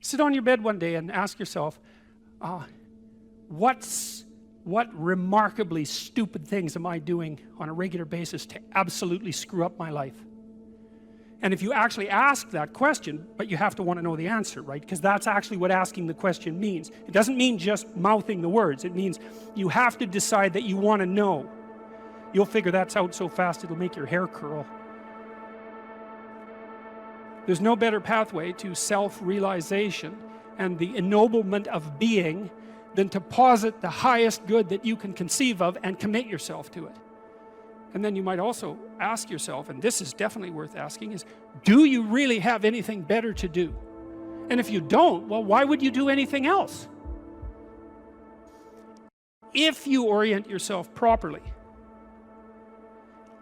Sit on your bed one day and ask yourself, what remarkably stupid things am I doing on a regular basis to absolutely screw up my life? And if you actually ask that question, but you have to want to know the answer, right? Because that's actually what asking the question means. It doesn't mean just mouthing the words. It means you have to decide that you want to know. You'll figure that's out so fast it'll make your hair curl. There's no better pathway to self-realization and the ennoblement of being than to posit the highest good that you can conceive of and commit yourself to it. And then you might also ask yourself, and this is definitely worth asking, is do you really have anything better to do? And if you don't, well, why would you do anything else? If you orient yourself properly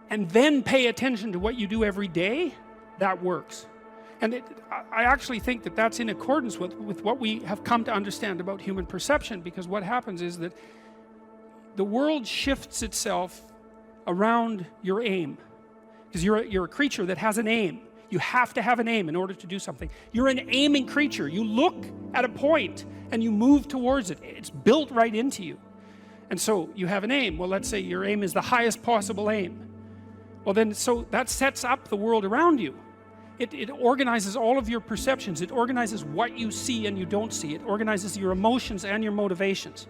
and then pay attention to what you do every day, that works. And I actually think that that's in accordance with what we have come to understand about human perception, because what happens is that the world shifts itself around your aim, because you're a creature that has an aim. You have to have an aim in order to do something. You're an aiming creature. You look at a point and you move towards it. It's built right into you. And so you have an aim. Well, let's say your aim is the highest possible aim. Well then, so that sets up the world around you. It organizes all of your perceptions. It organizes what you see and you don't see. It organizes your emotions and your motivations.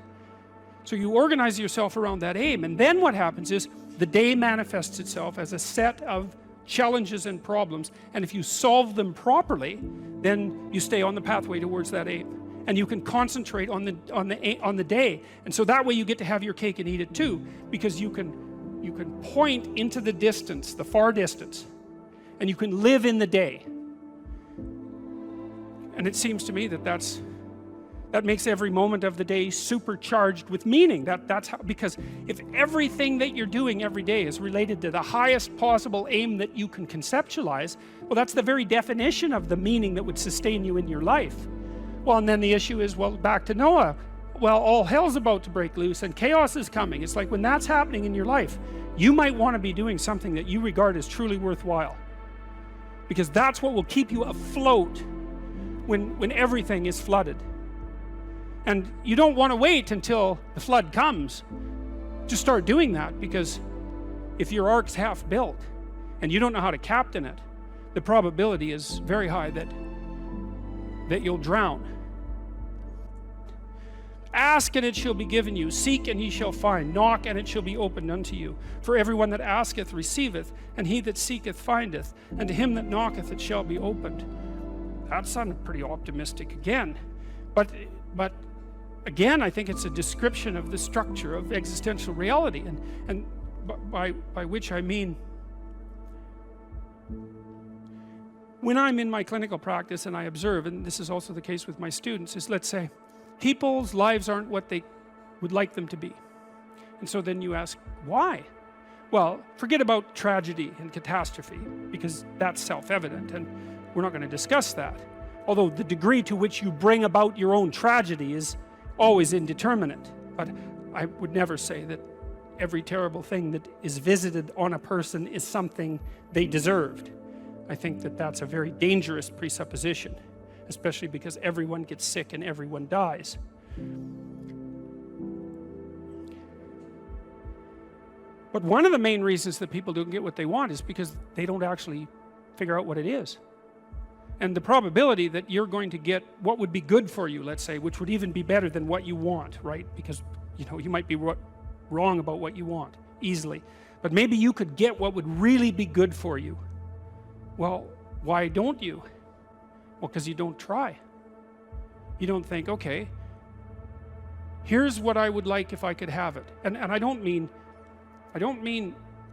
So you organize yourself around that aim, and then what happens is the day manifests itself as a set of challenges and problems, and if you solve them properly, then you stay on the pathway towards that aim, and you can concentrate on the day. And so that way you get to have your cake and eat it too, because you can point into the distance, the far distance, and you can live in the day. And it seems to me that that makes every moment of the day supercharged with meaning. That's how, because if everything that you're doing every day is related to the highest possible aim that you can conceptualize, well, that's the very definition of the meaning that would sustain you in your life. Well, and then the issue is, well, back to Noah. Well, all hell's about to break loose and chaos is coming. It's like when that's happening in your life, you might want to be doing something that you regard as truly worthwhile, because that's what will keep you afloat when everything is flooded. And you don't want to wait until the flood comes to start doing that, because if your ark's half built and you don't know how to captain it, the probability is very high that you'll drown. Ask and it shall be given you, seek and ye shall find, knock and it shall be opened unto you. For everyone that asketh receiveth, and he that seeketh findeth, and to him that knocketh it shall be opened. That sounded pretty optimistic again, but again, I think it's a description of the structure of existential reality, and by which I mean, when I'm in my clinical practice and I observe, and this is also the case with my students, is, let's say people's lives aren't what they would like them to be, and so then you ask, why? Well, forget about tragedy and catastrophe, because that's self-evident and we're not going to discuss that, although the degree to which you bring about your own tragedy is always indeterminate. But I would never say that every terrible thing that is visited on a person is something they deserved. I think that that's a very dangerous presupposition, especially because everyone gets sick and everyone dies. But one of the main reasons that people don't get what they want is because they don't actually figure out what it is. And the probability that you're going to get what would be good for you, let's say, which would even be better than what you want, right? Because, you know, you might be wrong about what you want easily, but maybe you could get what would really be good for you. Well, why don't you? Well, because you don't try. You don't think, okay, here's what I would like if I could have it. And I don't mean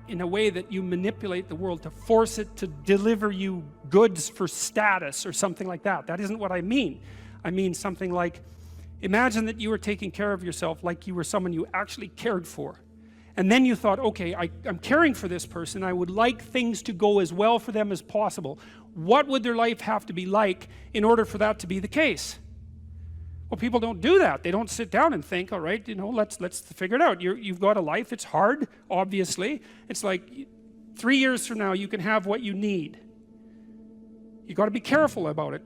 in a way that you manipulate the world to force it to deliver you goods for status or something like that. That isn't what I mean. I mean something like, imagine that you were taking care of yourself like you were someone you actually cared for. And then you thought, okay, I'm caring for this person. I would like things to go as well for them as possible. What would their life have to be like in order for that to be the case? Well, people don't do that. They don't sit down and think, all right, you know, let's figure it out. You've got a life. It's hard, obviously. It's like 3 years from now, you can have what you need. You got to be careful about it.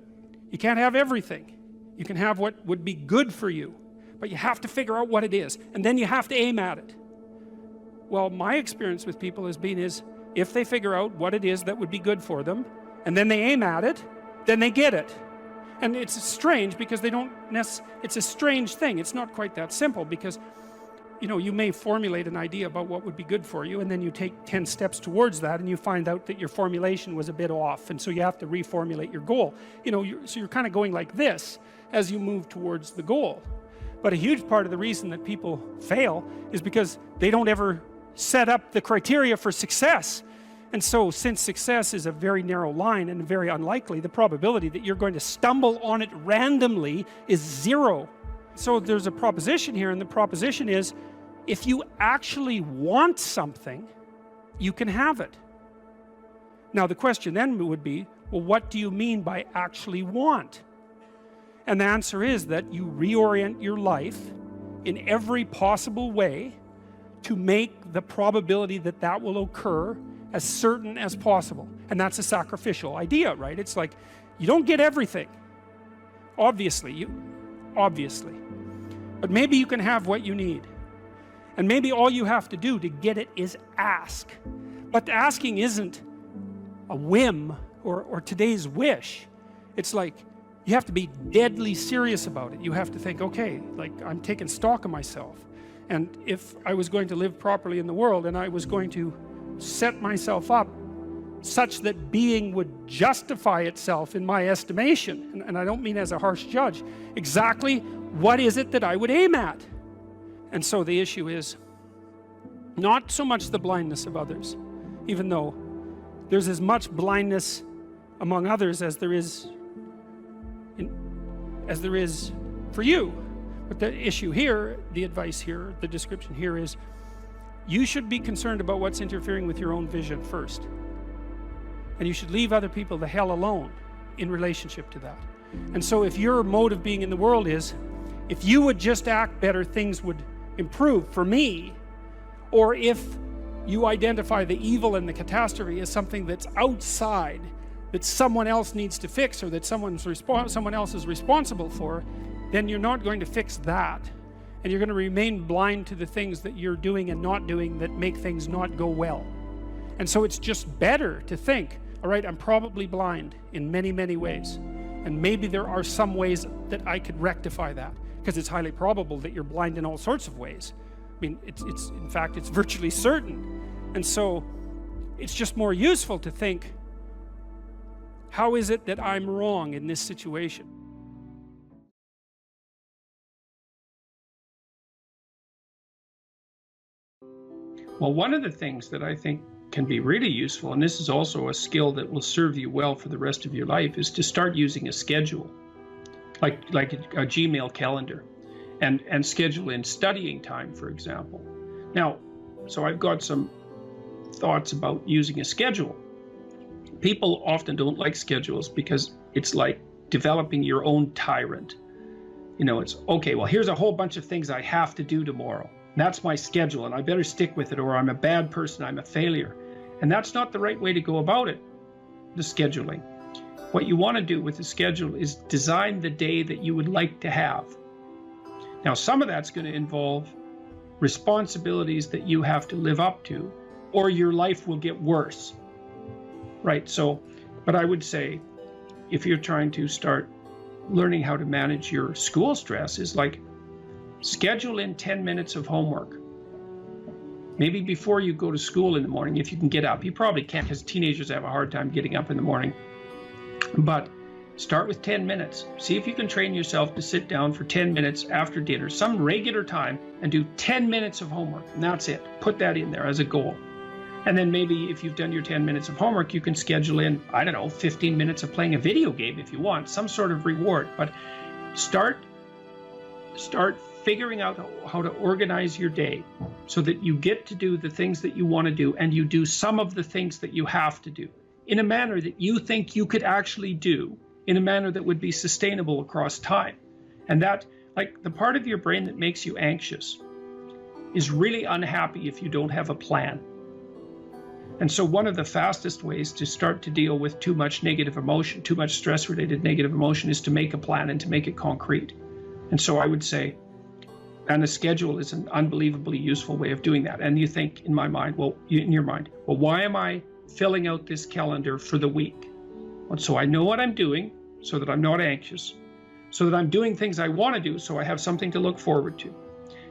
You can't have everything. You can have what would be good for you, but you have to figure out what it is, and then you have to aim at it. Well, my experience with people has been is, if they figure out what it is that would be good for them, and then they aim at it, then they get it. And it's strange because they don't it's a strange thing. It's not quite that simple because, you know, you may formulate an idea about what would be good for you, and then you take 10 steps towards that, and you find out that your formulation was a bit off, and so you have to reformulate your goal. You know, so you're kind of going like this as you move towards the goal. But a huge part of the reason that people fail is because they don't ever set up the criteria for success. And so, since success is a very narrow line and very unlikely, the probability that you're going to stumble on it randomly is 0. So there's a proposition here, and the proposition is, if you actually want something, you can have it. Now the question then would be, well, what do you mean by actually want? And the answer is that you reorient your life in every possible way to make the probability that that will occur as certain as possible. And that's a sacrificial idea, right? It's like, you don't get everything. Obviously. But maybe you can have what you need. And maybe all you have to do to get it is ask. But asking isn't a whim or today's wish. It's like, you have to be deadly serious about it. You have to think, okay, like, I'm taking stock of myself. And if I was going to live properly in the world, and I was going to set myself up such that being would justify itself in my estimation, and I don't mean as a harsh judge, exactly what is it that I would aim at? And so the issue is not so much the blindness of others, even though there's as much blindness among others as there is for you. But the issue here, the advice here, the description here is, you should be concerned about what's interfering with your own vision first. And you should leave other people the hell alone in relationship to that. And so if your mode of being in the world is, if you would just act better, things would improve for me, or if you identify the evil and the catastrophe as something that's outside, that someone else needs to fix, or that someone else is responsible for, then you're not going to fix that. And you're going to remain blind to the things that you're doing and not doing that make things not go well. And so it's just better to think, all right, I'm probably blind in many, many ways. And maybe there are some ways that I could rectify that, because it's highly probable that you're blind in all sorts of ways. I mean, in fact, it's virtually certain. And so it's just more useful to think, how is it that I'm wrong in this situation? Well, one of the things that I think can be really useful, and this is also a skill that will serve you well for the rest of your life, is to start using a schedule, like a Gmail calendar, and schedule in studying time, for example. Now, so I've got some thoughts about using a schedule. People often don't like schedules because it's like developing your own tyrant. You know, it's, okay, well, here's a whole bunch of things I have to do tomorrow. That's my schedule, and I better stick with it, or I'm a bad person, I'm a failure. And that's not the right way to go about it, the scheduling. What you want to do with the schedule is design the day that you would like to have. Now, some of that's going to involve responsibilities that you have to live up to, or your life will get worse. Right, so, but I would say, if you're trying to start learning how to manage your school stress, is like, schedule in 10 minutes of homework. Maybe before you go to school in the morning, if you can get up. You probably can't, because teenagers have a hard time getting up in the morning. But start with 10 minutes. See if you can train yourself to sit down for 10 minutes after dinner, some regular time, and do 10 minutes of homework. And that's it. Put that in there as a goal. And then maybe if you've done your 10 minutes of homework, you can schedule in, I don't know, 15 minutes of playing a video game if you want, some sort of reward. But start figuring out how to organize your day so that you get to do the things that you want to do, and you do some of the things that you have to do in a manner that you think you could actually do, in a manner that would be sustainable across time. And that, like, the part of your brain that makes you anxious is really unhappy if you don't have a plan. And so one of the fastest ways to start to deal with too much negative emotion, too much stress-related negative emotion, is to make a plan and to make it concrete. And so I would say, and a schedule is an unbelievably useful way of doing that. And you think in my mind, in your mind, why am I filling out this calendar for the week? Well, so I know what I'm doing so that I'm not anxious, so that I'm doing things I want to do so I have something to look forward to,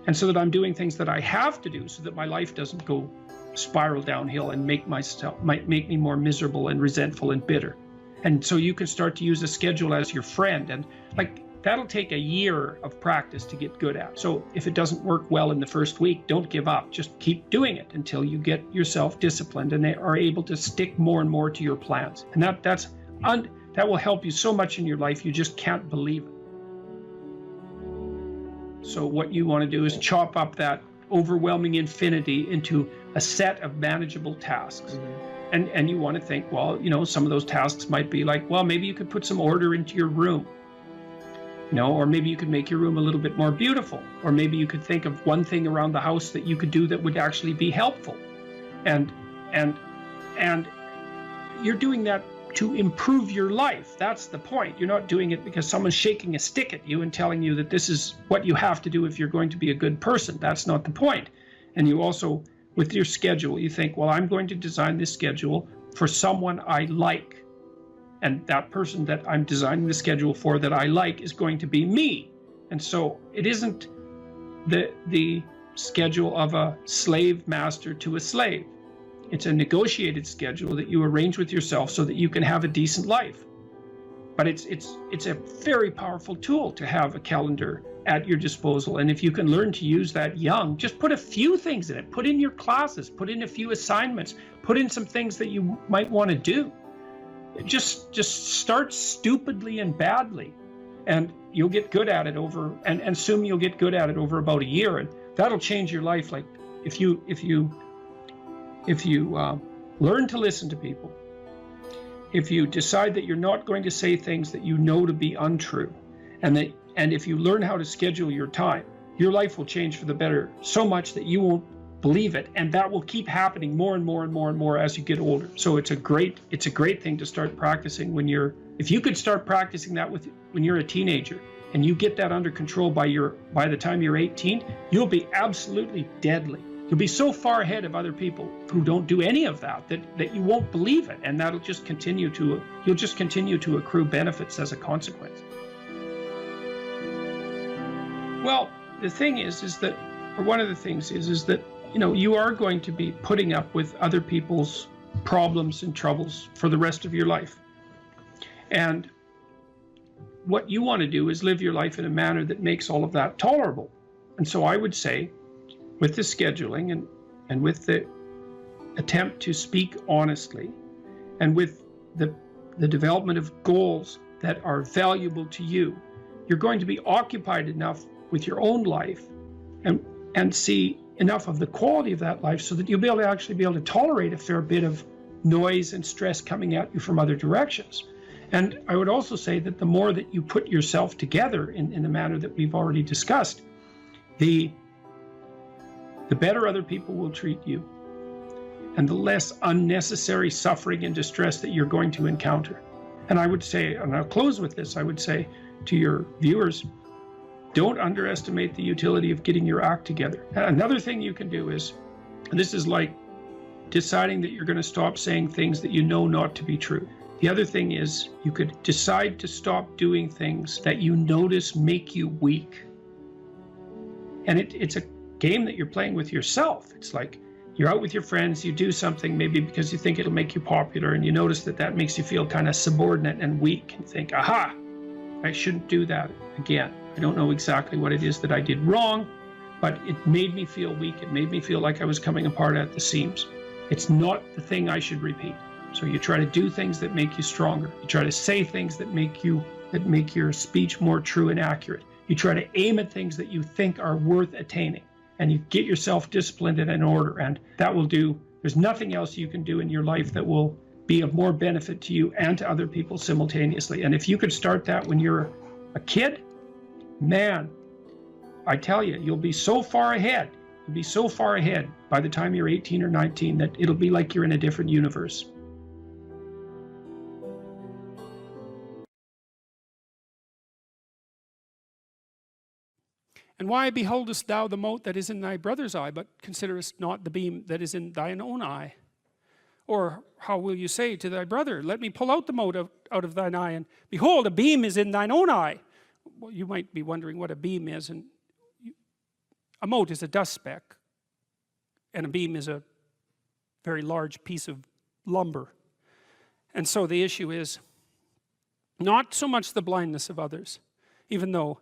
and so that I'm doing things that I have to do so that my life doesn't go spiral downhill and make me more miserable and resentful and bitter. And so you can start to use a schedule as your friend, and that'll take a year of practice to get good at. So if it doesn't work well in the first week, don't give up. Just keep doing it until you get yourself disciplined and are able to stick more and more to your plans. And that will help you so much in your life, you just can't believe it. So what you want to do is chop up that overwhelming infinity into a set of manageable tasks. And you want to think, some of those tasks might be like, maybe you could put some order into your room. Or maybe you could make your room a little bit more beautiful. Or maybe you could think of one thing around the house that you could do that would actually be helpful. And you're doing that to improve your life. That's the point. You're not doing it because someone's shaking a stick at you and telling you that this is what you have to do if you're going to be a good person. That's not the point. And you also, with your schedule, you think, I'm going to design this schedule for someone I like. And that person that I'm designing the schedule for that I like is going to be me. And so it isn't the schedule of a slave master to a slave. It's a negotiated schedule that you arrange with yourself so that you can have a decent life. But it's a very powerful tool to have a calendar at your disposal. And if you can learn to use that young, just put a few things in it. Put in your classes, put in a few assignments, put in some things that you might want to do. Just start stupidly and badly, and you'll get good at it and assume you'll get good at it over about a year, and that'll change your life. Like if you learn to listen to people, if you decide that you're not going to say things that you know to be untrue, and if you learn how to schedule your time, your life will change for the better so much that you won't believe it, and that will keep happening more and more and more and more as you get older. So it's a great thing to start practicing if you could start practicing that when you're a teenager, and you get that under control by the time you're 18, you'll be absolutely deadly. You'll be so far ahead of other people who don't do any of that you won't believe it, and you'll just continue to accrue benefits as a consequence. Well, the thing is that, or one of the things is that, you are going to be putting up with other people's problems and troubles for the rest of your life. And what you want to do is live your life in a manner that makes all of that tolerable. And so I would say, with the scheduling and with the attempt to speak honestly, and with the development of goals that are valuable to you, you're going to be occupied enough with your own life and see enough of the quality of that life so that you'll be able to tolerate a fair bit of noise and stress coming at you from other directions. And I would also say that the more that you put yourself together in the manner that we've already discussed, the better other people will treat you, and the less unnecessary suffering and distress that you're going to encounter. And I would say, and I'll close with this, I would say to your viewers, don't underestimate the utility of getting your act together. Another thing you can do is, and this is like deciding that you're going to stop saying things that you know not to be true. The other thing is, you could decide to stop doing things that you notice make you weak. And it's a game that you're playing with yourself. It's like you're out with your friends, you do something maybe because you think it'll make you popular, and you notice that makes you feel kind of subordinate and weak, and think, aha, I shouldn't do that again. I don't know exactly what it is that I did wrong, but it made me feel weak. It made me feel like I was coming apart at the seams. It's not the thing I should repeat. So you try to do things that make you stronger. You try to say things that make your speech more true and accurate. You try to aim at things that you think are worth attaining, and you get yourself disciplined and in order, and that will do. There's nothing else you can do in your life that will be of more benefit to you and to other people simultaneously. And if you could start that when you're a kid, man, I tell you, you'll be so far ahead You'll be so far ahead by the time you're 18 or 19 that it'll be like you're in a different universe. And why beholdest thou the mote that is in thy brother's eye, but considerest not the beam that is in thine own eye? Or how will you say to thy brother, let me pull out the mote out of thine eye, and behold, a beam is in thine own eye? Well, you might be wondering what a beam is, and a mote is a dust speck, and a beam is a very large piece of lumber. And so the issue is not so much the blindness of others, even though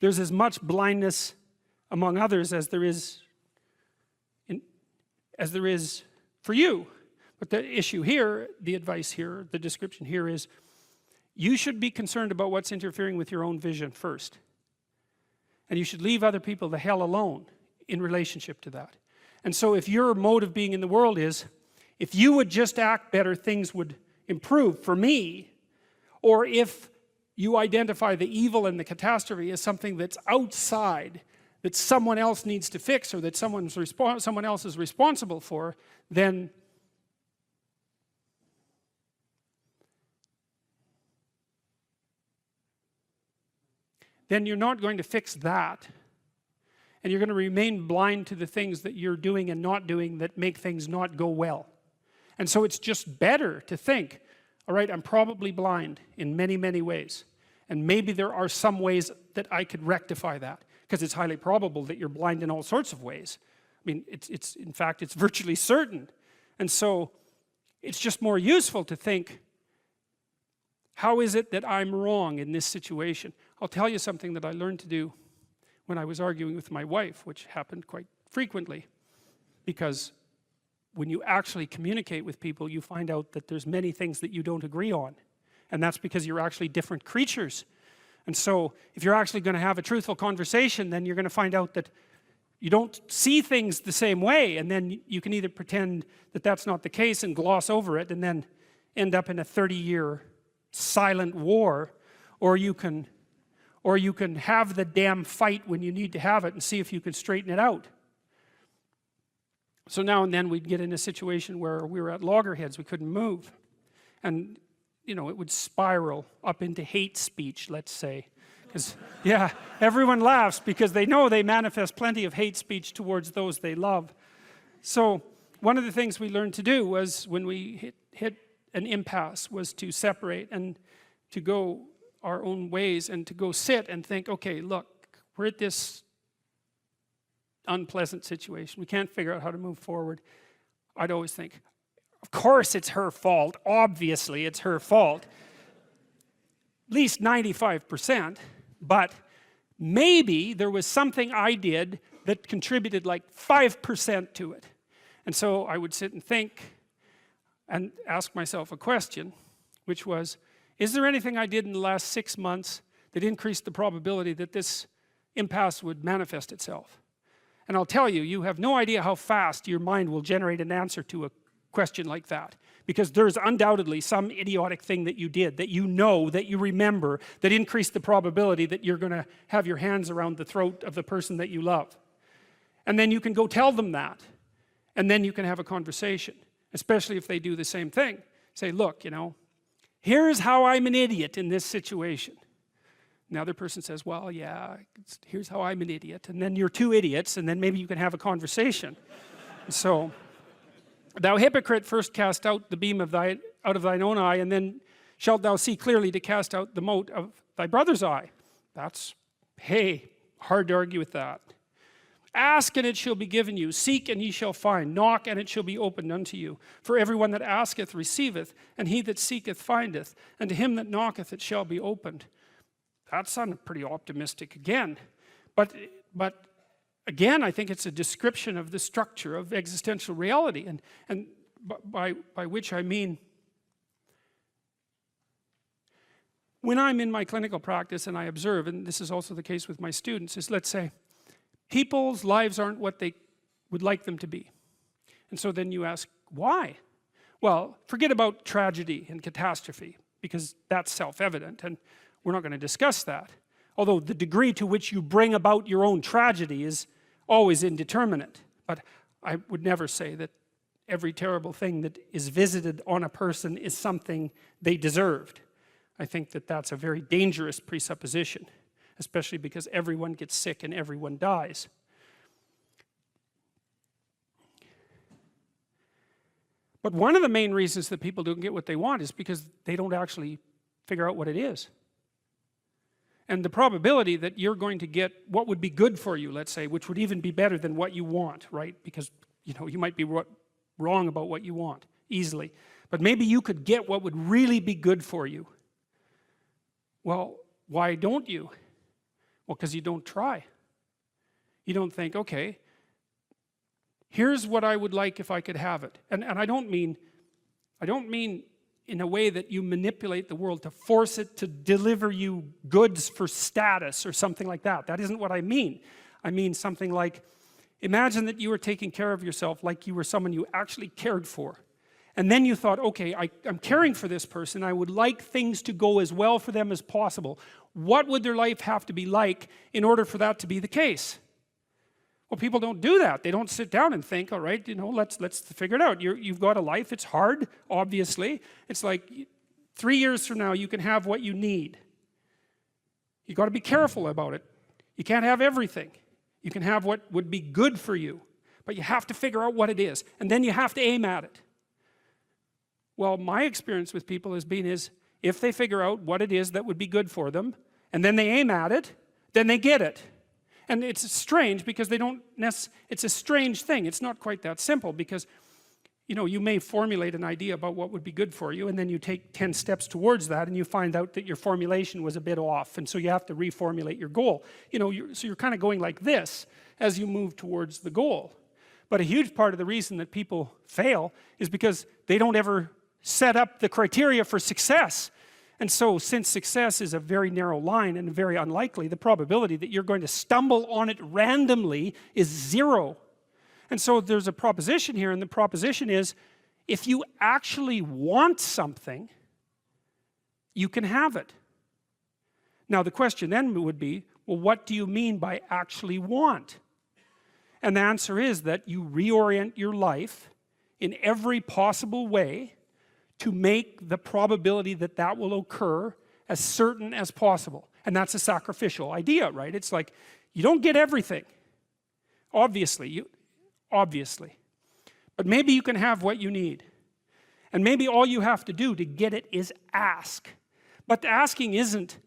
there's as much blindness among others as there is for you. But the issue here, the advice here, the description here is you should be concerned about what's interfering with your own vision first. And you should leave other people the hell alone in relationship to that. And so if your mode of being in the world is, if you would just act better, things would improve for me, or if you identify the evil and the catastrophe as something that's outside, that someone else needs to fix, or that someone else is responsible for, then you're not going to fix that. And you're going to remain blind to the things that you're doing and not doing that make things not go well. And so it's just better to think, all right, I'm probably blind in many, many ways. And maybe there are some ways that I could rectify that, because it's highly probable that you're blind in all sorts of ways. I mean, in fact, it's virtually certain. And so it's just more useful to think, how is it that I'm wrong in this situation? I'll tell you something that I learned to do when I was arguing with my wife, which happened quite frequently, because when you actually communicate with people, you find out that there's many things that you don't agree on. And that's because you're actually different creatures. And so if you're actually going to have a truthful conversation, then you're going to find out that you don't see things the same way, and then you can either pretend that that's not the case and gloss over it and then end up in a 30-year silent war, or you can have the damn fight when you need to have it and see if you can straighten it out. So now and then we'd get in a situation where we were at loggerheads, we couldn't move, and you know, it would spiral up into hate speech, let's say, because yeah, everyone laughs because they know they manifest plenty of hate speech towards those they love. So one of the things we learned to do was, when we hit an impasse, was to separate and to go our own ways, and to go sit and think, okay, look, we're at this unpleasant situation. We can't figure out how to move forward. I'd always think, of course it's her fault. Obviously it's her fault. At least 95%. But maybe there was something I did that contributed like 5% to it. And so I would sit and think and ask myself a question, which was, is there anything I did in the last 6 months that increased the probability that this impasse would manifest itself? And I'll tell you, you have no idea how fast your mind will generate an answer to a question like that, because there's undoubtedly some idiotic thing that you did, that you know, that you remember, that increased the probability that you're going to have your hands around the throat of the person that you love. And then you can go tell them that, and then you can have a conversation, especially if they do the same thing. Say, look, you know, here's how I'm an idiot in this situation. And the other person says, well, yeah, here's how I'm an idiot. And then you're two idiots, and then maybe you can have a conversation. So, thou hypocrite, first cast out the beam out of thine own eye, and then shalt thou see clearly to cast out the mote of thy brother's eye. That's, hey, hard to argue with that. Ask, and it shall be given you. Seek, and ye shall find. Knock, and it shall be opened unto you. For everyone that asketh receiveth, and he that seeketh findeth, and to him that knocketh it shall be opened. That sounded pretty optimistic again. But again, I think it's a description of the structure of existential reality, and by which I mean, when I'm in my clinical practice and I observe, and this is also the case with my students, is, let's say, people's lives aren't what they would like them to be. And so then you ask, why? Well, forget about tragedy and catastrophe, because that's self-evident, and we're not going to discuss that. Although the degree to which you bring about your own tragedy is always indeterminate. But I would never say that every terrible thing that is visited on a person is something they deserved. I think that that's a very dangerous presupposition, especially because everyone gets sick and everyone dies. But one of the main reasons that people don't get what they want is because they don't actually figure out what it is. And the probability that you're going to get what would be good for you, let's say, which would even be better than what you want, right? Because, you know, you might be wrong about what you want easily. But maybe you could get what would really be good for you. Well, why don't you? Well, because you don't try. You don't think, okay, here's what I would like if I could have it. And I don't mean in a way that you manipulate the world to force it to deliver you goods for status or something like that. That isn't what I mean. I mean something like, imagine that you were taking care of yourself like you were someone you actually cared for. And then you thought, okay, I'm caring for this person. I would like things to go as well for them as possible. What would their life have to be like in order for that to be the case? Well, people don't do that. They don't sit down and think, all right, you know, let's figure it out. You've got a life. It's hard, obviously. It's like 3 years from now, you can have what you need. You've got to be careful about it. You can't have everything. You can have what would be good for you. But you have to figure out what it is. And then you have to aim at it. Well, my experience with people has been is, if they figure out what it is that would be good for them, and then they aim at it, then they get it. And it's strange because they don't it's a strange thing. It's not quite that simple because, you know, you may formulate an idea about what would be good for you, and then you take 10 steps towards that, and you find out that your formulation was a bit off, and so you have to reformulate your goal. You know, so you're kind of going like this as you move towards the goal. But a huge part of the reason that people fail is because they don't ever set up the criteria for success. And so, since success is a very narrow line and very unlikely, the probability that you're going to stumble on it randomly is 0. And so there's a proposition here, and the proposition is, if you actually want something, you can have it. Now the question then would be, well, what do you mean by actually want? And the answer is that you reorient your life in every possible way to make the probability that that will occur as certain as possible. And that's a sacrificial idea, right? It's like, you don't get everything. Obviously. But maybe you can have what you need. And maybe all you have to do to get it is ask. But the asking isn't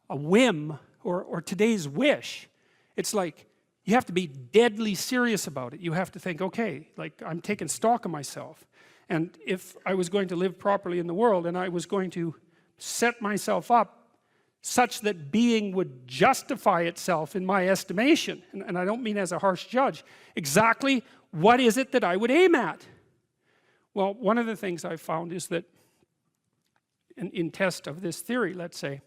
a whim or today's wish. It's like, you have to be deadly serious about it. You have to think, okay, like, I'm taking stock of myself. And if I was going to live properly in the world, and I was going to set myself up such that being would justify itself in my estimation, and I don't mean as a harsh judge, exactly what is it that I would aim at? Well, one of the things I've found is that in test of this theory, let's say,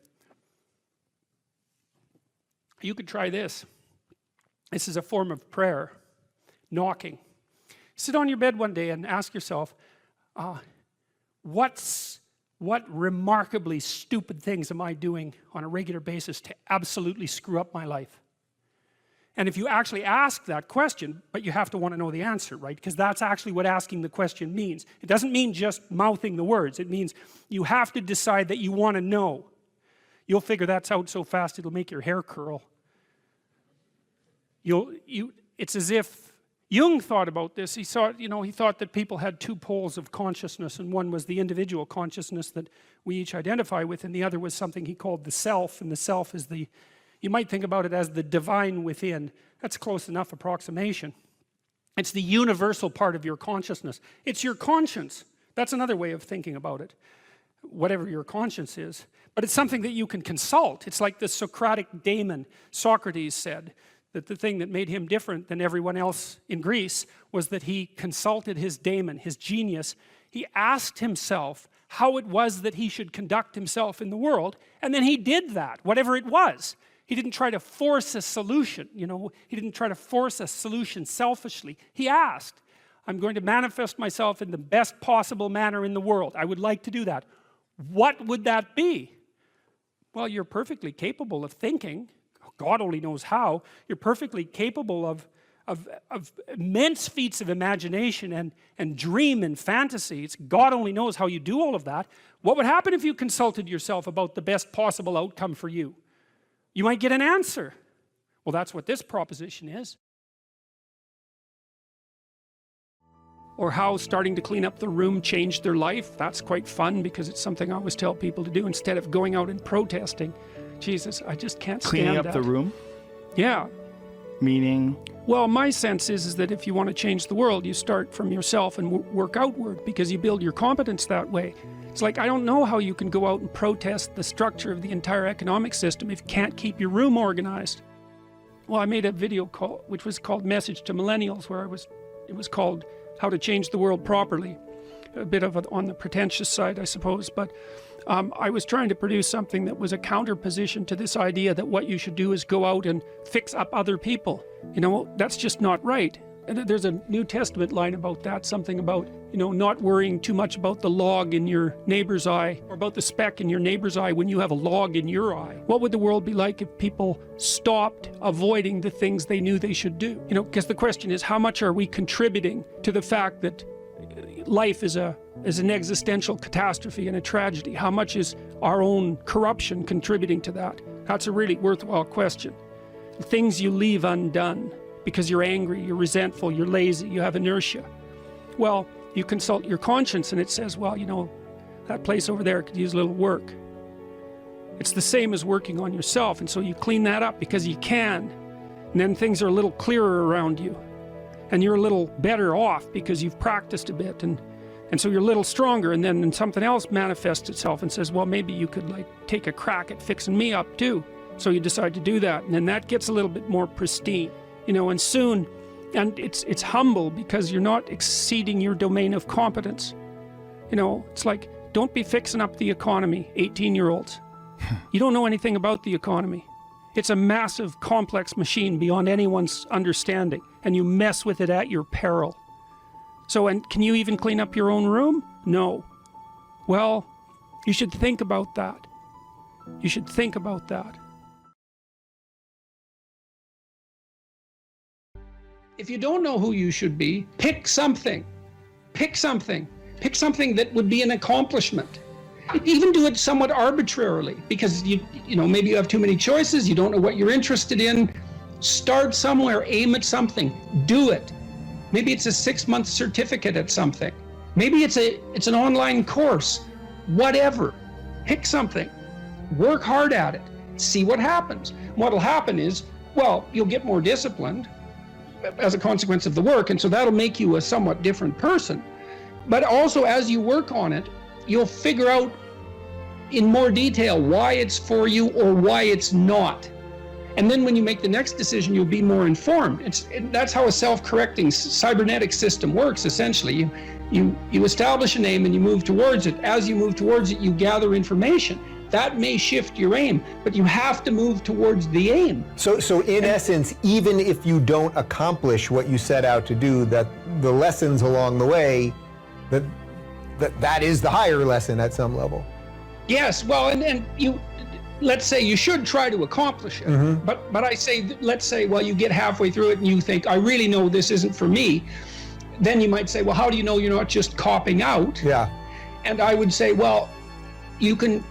you could try this. This is a form of prayer, knocking. Sit on your bed one day and ask yourself, what remarkably stupid things am I doing on a regular basis to absolutely screw up my life? And if you actually ask that question, but you have to want to know the answer, right? Because that's actually what asking the question means. It doesn't mean just mouthing the words. It means you have to decide that you want to know. You'll figure that's out so fast it'll make your hair curl. It's as if Jung thought about this. He thought that people had 2 poles of consciousness, and one was the individual consciousness that we each identify with, and the other was something he called the self, and the self is you might think about it as the divine within. That's close enough approximation. It's the universal part of your consciousness. It's your conscience. That's another way of thinking about it, whatever your conscience is. But it's something that you can consult. It's like the Socratic daemon. Socrates said that the thing that made him different than everyone else in Greece was that he consulted his daemon, his genius. He asked himself how it was that he should conduct himself in the world, and then he did that, whatever it was. He didn't try to force a solution, he didn't try to force a solution selfishly. He asked, I'm going to manifest myself in the best possible manner in the world. I would like to do that. What would that be? Well, you're perfectly capable of thinking, God only knows how. You're perfectly capable of immense feats of imagination and dream and fantasy. It's God only knows how you do all of that. What would happen if you consulted yourself about the best possible outcome for you? You might get an answer. Well, that's what this proposition is. Or how starting to clean up the room changed their life. That's quite fun because it's something I always tell people to do instead of going out and protesting. Jesus, I just can't stand Cleaning up that. the room? Yeah. Meaning? Well, my sense is that if you want to change the world, you start from yourself and work outward, because you build your competence that way. It's like, I don't know how you can go out and protest the structure of the entire economic system if you can't keep your room organized. Well, I made a video call, which was called Message to Millennials, where it was called How to Change the World Properly. A bit of on the pretentious side, I suppose, but I was trying to produce something that was a counterposition to this idea that what you should do is go out and fix up other people. You know, that's just not right. And there's a New Testament line about that, something about, you know, not worrying too much about the log in your neighbor's eye, or about the speck in your neighbor's eye when you have a log in your eye. What would the world be like if people stopped avoiding the things they knew they should do? You know, because the question is, how much are we contributing to the fact that life is an existential catastrophe and a tragedy? How much is our own corruption contributing to that? That's a really worthwhile question. The things you leave undone because you're angry, you're resentful, you're lazy, you have inertia. Well, you consult your conscience and it says, well, you know, that place over there could use a little work. It's the same as working on yourself, and so you clean that up because you can, and then things are a little clearer around you, and you're a little better off because you've practiced a bit, and so you're a little stronger, and then something else manifests itself and says, well, maybe you could like take a crack at fixing me up too. So you decide to do that, and then that gets a little bit more pristine, you know, and soon, and it's humble because you're not exceeding your domain of competence. You know, it's like, don't be fixing up the economy, 18-year-olds. You don't know anything about the economy. It's a massive, complex machine beyond anyone's understanding, and you mess with it at your peril. So, and can you even clean up your own room? No. Well, you should think about that. You should think about that. If you don't know who you should be, pick something. Pick something. Pick something that would be an accomplishment. Even do it somewhat arbitrarily, because you know, maybe you have too many choices, you don't know what you're interested in. Start somewhere, aim at something, do it. Maybe it's a 6-month certificate at something. Maybe it's an online course. Whatever. Pick something. Work hard at it. See what happens. What'll happen is, well, you'll get more disciplined as a consequence of the work, and so that'll make you a somewhat different person. But also, as you work on it, you'll figure out in more detail why it's for you or why it's not. And then when you make the next decision, you'll be more informed. That's how a self-correcting cybernetic system works, essentially. You establish an aim and you move towards it. As you move towards it, you gather information. That may shift your aim, but you have to move towards the aim. So in essence, even if you don't accomplish what you set out to do, that the lessons along the way, that is the higher lesson at some level. Yes, well, and you, let's say you should try to accomplish it, but I say, let's say, well, you get halfway through it and you think, I really know this isn't for me. Then you might say, well, how do you know you're not just copping out? Yeah. And I would say, well, you can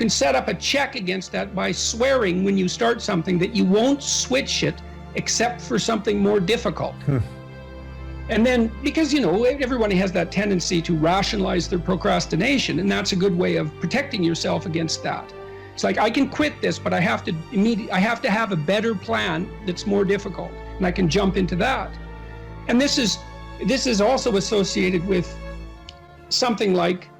set up a check against that by swearing when you start something that you won't switch it except for something more difficult. And then, because, you know, everybody has that tendency to rationalize their procrastination, and that's a good way of protecting yourself against that. It's like, I can quit this, but I have to have a better plan that's more difficult, and I can jump into that. And this is also associated with something like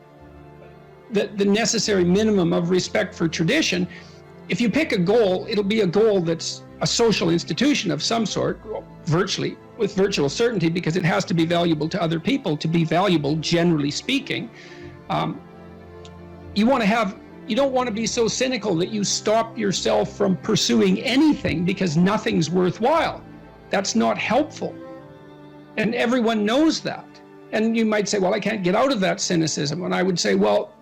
the necessary minimum of respect for tradition. If you pick a goal, it'll be a goal that's a social institution of some sort, virtually, with virtual certainty, because it has to be valuable to other people to be valuable, generally speaking. You don't want to be so cynical that you stop yourself from pursuing anything because nothing's worthwhile. That's not helpful. And everyone knows that. And you might say, well, I can't get out of that cynicism. And I would say, well,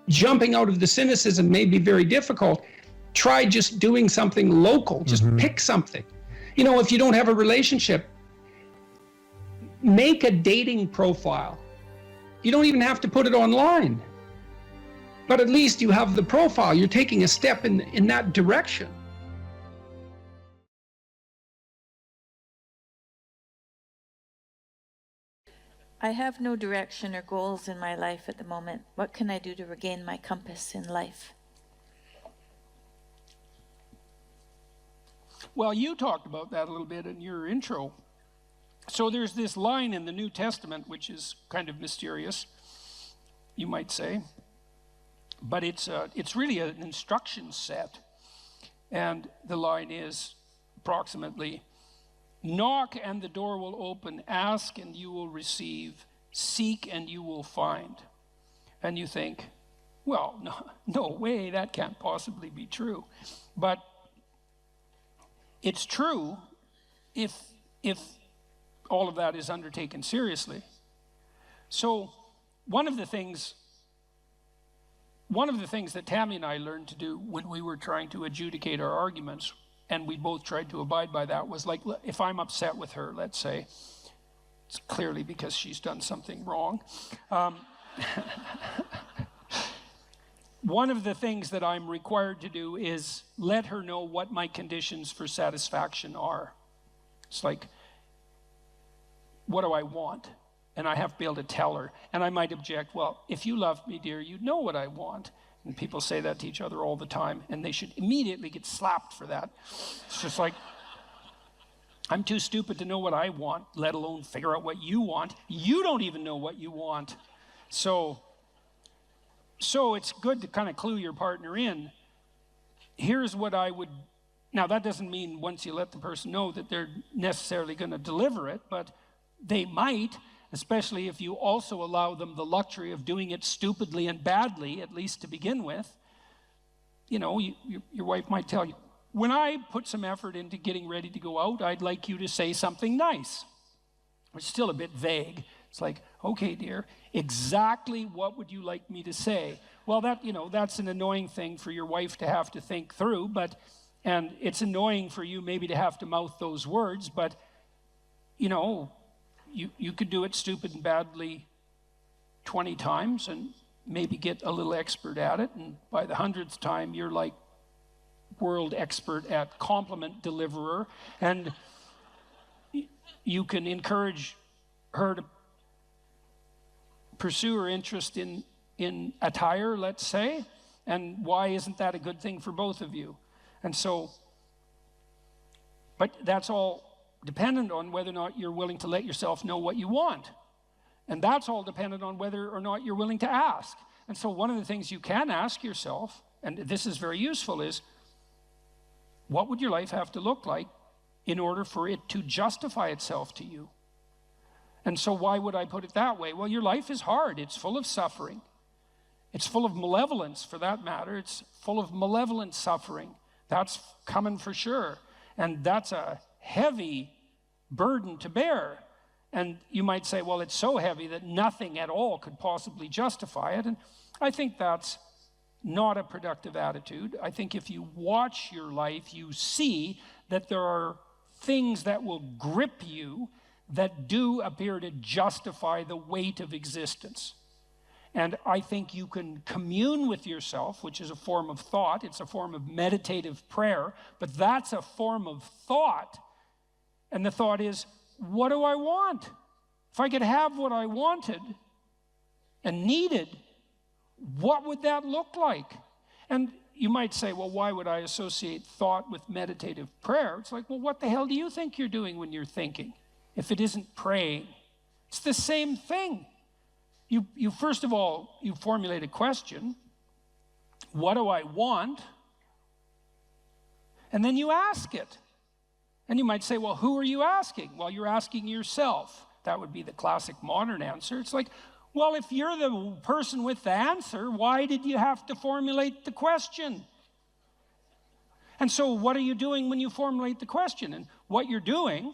jumping out of the cynicism may be very difficult. try just doing something local. Just pick something. You know, if you don't have a relationship, make a dating profile. You don't even have to put it online. But at least you have the profile. You're taking a step in that direction. I have no direction or goals in my life at the moment. What can I do to regain my compass in life? Well, you talked about that a little bit in your intro. So there's this line in the New Testament, which is kind of mysterious, you might say. But it's really an instruction set. And the line is approximately, knock and the door will open, ask and you will receive, seek and you will find. And you think, well, no way, that can't possibly be true. But it's true if all of that is undertaken seriously. So one of the things that Tammy and I learned to do when we were trying to adjudicate our arguments, and we both tried to abide by that, was like, if I'm upset with her, let's say, it's clearly because she's done something wrong. One of the things that I'm required to do is let her know what my conditions for satisfaction are. It's like, what do I want? And I have to be able to tell her. And I might object, well, if you loved me, dear, you'd know what I want. And people say that to each other all the time, and they should immediately get slapped for that. It's just like, I'm too stupid to know what I want, let alone figure out what you want. You don't even know what you want. So it's good to kind of clue your partner in. Here's what I would, now that doesn't mean once you let the person know that they're necessarily going to deliver it, but they might, especially if you also allow them the luxury of doing it stupidly and badly, at least to begin with. You know, your wife might tell you, when I put some effort into getting ready to go out, I'd like you to say something nice. It's still a bit vague. It's like, okay, dear, exactly what would you like me to say? Well, that's an annoying thing for your wife to have to think through, and it's annoying for you maybe to have to mouth those words, but, you know, you could do it stupid and badly 20 times and maybe get a little expert at it, and by the 100th time, you're like world expert at compliment deliverer, and you can encourage her to pursue her interest in attire, let's say, and why isn't that a good thing for both of you? And so, but that's all dependent on whether or not you're willing to let yourself know what you want. And that's all dependent on whether or not you're willing to ask. And so one of the things you can ask yourself, and this is very useful, is what would your life have to look like in order for it to justify itself to you? And so why would I put it that way? Well, your life is hard. It's full of suffering. It's full of malevolence, for that matter. It's full of malevolent suffering. That's coming for sure. And that's a heavy burden to bear. And you might say, well, it's so heavy that nothing at all could possibly justify it. And I think that's not a productive attitude. I think if you watch your life, you see that there are things that will grip you that do appear to justify the weight of existence. And I think you can commune with yourself, which is a form of thought. It's a form of meditative prayer, but that's a form of thought. And the thought is, what do I want? If I could have what I wanted and needed, what would that look like? And you might say, well, why would I associate thought with meditative prayer? It's like, well, what the hell do you think you're doing when you're thinking, if it isn't praying? It's the same thing. You first of all, you formulate a question. What do I want? And then you ask it. And you might say, well, who are you asking? Well, you're asking yourself. That would be the classic modern answer. It's like, well, if you're the person with the answer, why did you have to formulate the question? And so what are you doing when you formulate the question? And what you're doing,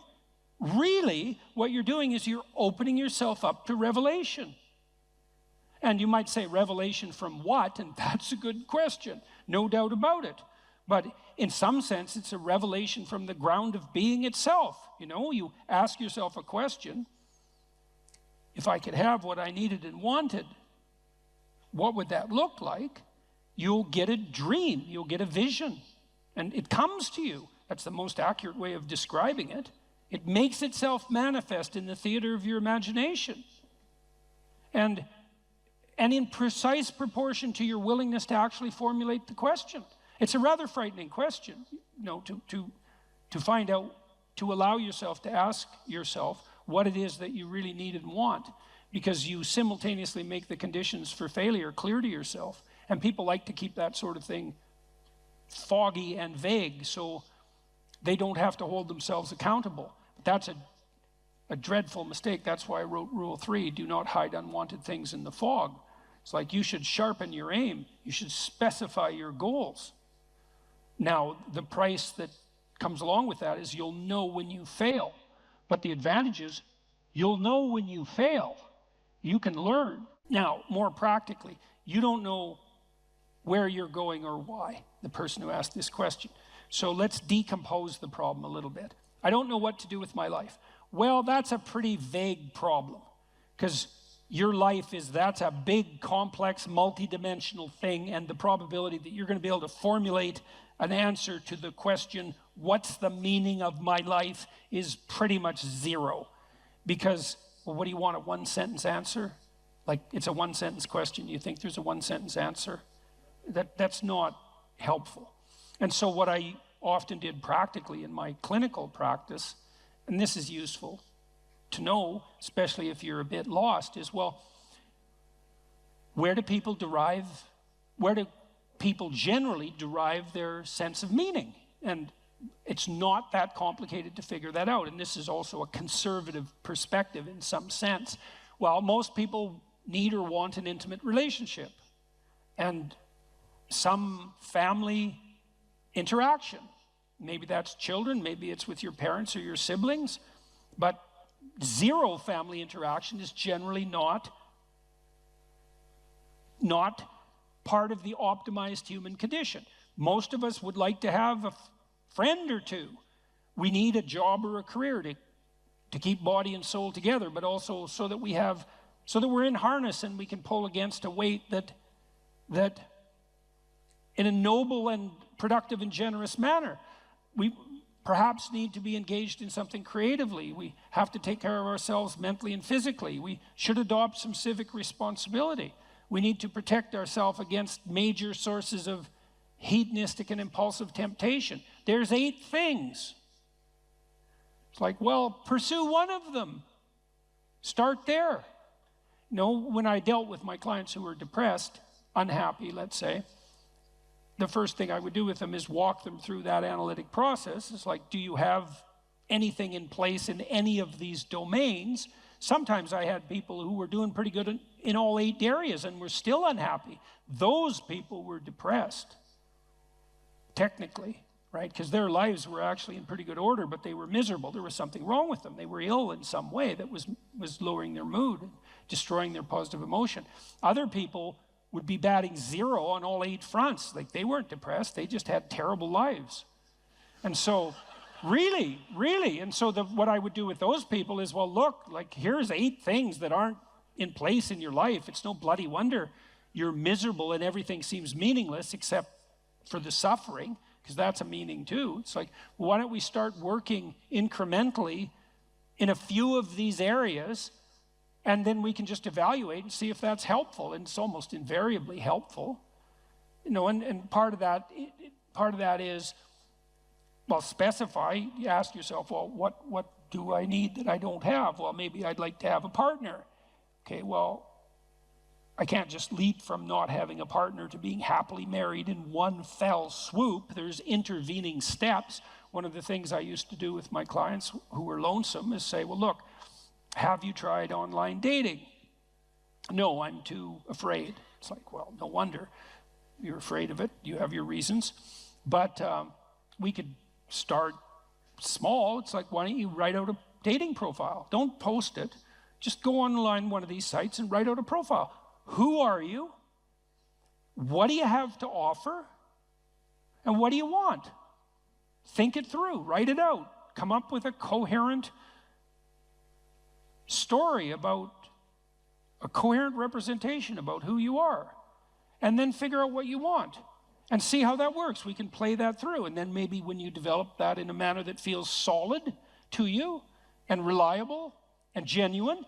really, what you're doing is you're opening yourself up to revelation. And you might say, revelation from what? And that's a good question, no doubt about it. But in some sense, it's a revelation from the ground of being itself. You know, you ask yourself a question: if I could have what I needed and wanted, what would that look like? You'll get a dream, you'll get a vision, and it comes to you. That's the most accurate way of describing it. It makes itself manifest in the theater of your imagination. And in precise proportion to your willingness to actually formulate the question. It's a rather frightening question, you know, to find out, to allow yourself to ask yourself what it is that you really need and want, because you simultaneously make the conditions for failure clear to yourself. And people like to keep that sort of thing foggy and vague so they don't have to hold themselves accountable. But that's a dreadful mistake. That's why I wrote Rule 3, do not hide unwanted things in the fog. It's like you should sharpen your aim. You should specify your goals. Now, the price that comes along with that is you'll know when you fail. But the advantage is you'll know when you fail. You can learn. Now, more practically, you don't know where you're going or why, the person who asked this question. So let's decompose the problem a little bit. I don't know what to do with my life. Well, that's a pretty vague problem, because your life that's a big, complex, multidimensional thing, and the probability that you're going to be able to formulate an answer to the question, what's the meaning of my life, is pretty much zero. Because, well, what do you want, a one-sentence answer? Like, it's a one-sentence question. You think there's a one-sentence answer? That's not helpful. And so what I often did practically in my clinical practice, and this is useful to know, especially if you're a bit lost, is, well, where do people generally derive their sense of meaning? And it's not that complicated to figure that out. And this is also a conservative perspective in some sense. Well, most people need or want an intimate relationship and some family interaction. Maybe that's children, maybe it's with your parents or your siblings, but zero family interaction is generally not part of the optimized human condition. Most of us would like to have a friend or two. We need a job or a career to keep body and soul together, but also so that we're in harness and we can pull against a weight that in a noble and productive and generous manner. We perhaps need to be engaged in something creatively. We have to take care of ourselves mentally and physically. We should adopt some civic responsibility. We need to protect ourselves against major sources of hedonistic and impulsive temptation. There's 8 things. It's like, well, pursue one of them. Start there. You know, when I dealt with my clients who were depressed, unhappy, let's say, the first thing I would do with them is walk them through that analytic process. It's like, do you have anything in place in any of these domains? Sometimes I had people who were doing pretty good in all 8 areas and were still unhappy. Those people were depressed, technically, right? Because their lives were actually in pretty good order, but they were miserable. There was something wrong with them. They were ill in some way that was lowering their mood and destroying their positive emotion. Other people would be batting 0 on all 8 fronts. Like, they weren't depressed, they just had terrible lives. And so, really, and so what I would do with those people is, well, look, like, here's 8 things that aren't in place in your life. It's no bloody wonder you're miserable and everything seems meaningless except for the suffering, because that's a meaning too. It's like, well, why don't we start working incrementally in a few of these areas, and then we can just evaluate and see if that's helpful. And it's almost invariably helpful. You know, and part of that is, well, specify. You ask yourself, well, what do I need that I don't have? Well, maybe I'd like to have a partner. Okay, well, I can't just leap from not having a partner to being happily married in one fell swoop. There's intervening steps. One of the things I used to do with my clients who were lonesome is say, well, look, have you tried online dating? No, I'm too afraid. It's like, well, no wonder you're afraid of it. You have your reasons. But we could start small. It's like, why don't you write out a dating profile? Don't post it. Just go online one of these sites and write out a profile. Who are you? What do you have to offer? And what do you want? Think it through, write it out, come up with a coherent story about, a coherent representation about who you are, and then figure out what you want and see how that works. We can play that through, and then maybe when you develop that in a manner that feels solid to you and reliable and genuine,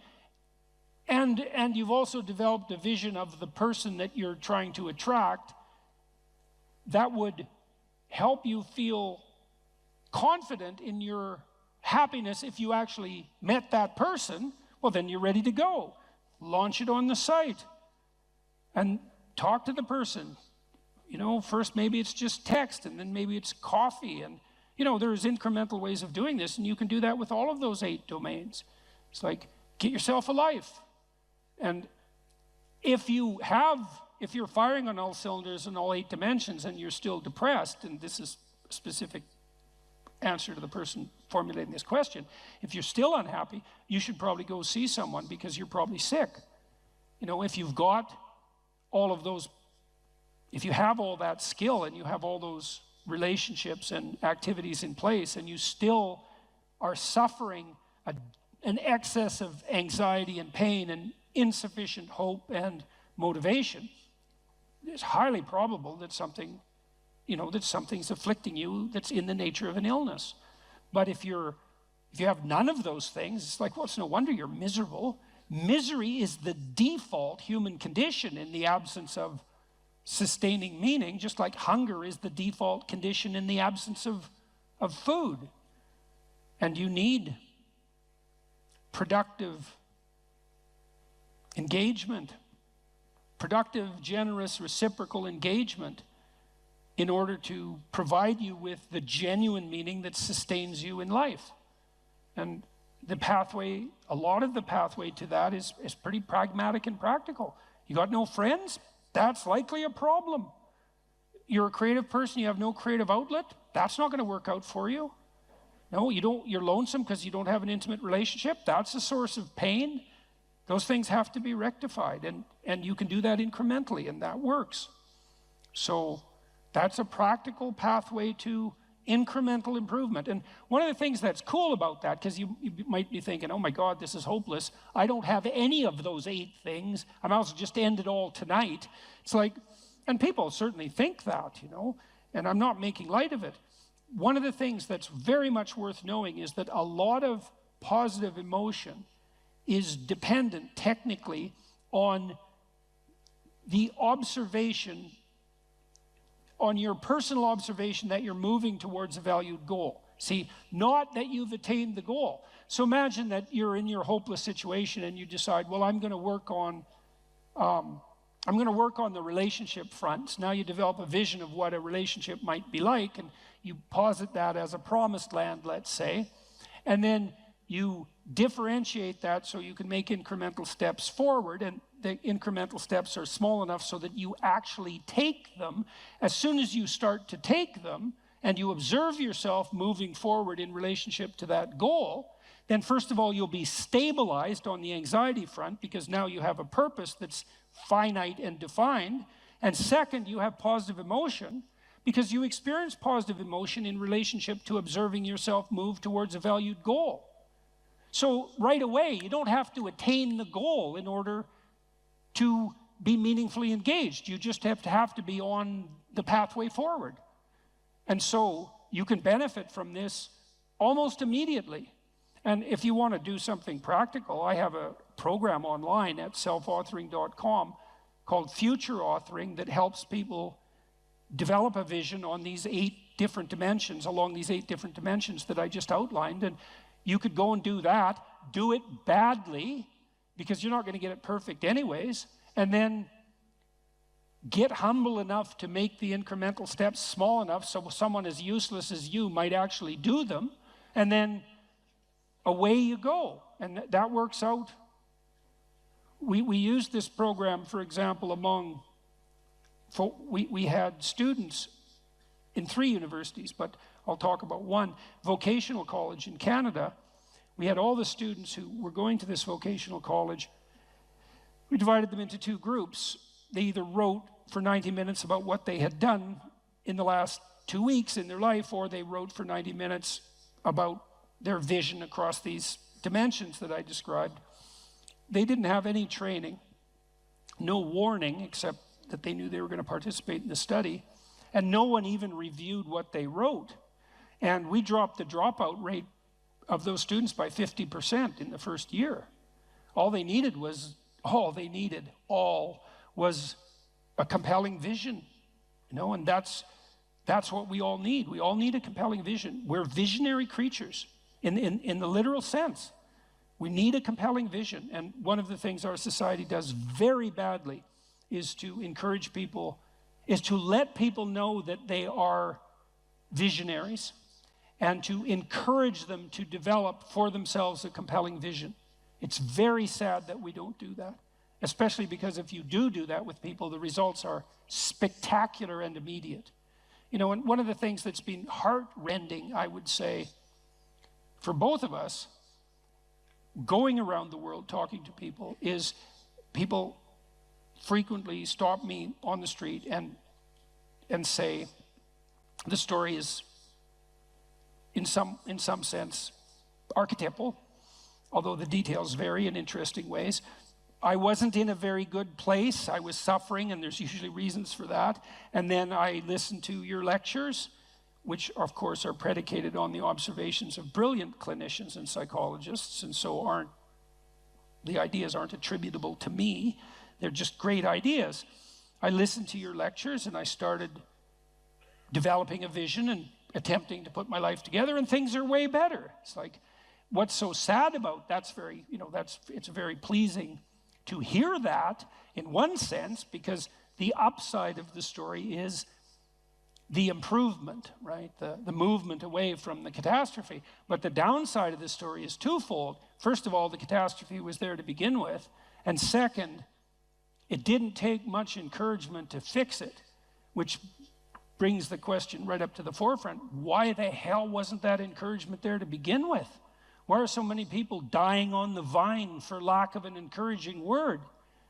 and you've also developed a vision of the person that you're trying to attract, that would help you feel confident in your happiness. If you actually met that person, well, then you're ready to go. Launch it on the site and talk to the person. You know, first maybe it's just text, and then maybe it's coffee, and you know, there's incremental ways of doing this, and you can do that with all of those 8 domains. It's like, get yourself a life. And if you're firing on all cylinders in all 8 dimensions and you're still depressed, and this is a specific answer to the person formulating this question, if you're still unhappy, you should probably go see someone, because you're probably sick. You know, if you've got all of those, if you have all that skill and you have all those relationships and activities in place, and you still are suffering an excess of anxiety and pain and insufficient hope and motivation, it's highly probable that something, you know, that something's afflicting you that's in the nature of an illness. But if you have none of those things, it's like, well, it's no wonder you're miserable. Misery is the default human condition in the absence of sustaining meaning, just like hunger is the default condition in the absence of food. And you need productive engagement, productive, generous, reciprocal engagement, in order to provide you with the genuine meaning that sustains you in life. And the pathway, a lot of the pathway to that is pretty pragmatic and practical. You got no friends? That's likely a problem. You're a creative person, you have no creative outlet? That's not going to work out for you. No, you're lonesome because you don't have an intimate relationship? That's a source of pain. Those things have to be rectified, and you can do that incrementally, and that works. So that's a practical pathway to incremental improvement. And one of the things that's cool about that, because you might be thinking, oh my God, this is hopeless. I don't have any of those 8 things. I might as well just end it all tonight. It's like, and people certainly think that, you know, and I'm not making light of it. One of the things that's very much worth knowing is that a lot of positive emotion is dependent technically on the observation, on your personal observation that you're moving towards a valued goal. See, not that you've attained the goal. So imagine that you're in your hopeless situation and you decide, well, I'm going to work on the relationship front. So now you develop a vision of what a relationship might be like, and you posit that as a promised land, let's say, and then you differentiate that so you can make incremental steps forward, and the incremental steps are small enough so that you actually take them. As soon as you start to take them and you observe yourself moving forward in relationship to that goal, then first of all, you'll be stabilized on the anxiety front, because now you have a purpose that's finite and defined. And second, you have positive emotion, because you experience positive emotion in relationship to observing yourself move towards a valued goal. So right away, you don't have to attain the goal in order to be meaningfully engaged. You just have to be on the pathway forward. And so you can benefit from this almost immediately. And if you want to do something practical, I have a program online at selfauthoring.com called Future Authoring that helps people develop a vision on these 8 different dimensions, along these 8 different dimensions that I just outlined. And you could go and do that, do it badly, because you're not going to get it perfect anyways, and then get humble enough to make the incremental steps small enough so someone as useless as you might actually do them, and then away you go. And that works out. We used this program, for example, we had students in 3 universities, but I'll talk about one, vocational college in Canada. We had all the students who were going to this vocational college. We divided them into 2 groups. They either wrote for 90 minutes about what they had done in the last 2 weeks in their life, or they wrote for 90 minutes about their vision across these dimensions that I described. They didn't have any training, no warning, except that they knew they were going to participate in the study, and no one even reviewed what they wrote. And we dropped the dropout rate of those students by 50% in the first year. All they needed was a compelling vision, you know, and that's what we all need. We all need a compelling vision. We're visionary creatures in the literal sense. We need a compelling vision, and one of the things our society does very badly is to encourage people, is to let people know that they are visionaries and to encourage them to develop for themselves a compelling vision. It's very sad that we don't do that, especially because if you do that with people, the results are spectacular and immediate. You know, and one of the things that's been heart-rending, I would say, for both of us, going around the world talking to people, is people frequently stop me on the street and say, the story is in some sense archetypal, although the details vary in interesting ways. I wasn't in a very good place. I was suffering, and there's usually reasons for that. And then I listened to your lectures, which of course are predicated on the observations of brilliant clinicians and psychologists, and so the ideas aren't attributable to me. They're just great ideas. I listened to your lectures and I started developing a vision and attempting to put my life together, and things are way better. It's like, what's so sad about it's very pleasing to hear that in one sense, because the upside of the story is the improvement, right? The movement away from the catastrophe. But the downside of the story is twofold. First of all, the catastrophe was there to begin with. And second, it didn't take much encouragement to fix it, which brings the question right up to the forefront. Why the hell wasn't that encouragement there to begin with? Why are so many people dying on the vine for lack of an encouraging word?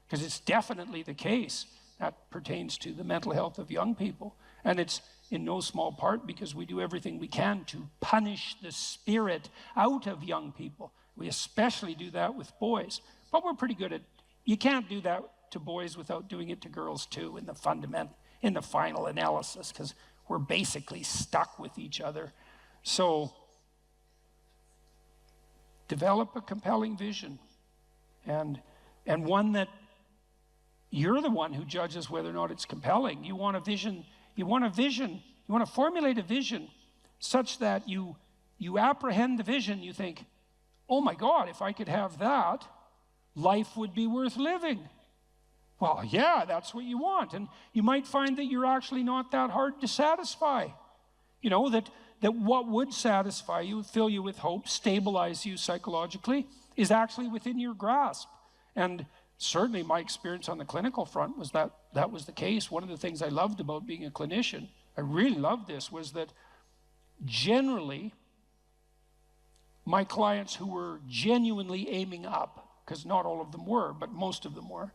Because it's definitely the case. That pertains to the mental health of young people. And it's in no small part because we do everything we can to punish the spirit out of young people. We especially do that with boys. But we're pretty good at, you can't do that to boys without doing it to girls too in the final analysis, because we're basically stuck with each other. So develop a compelling vision, and one that you're the one who judges whether or not it's compelling. You want to formulate a vision such that you apprehend the vision, you think, oh my God, if I could have that, life would be worth living. Well, yeah, that's what you want. And you might find that you're actually not that hard to satisfy. You know, that what would satisfy you, fill you with hope, stabilize you psychologically, is actually within your grasp. And certainly my experience on the clinical front was that was the case. One of the things I loved about being a clinician, I really loved this, was that generally my clients who were genuinely aiming up, because not all of them were, but most of them were,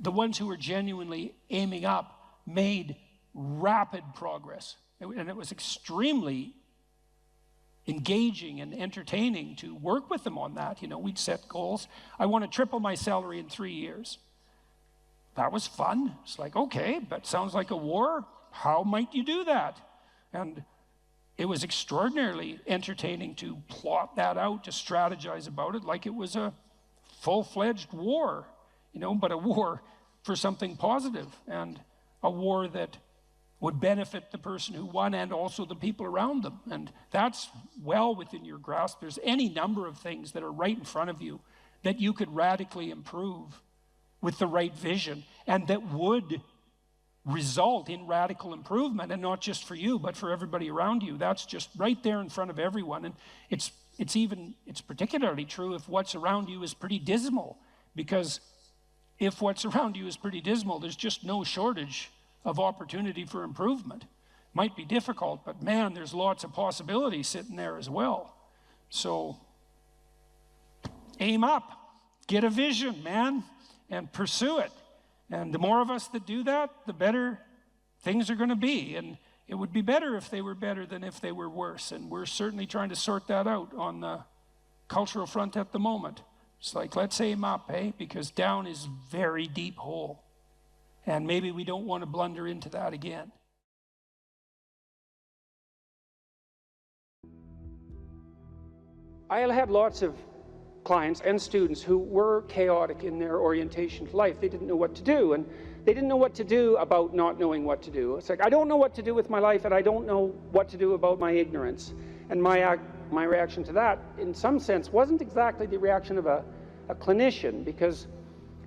the ones who were genuinely aiming up made rapid progress. And it was extremely engaging and entertaining to work with them on that. You know, we'd set goals. I want to triple my salary in 3 years. That was fun. It's like, okay, that sounds like a war. How might you do that? And it was extraordinarily entertaining to plot that out, to strategize about it like it was a full-fledged war, you know, but a war for something positive, and a war that would benefit the person who won and also the people around them. And that's well within your grasp. There's any number of things that are right in front of you that you could radically improve with the right vision, and that would result in radical improvement, and not just for you, but for everybody around you. That's just right there in front of everyone. And it's particularly true if what's around you is pretty dismal, because if what's around you is pretty dismal, there's just no shortage of opportunity for improvement. Might be difficult, but man, there's lots of possibilities sitting there as well. So aim up, get a vision, man, and pursue it. And the more of us that do that, the better things are going to be. And It would be better if they were better than if they were worse, and we're certainly trying to sort that out on the cultural front at the moment. It's like, let's aim up, because down is very deep hole, and maybe we don't want to blunder into that again. I had lots of clients and students who were chaotic in their orientation to life. They didn't know what to do, and they didn't know what to do about not knowing what to do. It's like, I don't know what to do with my life, and I don't know what to do about my ignorance. And my reaction to that, in some sense, wasn't exactly the reaction of a clinician, because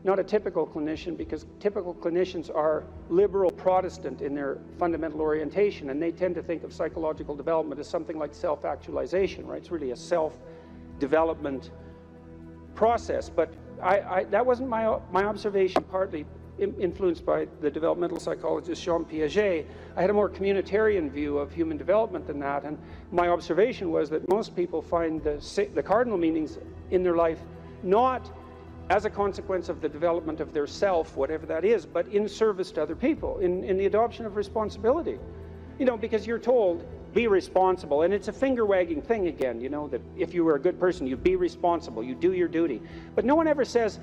not a typical clinician, because typical clinicians are liberal Protestant in their fundamental orientation, and they tend to think of psychological development as something like self-actualization, right? It's really a self-development process. But that wasn't my observation, partly influenced by the developmental psychologist Jean Piaget. I had a more communitarian view of human development than that, and my observation was that most people find the cardinal meanings in their life not as a consequence of the development of their self, whatever that is, but in service to other people, in the adoption of responsibility. You know, because you're told, be responsible, and it's a finger-wagging thing again, you know, that if you were a good person, you be responsible, you do your duty. But no one ever says,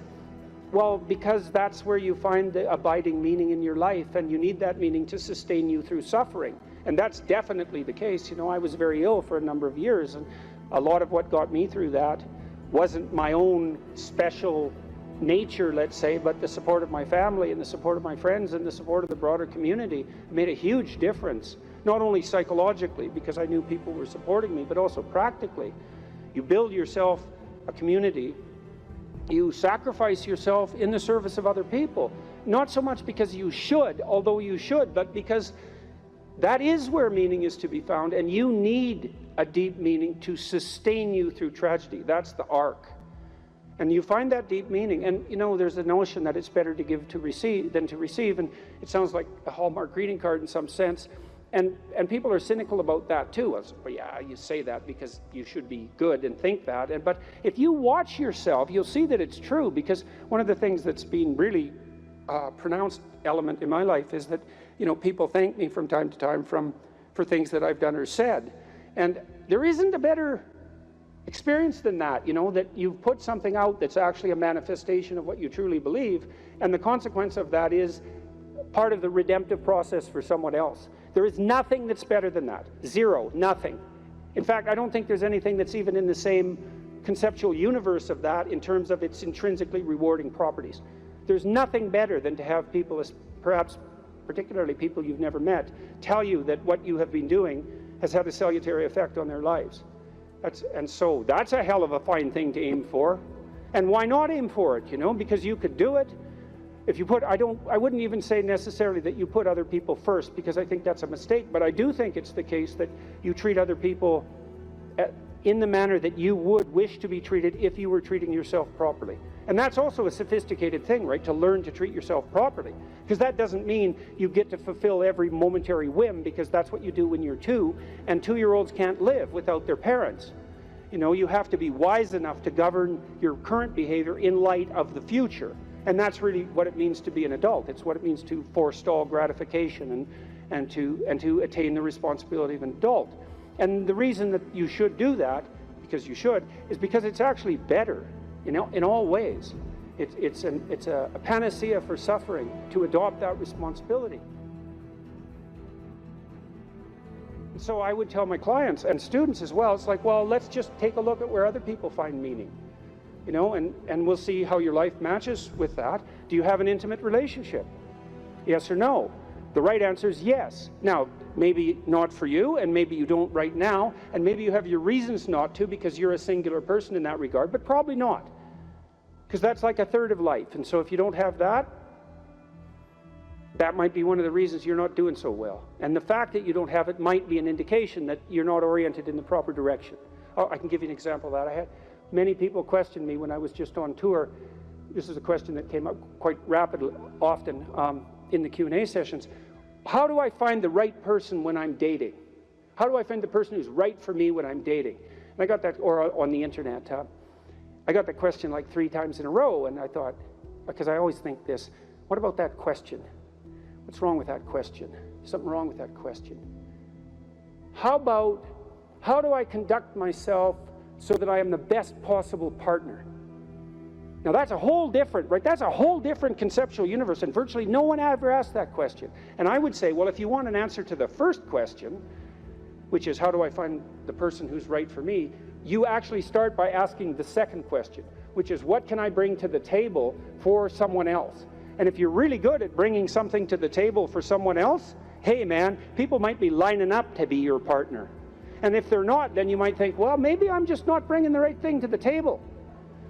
well, because that's where you find the abiding meaning in your life, and you need that meaning to sustain you through suffering. And that's definitely the case. You know, I was very ill for a number of years, and a lot of what got me through that wasn't my own special nature, let's say, but the support of my family and the support of my friends and the support of the broader community made a huge difference, not only psychologically, because I knew people were supporting me, but also practically. You build yourself a community, you sacrifice yourself in the service of other people, not so much because you should, although you should, but because that is where meaning is to be found, and you need a deep meaning to sustain you through tragedy. That's the arc. And you find that deep meaning, and you know, there's a notion that it's better to give to receive than to receive, and it sounds like a Hallmark greeting card in some sense, and people are cynical about that too. Well, yeah, you say that because you should be good and think that, but if you watch yourself, you'll see that it's true, because one of the things that's been really pronounced element in my life is that, you know, people thank me from time to time for things that I've done or said, and there isn't a better experience than that, you know, that you've put something out that's actually a manifestation of what you truly believe, and the consequence of that is part of the redemptive process for someone else. There is nothing that's better than that. Zero, nothing. In fact, I don't think there's anything that's even in the same conceptual universe of that in terms of its intrinsically rewarding properties. There's nothing better than to have people, perhaps particularly people you've never met, tell you that what you have been doing has had a salutary effect on their lives. And so that's a hell of a fine thing to aim for. And why not aim for it, you know? Because you could do it. If you put, I wouldn't even say necessarily that you put other people first, because I think that's a mistake, but I do think it's the case that you treat other people in the manner that you would wish to be treated if you were treating yourself properly. And that's also a sophisticated thing, right? To learn to treat yourself properly. Because that doesn't mean you get to fulfill every momentary whim, because that's what you do when you're 2, and 2-year-olds can't live without their parents. You know, you have to be wise enough to govern your current behavior in light of the future. And that's really what it means to be an adult. It's what it means to forestall gratification and to attain the responsibility of an adult. And the reason that you should do that, because you should, is because it's actually better, you know, in all ways. It's a panacea for suffering to adopt that responsibility. And so I would tell my clients and students as well, it's like, well, let's just take a look at where other people find meaning. You know, and we'll see how your life matches with that. Do you have an intimate relationship? Yes or no? The right answer is yes. Now, maybe not for you, and maybe you don't right now, and maybe you have your reasons not to because you're a singular person in that regard, but probably not. Because that's like a third of life. And so if you don't have that, that might be one of the reasons you're not doing so well. And the fact that you don't have it might be an indication that you're not oriented in the proper direction. Oh, I can give you an example of that. I had many people question me when I was just on tour. This is a question that came up quite rapidly, often in the Q&A sessions. How do I find the right person when I'm dating? How do I find the person who's right for me when I'm dating? And I got that, or on the internet, I got that question like 3 times in a row, and I thought, because I always think this, what about that question? What's wrong with that question? Something wrong with that question. how about, how do I conduct myself so that I am the best possible partner? Now that's a whole different, right? That's a whole different conceptual universe, and virtually no one ever asked that question. And I would say, well, if you want an answer to the first question, which is how do I find the person who's right for me, you actually start by asking the second question, which is what can I bring to the table for someone else? And if you're really good at bringing something to the table for someone else, hey man, people might be lining up to be your partner. And if they're not, then you might think, well, maybe I'm just not bringing the right thing to the table.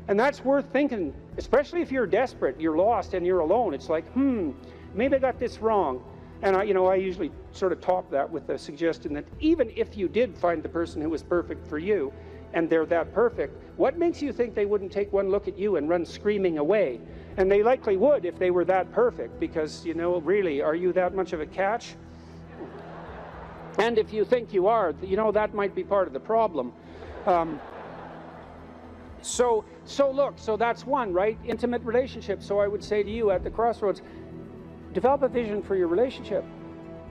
And that's worth thinking, especially if you're desperate, you're lost, and you're alone. It's like, maybe I got this wrong. And I usually sort of top that with the suggestion that even if you did find the person who was perfect for you, and they're that perfect, what makes you think they wouldn't take one look at you and run screaming away? And they likely would if they were that perfect, because, really, are you that much of a catch? And if you think you are, that might be part of the problem. So that's one, right? Intimate relationship. So I would say to you at the crossroads, develop a vision for your relationship.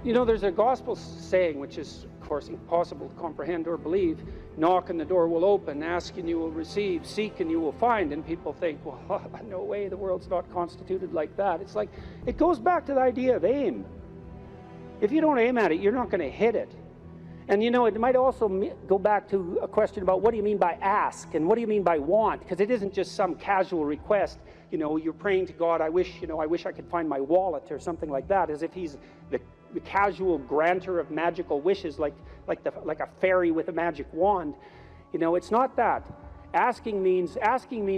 There's a gospel saying, which is, of course, impossible to comprehend or believe. Knock and the door will open, ask and you will receive, seek and you will find. And people think, well, no way, the world's not constituted like that. It's like, it goes back to the idea of aim. If you don't aim at it, you're not going to hit it. And it might also go back to a question about what do you mean by ask and what do you mean by want? Because it isn't just some casual request. You're praying to God, I wish I could find my wallet or something like that, as if he's the casual granter of magical wishes, like a fairy with a magic wand. It's not that. Asking means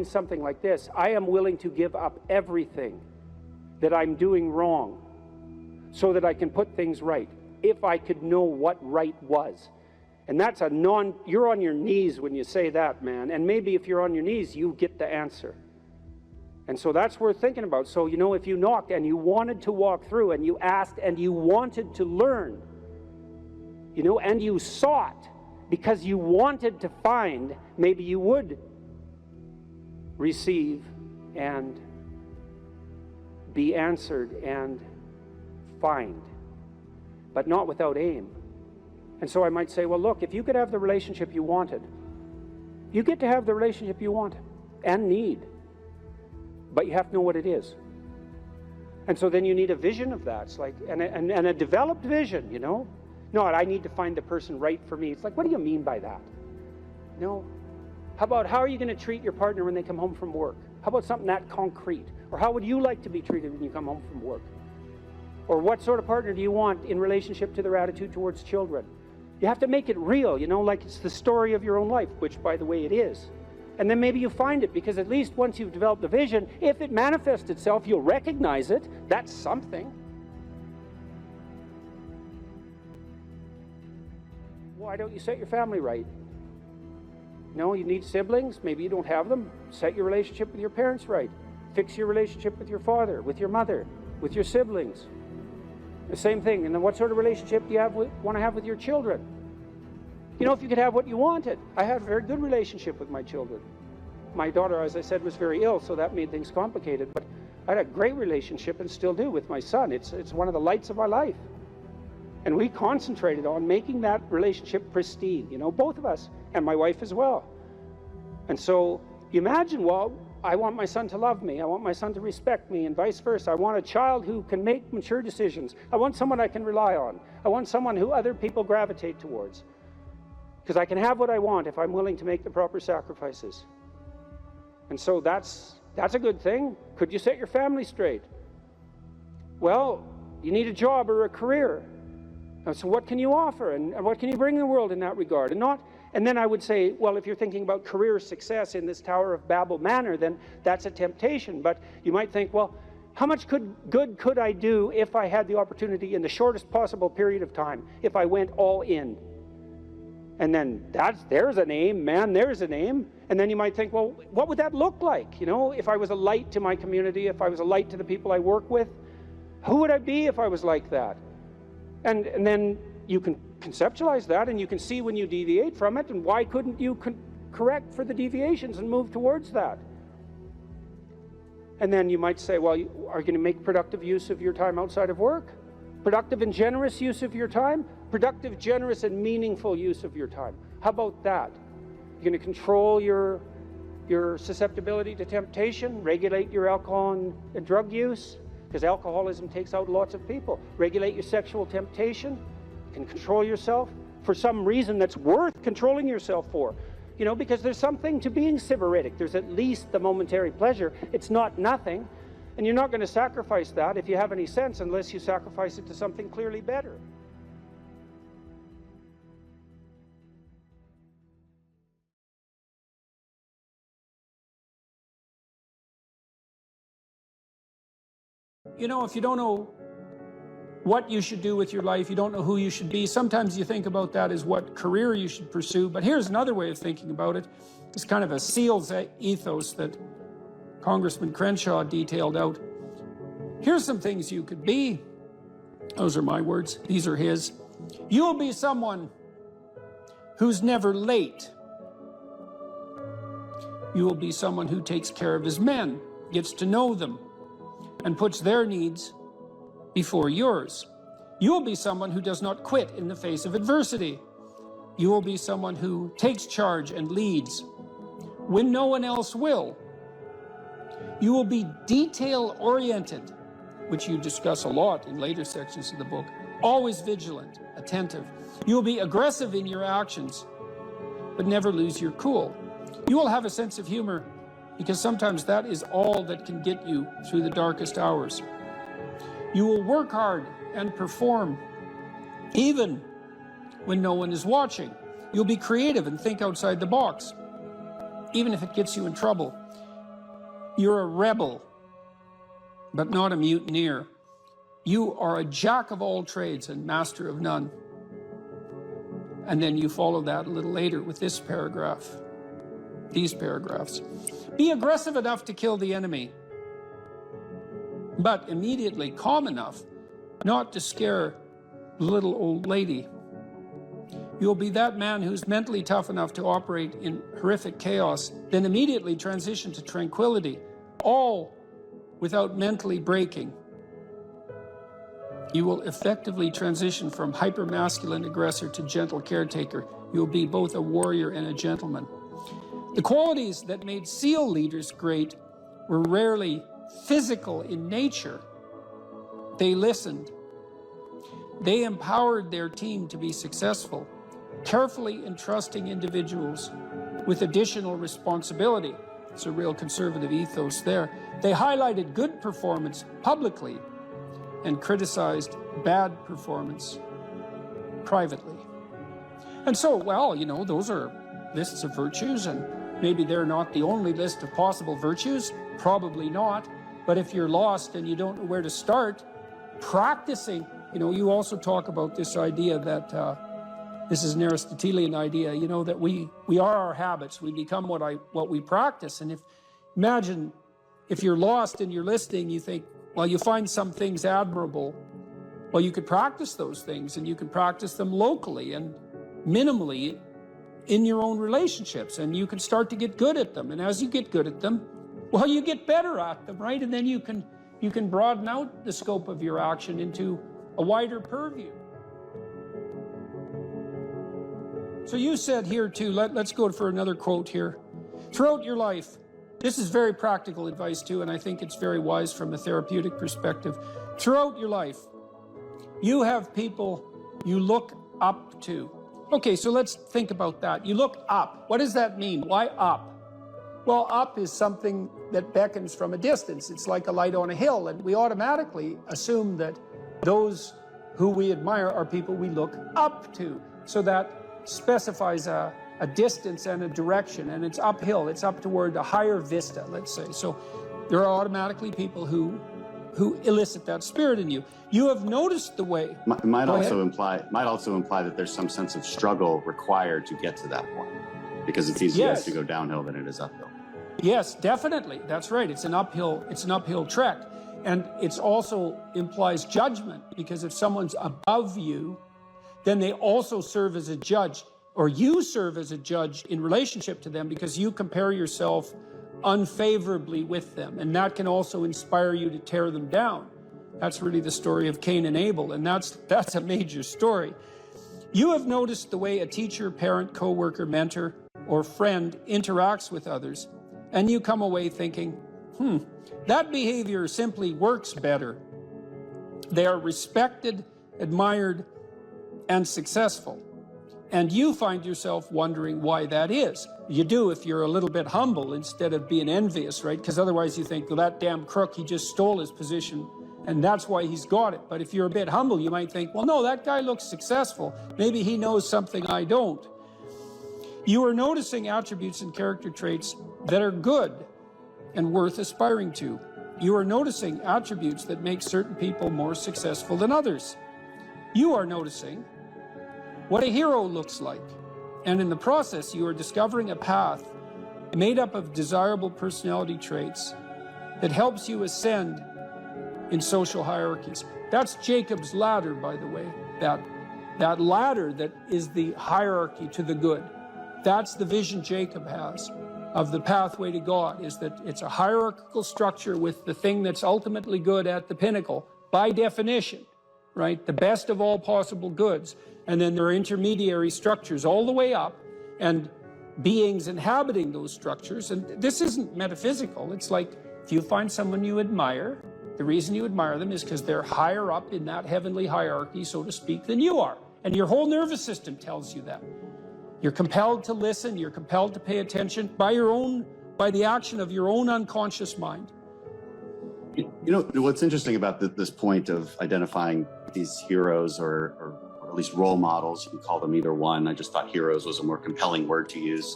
something like this: I am willing to give up everything that I'm doing wrong so that I can put things right. If I could know what right was. And that's you're on your knees when you say that, man. And maybe if you're on your knees, you get the answer. And so that's worth thinking about. So, if you knocked and you wanted to walk through and you asked and you wanted to learn, and you sought because you wanted to find, maybe you would receive and be answered and find. But not without aim. And so I might say, well, look, if you could have the relationship you wanted, you get to have the relationship you want and need. But you have to know what it is. And so then you need a vision of that. It's like, and a developed vision, Not, I need to find the person right for me. It's like, what do you mean by that? How are you going to treat your partner when they come home from work? How about something that concrete? Or how would you like to be treated when you come home from work? Or what sort of partner do you want in relationship to their attitude towards children? You have to make it real, like it's the story of your own life, which, by the way, it is. And then maybe you find it, because at least once you've developed the vision, if it manifests itself, you'll recognize it. That's something. Why don't you set your family right? You need siblings. Maybe you don't have them. Set your relationship with your parents right. Fix your relationship with your father, with your mother, with your siblings. The same thing. And then what sort of relationship do you want to have with your children? If you could have what you wanted. I had a very good relationship with my children. My daughter, as I said, was very ill, so that made things complicated. But I had a great relationship, and still do, with my son. It's one of the lights of my life. And we concentrated on making that relationship pristine, both of us, and my wife as well. And so you imagine, well, I want my son to love me. I want my son to respect me, and vice versa. I want a child who can make mature decisions. I want someone I can rely on. I want someone who other people gravitate towards. Because I can have what I want if I'm willing to make the proper sacrifices. And so that's a good thing. Could you set your family straight? Well, you need a job or a career. And so what can you offer? And what can you bring the world in that regard? And then I would say, well, if you're thinking about career success in this Tower of Babel manner, then that's a temptation. But you might think, well, how much good could I do if I had the opportunity in the shortest possible period of time, if I went all in? And then there's an aim, man, there's an aim. And then you might think, well, what would that look like? If I was a light to my community, if I was a light to the people I work with, who would I be if I was like that? And then you can conceptualize that, and you can see when you deviate from it, and why couldn't you correct for the deviations and move towards that? And then you might say, well, are you going to make productive use of your time outside of work? Productive and generous use of your time? productive, generous, and meaningful use of your time. How about that? You're going to control your susceptibility to temptation, regulate your alcohol and drug use, because alcoholism takes out lots of people. Regulate your sexual temptation. You can control yourself for some reason that's worth controlling yourself for. You know, because there's something to being sybaritic. There's at least the momentary pleasure. It's not nothing. And you're not going to sacrifice that, if you have any sense, unless you sacrifice it to something clearly better. You know, if you don't know what you should do with your life, you don't know who you should be, sometimes you think about that as what career you should pursue. But here's another way of thinking about it. It's kind of a SEAL's ethos that Congressman Crenshaw detailed out. Here's some things you could be. Those are my words. These are his. You'll be someone who's never late. You will be someone who takes care of his men, gets to know them, and puts their needs before yours. You will be someone who does not quit in the face of adversity. You will be someone who takes charge and leads when no one else will. You will be detail-oriented, which you discuss a lot in later sections of the book, always vigilant, attentive. You will be aggressive in your actions, but never lose your cool. You will have a sense of humor, because sometimes that is all that can get you through the darkest hours. You will work hard and perform, even when no one is watching. You'll be creative and think outside the box, even if it gets you in trouble. You're a rebel, but not a mutineer. You are a jack of all trades and master of none. And then you follow that a little later with this paragraph, these paragraphs. Be aggressive enough to kill the enemy, but immediately calm enough not to scare the little old lady. You'll be that man who's mentally tough enough to operate in horrific chaos, then immediately transition to tranquility, all without mentally breaking. You will effectively transition from hyper-masculine aggressor to gentle caretaker. You'll be both a warrior and a gentleman. The qualities that made SEAL leaders great were rarely physical in nature. They listened. They empowered their team to be successful, carefully entrusting individuals with additional responsibility. It's a real conservative ethos there. They highlighted good performance publicly and criticized bad performance privately. And so, well, you know, those are lists of virtues, and maybe they're not the only list of possible virtues, probably not. But if you're lost and you don't know where to start, practicing, you know, you also talk about this idea that, this is an Aristotelian idea, you know, that we are our habits. We become what we practice. And imagine if you're lost and you're listening, you think, well, you find some things admirable. Well, you could practice those things, and you can practice them locally and minimally in your own relationships, and you can start to get good at them. And as you get good at them, well, you get better at them, right? And then you can broaden out the scope of your action into a wider purview. So you said here too, let's go for another quote here. Throughout your life, this is very practical advice too, and I think it's very wise from a therapeutic perspective. Throughout your life, you have people you look up to. Okay, so let's think about that. You look up. What does that mean? Why up? Well, up is something that beckons from a distance. It's like a light on a hill, and we automatically assume that those who we admire are people we look up to. So that specifies a distance and a direction, and it's uphill. It's up toward a higher vista, let's say. So there are automatically people who elicit that spirit in you. You have noticed the way. It might also imply that there's some sense of struggle required to get to that point, because it's easier to go downhill than it is uphill. Yes, definitely. That's right. It's an uphill trek. And it also implies judgment, because if someone's above you, then they also serve as a judge, or you serve as a judge in relationship to them, because you compare yourself unfavorably with them. And that can also inspire you to tear them down. That's really the story of Cain and Abel, and that's a major story. You have noticed the way a teacher, parent, coworker, mentor, or friend interacts with others, and you come away thinking, that behavior simply works better. They are respected, admired, and successful. And you find yourself wondering why that is. You do if you're a little bit humble instead of being envious, right? Because otherwise you think, well, that damn crook, he just stole his position, and that's why he's got it. But if you're a bit humble, you might think, well, no, that guy looks successful. Maybe he knows something I don't. You are noticing attributes and character traits that are good and worth aspiring to. You are noticing attributes that make certain people more successful than others. You are noticing what a hero looks like. And in the process, you are discovering a path made up of desirable personality traits that helps you ascend in social hierarchies. That's Jacob's ladder, by the way. That ladder that is the hierarchy to the good. That's the vision Jacob has of the pathway to God, is that it's a hierarchical structure with the thing that's ultimately good at the pinnacle, by definition, right? The best of all possible goods. And then there are intermediary structures all the way up, and beings inhabiting those structures. And this isn't metaphysical. It's like if you find someone you admire, the reason you admire them is because they're higher up in that heavenly hierarchy, so to speak, than you are. And your whole nervous system tells you that. You're compelled to listen, you're compelled to pay attention by the action of your own unconscious mind. You know, what's interesting about this point of identifying these heroes or at least role models, you can call them either one. I just thought heroes was a more compelling word to use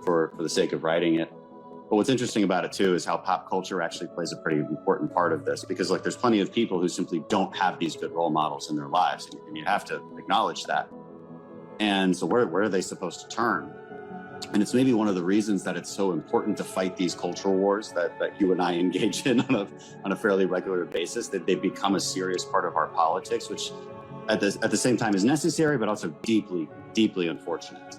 for the sake of writing it. But what's interesting about it too is how pop culture actually plays a pretty important part of this, because like there's plenty of people who simply don't have these good role models in their lives, and you have to acknowledge that. And so where are they supposed to turn? And it's maybe one of the reasons that it's so important to fight these cultural wars that you and I engage in on a fairly regular basis, that they become a serious part of our politics, which at the same time is necessary, but also deeply, deeply unfortunate.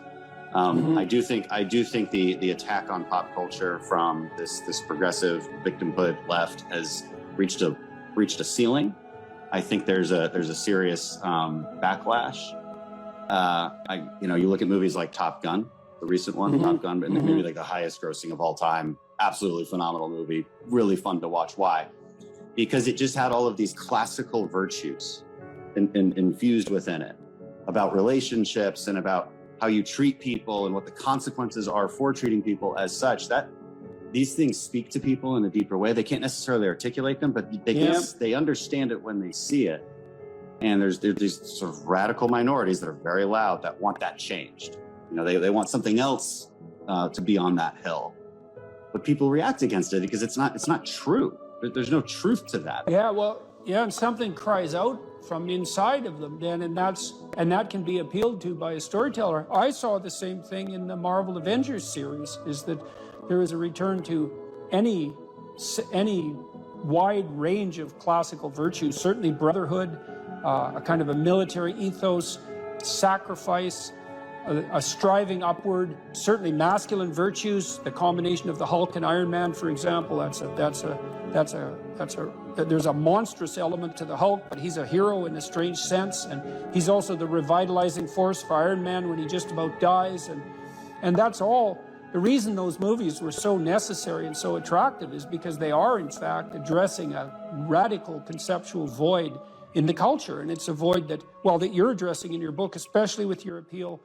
I do think the attack on pop culture from this progressive victimhood left has reached a ceiling. I think there's a serious backlash. You look at movies like Top Gun, the recent one, Top Gun, and maybe like the highest grossing of all time. Absolutely phenomenal movie, really fun to watch. Why? Because it just had all of these classical virtues infused within it, about relationships and about how you treat people and what the consequences are for treating people as such. That these things speak to people in a deeper way. They can't necessarily articulate them, but they understand it when they see it. And there's these sort of radical minorities that are very loud that want that changed. You know, they want something else to be on that hill, but people react against it because it's not true. There's no truth to that. And something cries out from inside of them then, and that can be appealed to by a storyteller. I saw the same thing in the Marvel Avengers series, is that there is a return to any wide range of classical virtues, certainly brotherhood, a kind of a military ethos, sacrifice, a striving upward, certainly masculine virtues, the combination of the Hulk and Iron Man, for example. There's a monstrous element to the Hulk, but he's a hero in a strange sense, and he's also the revitalizing force for Iron Man when he just about dies, and that's all. The reason those movies were so necessary and so attractive is because they are, in fact, addressing a radical conceptual void in the culture, and it's a void that you're addressing in your book, especially with your appeal,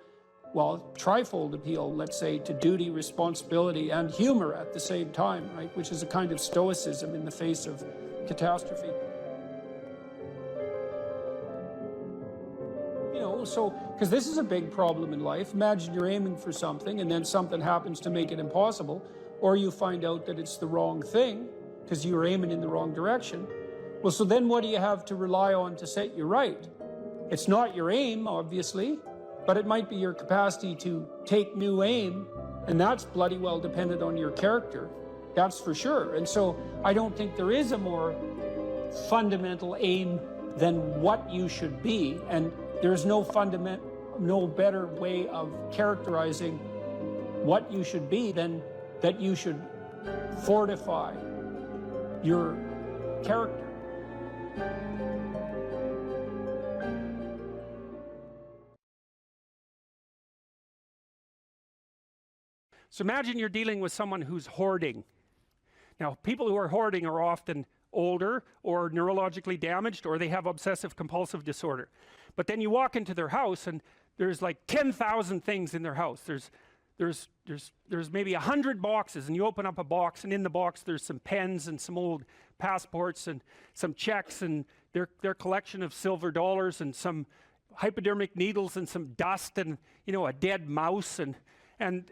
trifold appeal, let's say, to duty, responsibility, and humor at the same time, right? Which is a kind of stoicism in the face of catastrophe. Because this is a big problem in life. Imagine you're aiming for something and then something happens to make it impossible, or you find out that it's the wrong thing because you were aiming in the wrong direction. Well, so then what do you have to rely on to set you right? It's not your aim, obviously, but it might be your capacity to take new aim, and that's bloody well dependent on your character. That's for sure. And so I don't think there is a more fundamental aim than what you should be, and there's no better way of characterizing what you should be than that you should fortify your character. So imagine you're dealing with someone who's hoarding. Now, people who are hoarding are often older or neurologically damaged, or they have obsessive compulsive disorder. But then you walk into their house and there's like 10,000 things in their house. There's maybe 100 boxes, and you open up a box, and in the box there's some pens and some old passports and some checks and their collection of silver dollars and some hypodermic needles and some dust and, you know, a dead mouse, and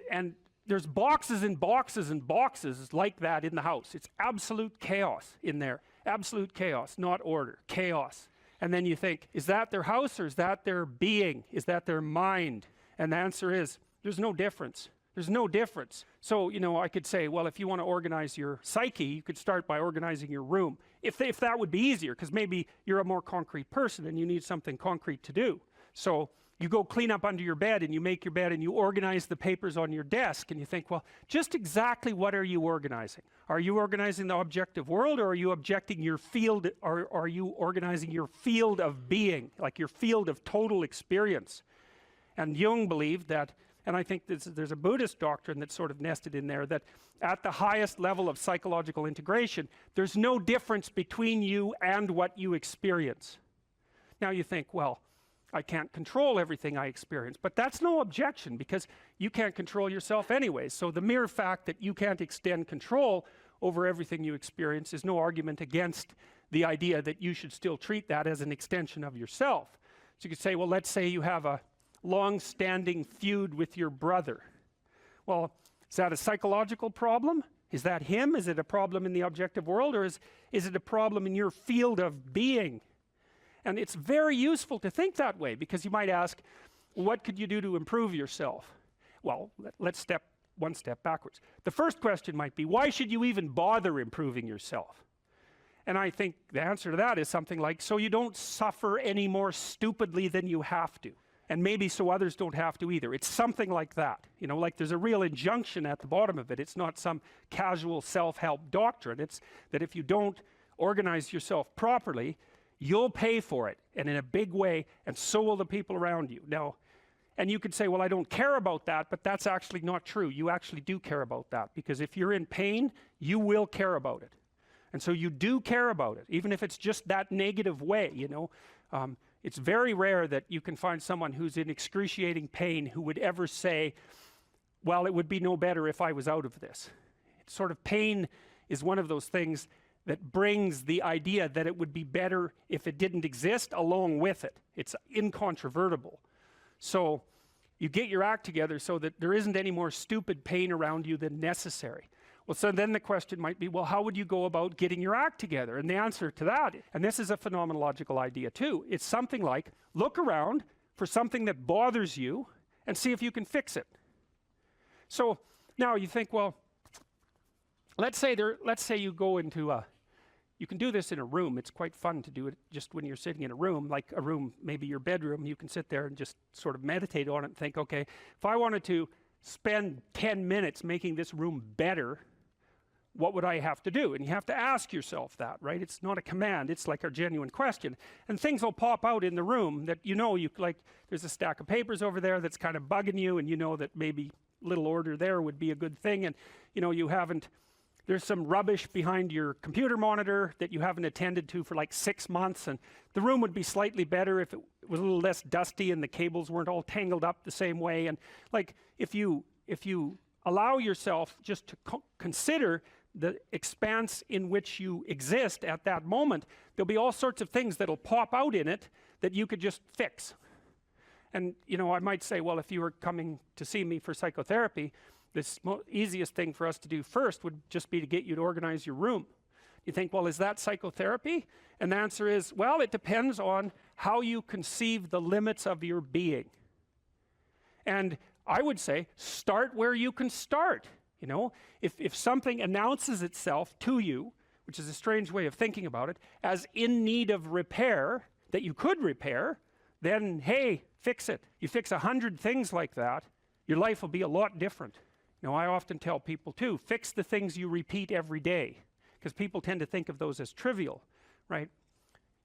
there's boxes and boxes and boxes like that in the house. It's absolute chaos in there. Absolute chaos, not order, chaos. And then you think, is that their house, or is that their being? Is that their mind? And the answer is, there's no difference. There's no difference. So, you know, I could say, well, if you want to organize your psyche, you could start by organizing your room. If that would be easier, because maybe you're a more concrete person and you need something concrete to do. So you go clean up under your bed and you make your bed and you organize the papers on your desk, and you think, well, just exactly what are you organizing? Are you organizing the objective world, or are you objecting your field, or are you organizing your field of being, like your field of total experience? And Jung believed that, and I think there's a Buddhist doctrine that's sort of nested in there, that at the highest level of psychological integration, there's no difference between you and what you experience. Now you think, well, I can't control everything I experience, but that's no objection, because you can't control yourself anyway. So the mere fact that you can't extend control over everything you experience is no argument against the idea that you should still treat that as an extension of yourself. So you could say, well, let's say you have a long-standing feud with your brother. Well, is that a psychological problem? Is that him? Is it a problem in the objective world, or is it a problem in your field of being? And it's very useful to think that way, because you might ask, what could you do to improve yourself? Well, let's step one step backwards. The first question might be, why should you even bother improving yourself? And I think the answer to that is something like, so you don't suffer any more stupidly than you have to. And maybe so others don't have to either. It's something like that. You know, like there's a real injunction at the bottom of it. It's not some casual self-help doctrine. It's that if you don't organize yourself properly, you'll pay for it, and in a big way, and so will the people around you. Now, and you could say, well, I don't care about that, but that's actually not true. You actually do care about that, because if you're in pain, you will care about it. And so you do care about it, even if it's just that negative way, you know. It's very rare that you can find someone who's in excruciating pain who would ever say, well, it would be no better if I was out of this. It's sort of, pain is one of those things that brings the idea that it would be better if it didn't exist along with it. It's incontrovertible. So you get your act together so that there isn't any more stupid pain around you than necessary. Well, so then the question might be, well, how would you go about getting your act together? And the answer to that, and this is a phenomenological idea too, it's something like, look around for something that bothers you and see if you can fix it. So now you think, well, let's say you go into you can do this in a room. It's quite fun to do it just when you're sitting in a room, like a room, maybe your bedroom. You can sit there and just sort of meditate on it and think, okay, if I wanted to spend 10 minutes making this room better, what would I have to do? And you have to ask yourself that, right? It's not a command, it's like a genuine question. And things will pop out in the room that you know, like there's a stack of papers over there that's kind of bugging you, and you know that maybe little order there would be a good thing, and you know, there's some rubbish behind your computer monitor that you haven't attended to for like 6 months, and the room would be slightly better if it was a little less dusty and the cables weren't all tangled up the same way. And like, if you allow yourself just to consider the expanse in which you exist at that moment, there'll be all sorts of things that'll pop out in it that you could just fix. And you know, I might say, well, if you were coming to see me for psychotherapy, the easiest thing for us to do first would just be to get you to organize your room. You think, well, is that psychotherapy? And the answer is, well, it depends on how you conceive the limits of your being. And I would say, start where you can start. You know, if something announces itself to you, which is a strange way of thinking about it, as in need of repair, that you could repair, then, hey, fix it. You fix 100 things like that, your life will be a lot different. You know, I often tell people too, fix the things you repeat every day, because people tend to think of those as trivial, right?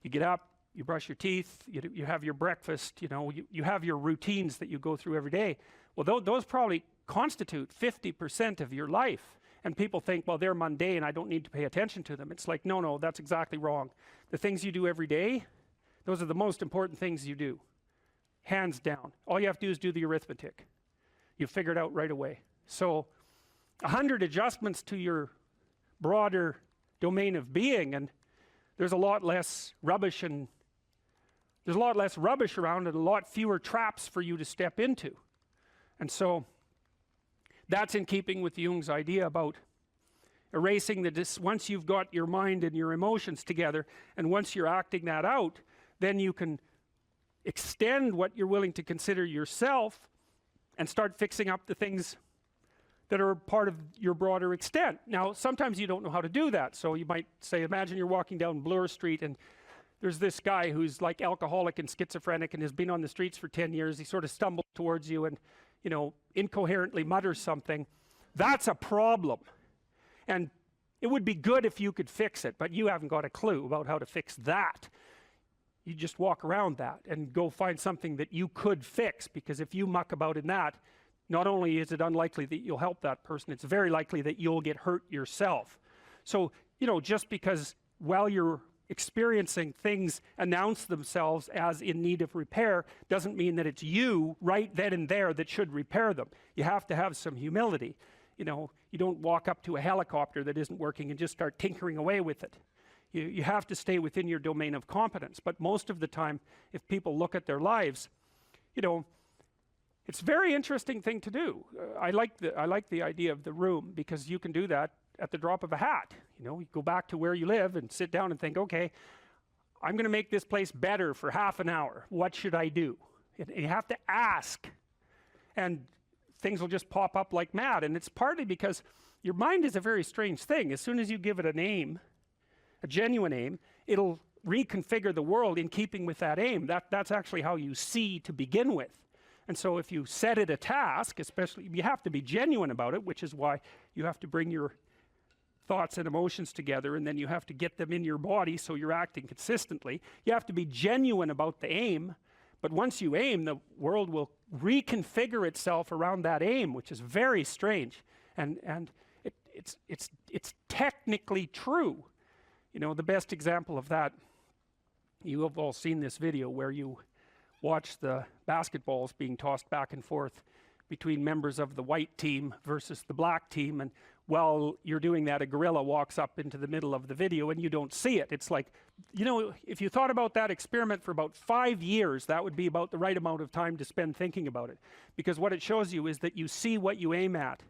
You get up, you brush your teeth, you have your breakfast, you know, you have your routines that you go through every day. Well, those probably constitute 50% of your life. And people think, well, they're mundane, I don't need to pay attention to them. It's like, no, no, that's exactly wrong. The things you do every day, those are the most important things you do. Hands down. All you have to do is do the arithmetic. You figure it out right away. So 100 adjustments to your broader domain of being, and there's a lot less rubbish around and a lot fewer traps for you to step into. And so that's in keeping with Jung's idea about erasing once you've got your mind and your emotions together, and once you're acting that out, then you can extend what you're willing to consider yourself and start fixing up the things that are part of your broader extent. Now, sometimes you don't know how to do that. So you might say, imagine you're walking down Bloor Street and there's this guy who's like alcoholic and schizophrenic and has been on the streets for 10 years. He sort of stumbles towards you and, you know, incoherently mutters something. That's a problem. And it would be good if you could fix it, but you haven't got a clue about how to fix that. You just walk around that and go find something that you could fix, because if you muck about in that, not only is it unlikely that you'll help that person, it's very likely that you'll get hurt yourself. So, you know, just because while you're experiencing things announce themselves as in need of repair doesn't mean that it's you right then and there that should repair them. You have to have some humility. You know, you don't walk up to a helicopter that isn't working and just start tinkering away with it. You have to stay within your domain of competence. But most of the time, if people look at their lives, you know, it's a very interesting thing to do. I like the idea of the room, because you can do that at the drop of a hat. You know, you go back to where you live and sit down and think, okay, I'm going to make this place better for half an hour. What should I do? And you have to ask, and things will just pop up like mad. And it's partly because your mind is a very strange thing. As soon as you give it an aim, a genuine aim, it'll reconfigure the world in keeping with that aim. That's actually how you see to begin with. And so if you set it a task, especially, you have to be genuine about it, which is why you have to bring your thoughts and emotions together, and then you have to get them in your body so you're acting consistently. You have to be genuine about the aim, but once you aim, the world will reconfigure itself around that aim, which is very strange. And it's technically true. You know, the best example of that, you have all seen this video where you watch the basketballs being tossed back and forth between members of the white team versus the black team, and while you're doing that, a gorilla walks up into the middle of the video and you don't see it. It's like, you know, if you thought about that experiment for about 5 years, that would be about the right amount of time to spend thinking about it, because what it shows you is that you see what you aim at.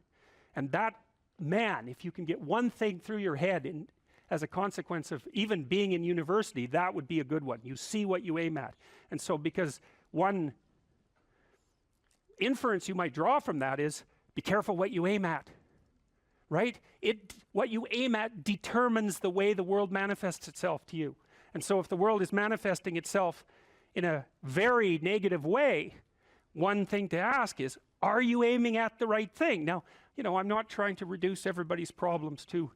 And that, man, if you can get one thing through your head as a consequence of even being in university, that would be a good one. You see what you aim at. And so, because one inference you might draw from that is, be careful what you aim at, right? What you aim at determines the way the world manifests itself to you. And so if the world is manifesting itself in a very negative way, one thing to ask is, are you aiming at the right thing? Now, you know, I'm not trying to reduce everybody's problems to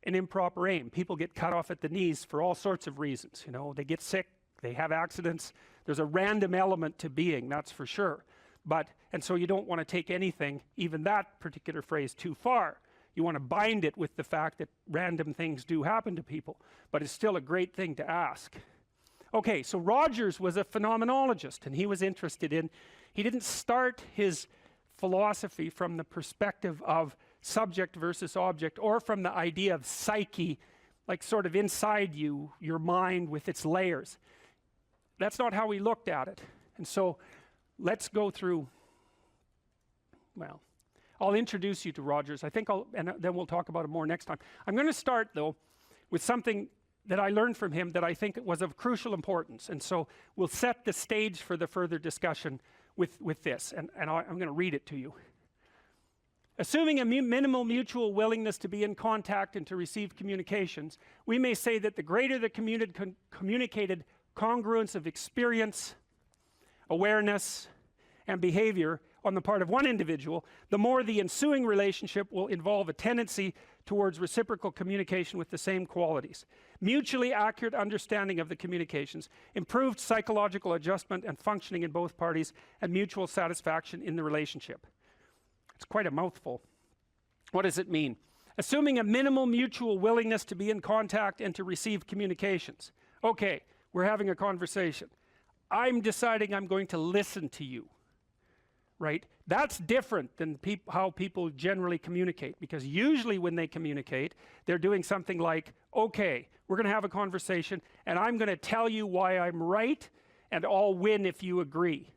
an improper aim. People get cut off at the knees for all sorts of reasons. You know, they get sick, they have accidents. There's a random element to being, that's for sure. And so you don't want to take anything, even that particular phrase, too far. You want to bind it with the fact that random things do happen to people, but it's still a great thing to ask. Okay, so Rogers was a phenomenologist, and he was interested in, he didn't start his philosophy from the perspective of subject versus object, or from the idea of psyche, like sort of inside you, your mind with its layers. That's not how he looked at it. And so let's go through, well, I'll introduce you to Rogers. I think and then we'll talk about it more next time. I'm going to start, though, with something that I learned from him that I think was of crucial importance. And so we'll set the stage for the further discussion with this. And I'm going to read it to you. Assuming a minimal mutual willingness to be in contact and to receive communications, we may say that the greater the communicated congruence of experience, awareness, and behavior on the part of one individual, the more the ensuing relationship will involve a tendency towards reciprocal communication with the same qualities, mutually accurate understanding of the communications, improved psychological adjustment and functioning in both parties, and mutual satisfaction in the relationship. quite a mouthful. What does it mean? Assuming a minimal mutual willingness to be in contact and to receive communications. Okay, we're having a conversation. I'm deciding I'm going to listen to you. Right? That's different than how people generally communicate, because usually when they communicate, they're doing something like, okay, we're going to have a conversation and I'm going to tell you why I'm right and I'll win if you agree.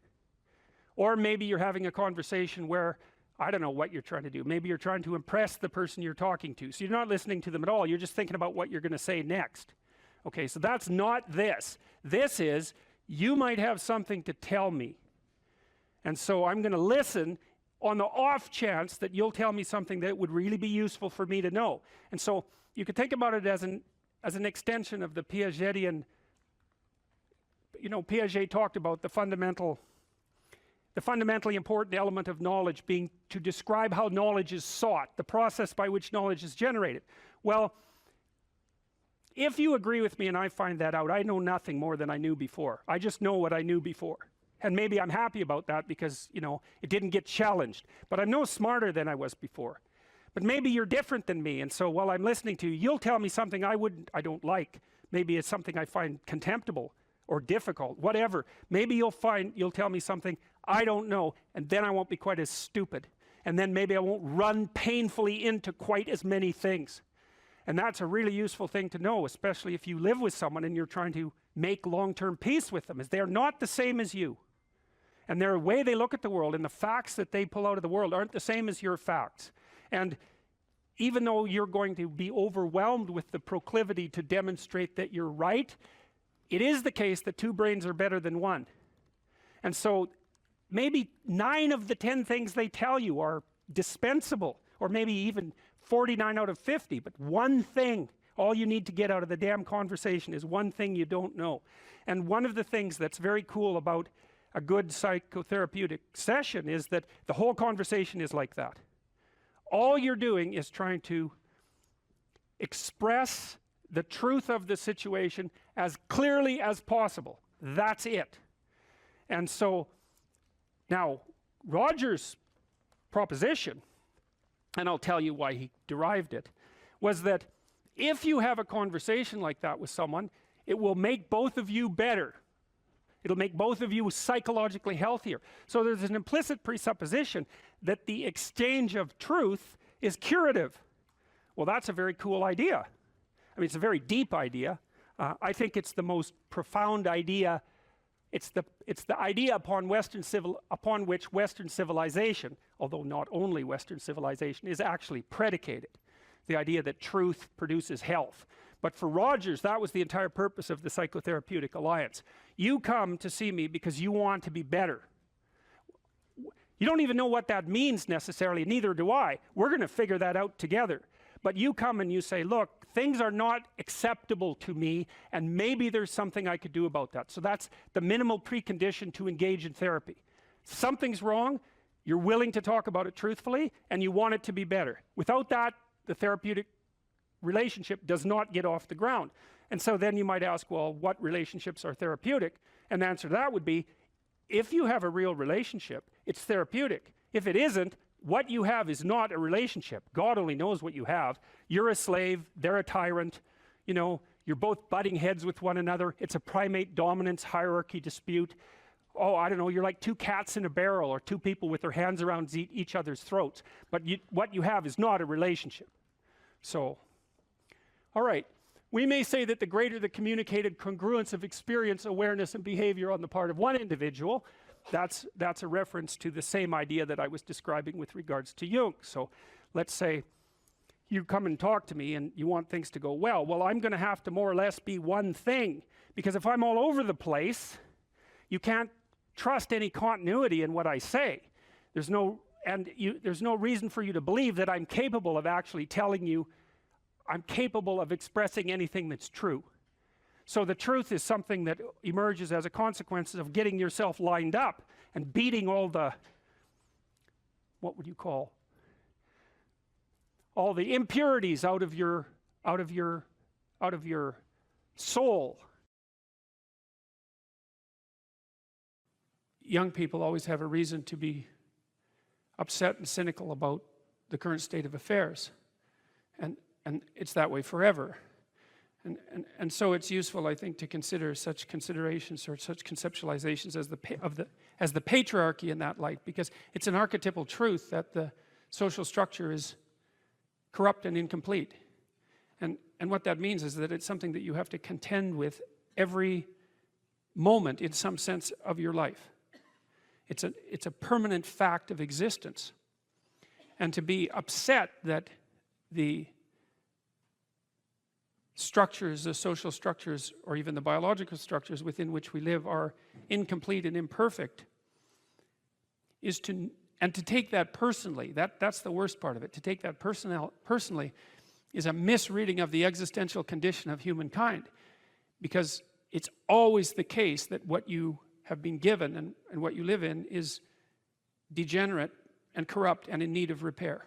Or maybe you're having a conversation where, I don't know what you're trying to do. Maybe you're trying to impress the person you're talking to. So you're not listening to them at all. You're just thinking about what you're going to say next. Okay, so that's not this. This is, you might have something to tell me. And so I'm going to listen on the off chance that you'll tell me something that would really be useful for me to know. And so you could think about it as an extension of the Piagetian. You know, Piaget talked about the fundamentally important element of knowledge being to describe how knowledge is sought, the process by which knowledge is generated. Well, if you agree with me and I find that out, I know nothing more than I knew before. I just know what I knew before. And maybe I'm happy about that because, you know, it didn't get challenged. But I'm no smarter than I was before. But maybe you're different than me, and so while I'm listening to you, you'll tell me something I don't like. Maybe it's something I find contemptible or difficult, whatever. Maybe you'll tell me something I don't know, and then I won't be quite as stupid. And then maybe I won't run painfully into quite as many things. And that's a really useful thing to know, especially if you live with someone and you're trying to make long-term peace with them, is they're not the same as you. And their way they look at the world and the facts that they pull out of the world aren't the same as your facts. And even though you're going to be overwhelmed with the proclivity to demonstrate that you're right, it is the case that two brains are better than one. And so maybe 9 of the 10 things they tell you are dispensable, or maybe even 49 out of 50, but one thing, all you need to get out of the damn conversation is one thing you don't know. And one of the things that's very cool about a good psychotherapeutic session is that the whole conversation is like that. All you're doing is trying to express the truth of the situation as clearly as possible. That's it. And so now Roger's proposition, and I'll tell you why he derived it, was that if you have a conversation like that with someone, it will make both of you better. It'll make both of you psychologically healthier. So there's an implicit presupposition that the exchange of truth is curative. Well, that's a very cool idea. I mean, it's a very deep idea. I think it's the most profound idea. It's the idea upon which Western civilization, although not only Western civilization, is actually predicated. The idea that truth produces health. But for Rogers, that was the entire purpose of the Psychotherapeutic Alliance. You come to see me because you want to be better. You don't even know what that means necessarily, neither do I. We're going to figure that out together. But you come and you say, look, things are not acceptable to me, and maybe there's something I could do about that. So that's the minimal precondition to engage in therapy. Something's wrong, you're willing to talk about it truthfully, and you want it to be better. Without that, the therapeutic relationship does not get off the ground. And so then you might ask, well, what relationships are therapeutic? And the answer to that would be, if you have a real relationship, it's therapeutic. If it isn't, what you have is not a relationship. God only knows what you have. You're a slave, they're a tyrant, you know, you're both butting heads with one another. It's a primate dominance hierarchy dispute. Oh, I don't know, you're like 2 cats in a barrel, or 2 people with their hands around each other's throats. But what you have is not a relationship. So, all right. We may say that the greater the communicated congruence of experience, awareness, and behavior on the part of one individual, that's a reference to the same idea that I was describing with regards to Jung. So let's say you come and talk to me and you want things to go well. Well, I'm going to have to more or less be one thing, because if I'm all over the place, you can't trust any continuity in what I say. There's no reason for you to believe that I'm capable of actually telling you, I'm capable of expressing anything that's true. So the truth is something that emerges as a consequence of getting yourself lined up and beating all the, what would you call, all the impurities out of your soul. Young people always have a reason to be upset and cynical about the current state of affairs. And it's that way forever. And so it's useful, I think, to consider such considerations or such conceptualizations as the patriarchy in that light, because it's an archetypal truth that the social structure is corrupt and incomplete. And what that means is that it's something that you have to contend with every moment in some sense of your life. It's a permanent fact of existence. And to be upset that the structures, the social structures, or even the biological structures within which we live are incomplete and imperfect, is to take that personally. That's the worst part of it. To take that personally is a misreading of the existential condition of humankind, because it's always the case that what you have been given and what you live in is degenerate and corrupt and in need of repair.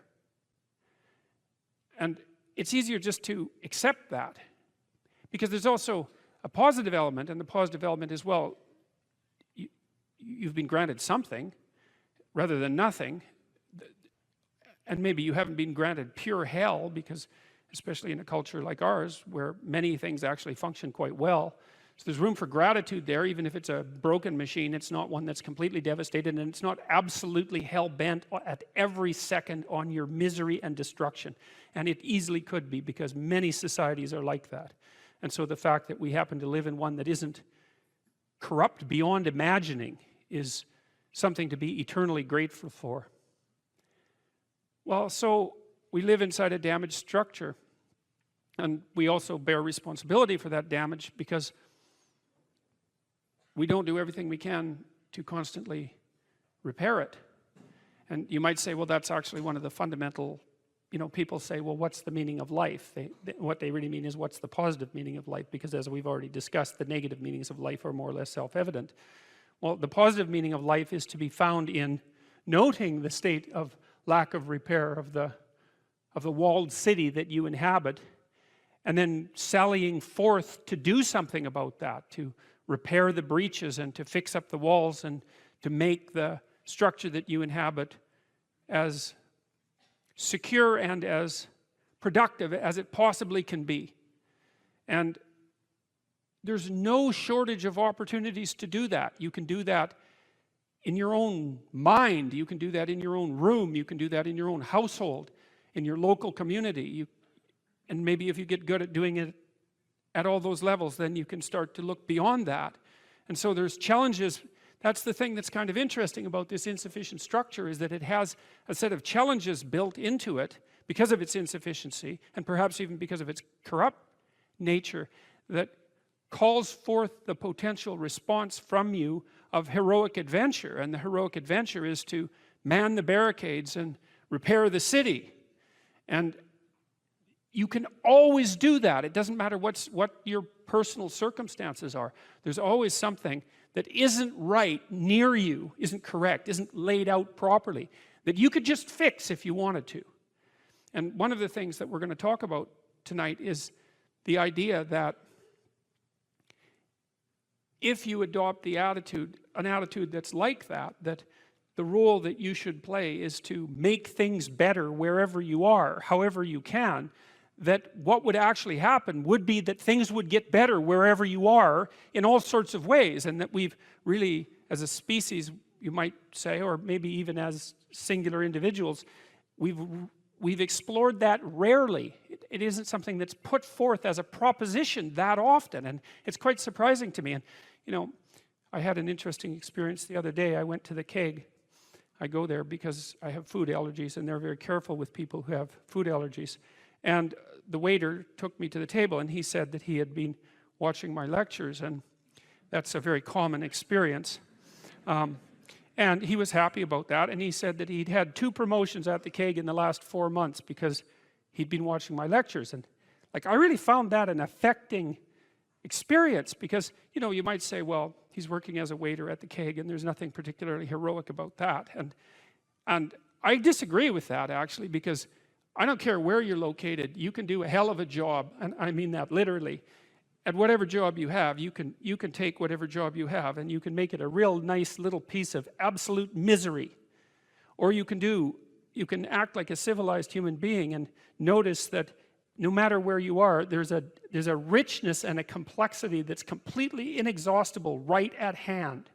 And it's easier just to accept that, because there's also a positive element, and the positive element is, well, you've been granted something rather than nothing, and maybe you haven't been granted pure hell, because especially in a culture like ours where many things actually function quite well, so there's room for gratitude there. Even if it's a broken machine, it's not one that's completely devastated, and it's not absolutely hell-bent at every second on your misery and destruction. And it easily could be, because many societies are like that. And so the fact that we happen to live in one that isn't corrupt beyond imagining is something to be eternally grateful for. Well, so we live inside a damaged structure, and we also bear responsibility for that damage, because we don't do everything we can to constantly repair it. And you might say, well, that's actually one of the fundamental, people say, well, what's the meaning of life? What they really mean is, what's the positive meaning of life? Because as we've already discussed, the negative meanings of life are more or less self-evident. Well, the positive meaning of life is to be found in noting the state of lack of repair of the walled city that you inhabit, and then sallying forth to do something about that, to repair the breaches and to fix up the walls and to make the structure that you inhabit as secure and as productive as it possibly can be. And there's no shortage of opportunities to do that. You can do that in your own mind, you can do that in your own room, you can do that in your own household, in your local community. And maybe if you get good at doing it at all those levels, then you can start to look beyond that. And so there's challenges. That's the thing that's kind of interesting about this insufficient structure, is that it has a set of challenges built into it because of its insufficiency, and perhaps even because of its corrupt nature, that calls forth the potential response from you of heroic adventure. And the heroic adventure is to man the barricades and repair the city. And you can always do that. It doesn't matter what your personal circumstances are. There's always something that isn't right near you, isn't correct, isn't laid out properly, that you could just fix if you wanted to. And one of the things that we're going to talk about tonight is the idea that if you adopt an attitude that's like that the role that you should play is to make things better wherever you are, however you can, that what would actually happen would be that things would get better wherever you are in all sorts of ways, and that we've really, as a species, you might say, or maybe even as singular individuals, we've explored that rarely. It isn't something that's put forth as a proposition that often, and it's quite surprising to me. And I had an interesting experience the other day. I went to the keg. I go there because I have food allergies, and they're very careful with people who have food allergies. And the waiter took me to the table, and he said that he had been watching my lectures, and that's a very common experience. And he was happy about that, and he said that he'd had 2 promotions at the keg in the last 4 months because he'd been watching my lectures. And I really found that an affecting experience, because you might say, well, he's working as a waiter at the keg and there's nothing particularly heroic about that. And I disagree with that, actually, because I don't care where you're located, you can do a hell of a job, and I mean that literally. At whatever job you have, you can take whatever job you have and you can make it a real nice little piece of absolute misery. Or you can act like a civilized human being and notice that no matter where you are, there's a richness and a complexity that's completely inexhaustible right at hand.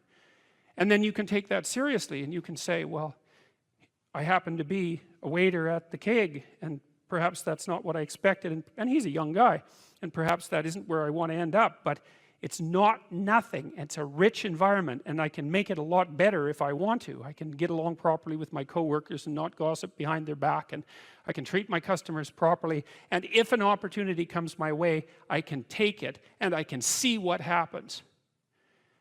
And then you can take that seriously and you can say, well, I happen to be a waiter at the Keg, and perhaps that's not what I expected, and he's a young guy, and perhaps that isn't where I want to end up, but it's not nothing. It's a rich environment, and I can make it a lot better if I want to. I can get along properly with my coworkers and not gossip behind their back, and I can treat my customers properly, and if an opportunity comes my way, I can take it, and I can see what happens.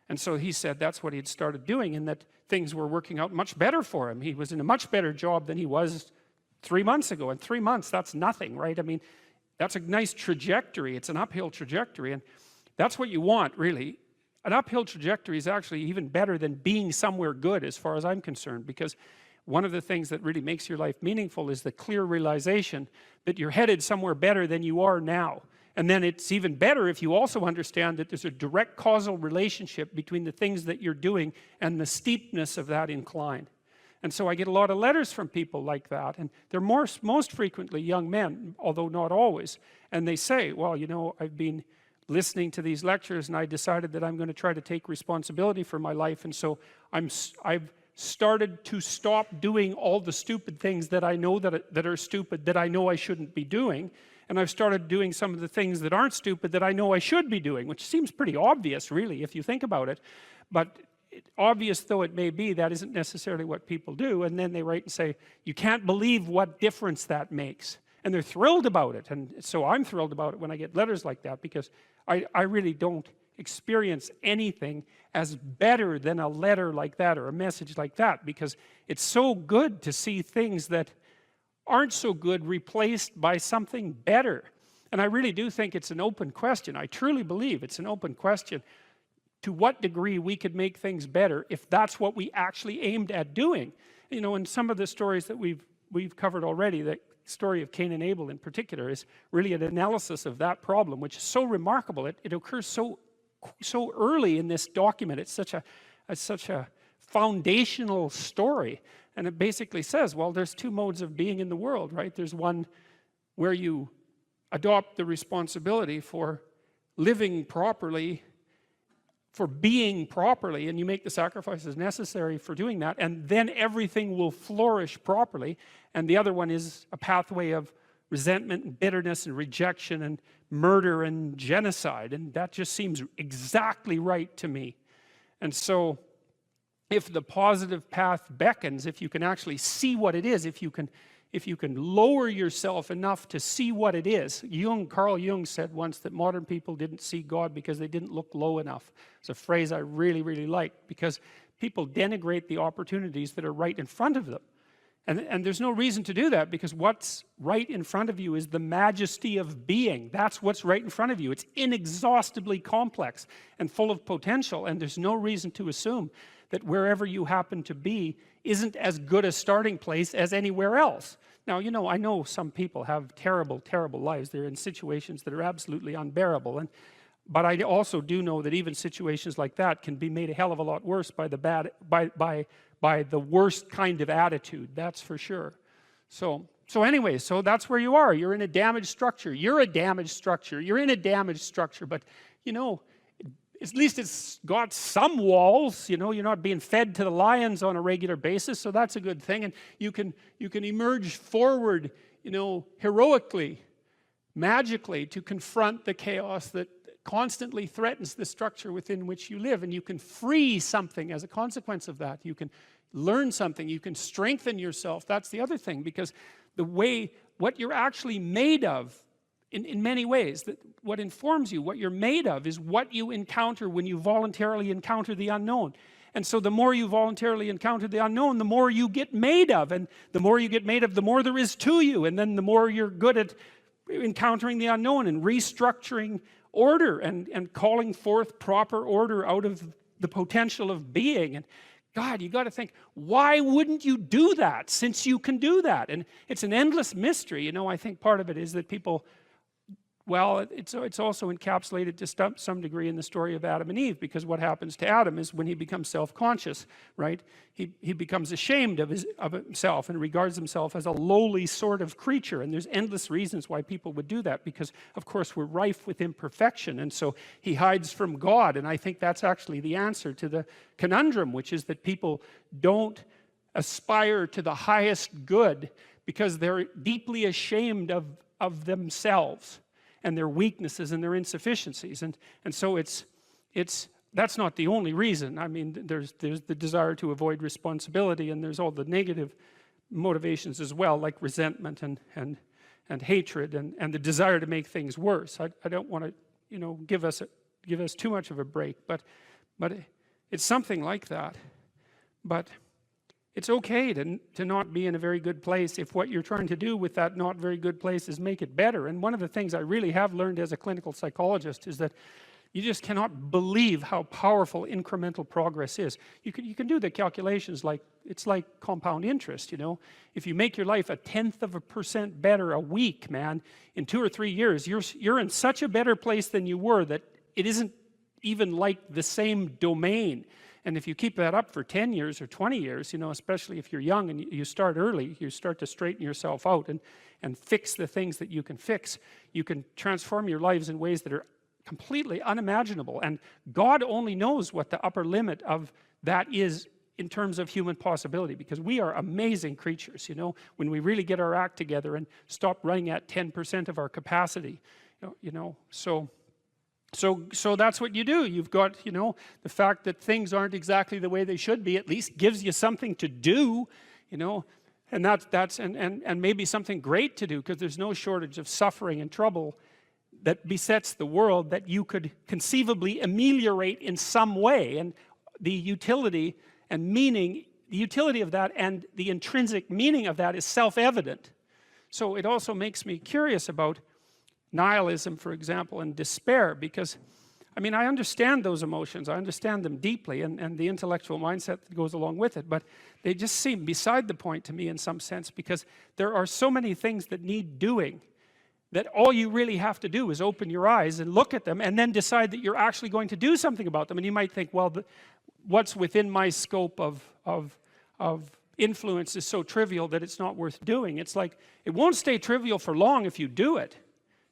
And so he said that's what he had started doing, and that things were working out much better for him. He was in a much better job than he was 3 months ago. In 3 months, that's nothing, right? I mean, that's a nice trajectory. It's an uphill trajectory, and that's what you want, really. An uphill trajectory is actually even better than being somewhere good, as far as I'm concerned, because one of the things that really makes your life meaningful is the clear realization that you're headed somewhere better than you are now. And then it's even better if you also understand that there's a direct causal relationship between the things that you're doing and the steepness of that incline. And so I get a lot of letters from people like that, and they're most frequently young men, although not always. And they say, well, you know, I've been listening to these lectures and I decided that I'm going to try to take responsibility for my life, and so I've started to stop doing all the stupid things that I know that are stupid, that I know I shouldn't be doing. And I've started doing some of the things that aren't stupid that I know I should be doing, which seems pretty obvious, really, if you think about it. But obvious though it may be, that isn't necessarily what people do. And then they write and say, you can't believe what difference that makes. And they're thrilled about it. And so I'm thrilled about it when I get letters like that, because I really don't experience anything as better than a letter like that or a message like that, because it's so good to see things that aren't so good replaced by something better. And I really do think it's an open question. I truly believe it's an open question to what degree we could make things better if that's what we actually aimed at doing. You know, in some of the stories that we've covered already, the story of Cain and Abel in particular is really an analysis of that problem, which is so remarkable. It occurs so early in this document. It's such a foundational story. And it basically says, well, there's two modes of being in the world, right? There's one where you adopt the responsibility for living properly, for being properly, and you make the sacrifices necessary for doing that, and then everything will flourish properly. And the other one is a pathway of resentment and bitterness and rejection and murder and genocide. And that just seems exactly right to me. And so if the positive path beckons, if you can actually see what it is, if you can lower yourself enough to see what it is. Carl Jung said once that modern people didn't see God because they didn't look low enough. It's a phrase I really, really like, because people denigrate the opportunities that are right in front of them. And there's no reason to do that, because what's right in front of you is the majesty of being. That's what's right in front of you. It's inexhaustibly complex and full of potential, and there's no reason to assume that wherever you happen to be isn't as good a starting place as anywhere else. Now, you know, I know some people have terrible, terrible lives. They're in situations that are absolutely unbearable. But I also do know that even situations like that can be made a hell of a lot worse by the worst kind of attitude, that's for sure. So anyway, so that's where you are. You're in a damaged structure. You're a damaged structure. You're in a damaged structure. But, you know, at least it's got some walls. You know, you're not being fed to the lions on a regular basis, so that's a good thing. And you can emerge forward, you know, heroically, magically, to confront the chaos that constantly threatens the structure within which you live. And you can free something as a consequence of that. You can learn something. You can strengthen yourself. That's the other thing, because what you're actually made of, in many ways, that what informs you, what you're made of, is what you encounter when you voluntarily encounter the unknown. And so the more you voluntarily encounter the unknown, the more you get made of. And the more you get made of, the more there is to you. And then the more you're good at encountering the unknown and restructuring order and calling forth proper order out of the potential of being. And God, you got to think, why wouldn't you do that, since you can do that? And it's an endless mystery. You know, I think part of it is that people Well, it's also encapsulated to some degree in the story of Adam and Eve, because what happens to Adam is when he becomes self-conscious, right? He becomes ashamed of himself and regards himself as a lowly sort of creature. And there's endless reasons why people would do that, because of course we're rife with imperfection, and so he hides from God. And I think that's actually the answer to the conundrum, which is that people don't aspire to the highest good because they're deeply ashamed of themselves and their weaknesses and their insufficiencies. And so that's not the only reason. I mean, there's the desire to avoid responsibility, and there's all the negative motivations as well, like resentment and hatred and the desire to make things worse. I don't want to, you know, give us too much of a break, but it's something like that. But it's okay to not be in a very good place if what you're trying to do with that not very good place is make it better. And one of the things I really have learned as a clinical psychologist is that you just cannot believe how powerful incremental progress is. You can do the calculations like, it's like compound interest, you know. If you make your life 0.1% better a week, man, in 2 or 3 years, you're in such a better place than you were that it isn't even like the same domain. And if you keep that up for 10 years or 20 years, you know, especially if you're young and you start early, you start to straighten yourself out and fix the things that you can fix. You can transform your lives in ways that are completely unimaginable. And God only knows what the upper limit of that is in terms of human possibility, because we are amazing creatures, you know, when we really get our act together and stop running at 10% of our capacity, you know. So that's what you do. You've got, you know, the fact that things aren't exactly the way they should be at least gives you something to do, you know, and that's maybe something great to do, because there's no shortage of suffering and trouble that besets the world that you could conceivably ameliorate in some way. And the utility and meaning, the utility of that and the intrinsic meaning of that is self-evident. So it also makes me curious about nihilism, for example, and despair, because I mean, I understand those emotions, I understand them deeply, and the intellectual mindset that goes along with it, but they just seem beside the point to me in some sense, because there are so many things that need doing that all you really have to do is open your eyes and look at them and then decide that you're actually going to do something about them. And you might think, well, what's within my scope of influence is so trivial that it's not worth doing. It's like, it won't stay trivial for long if you do it.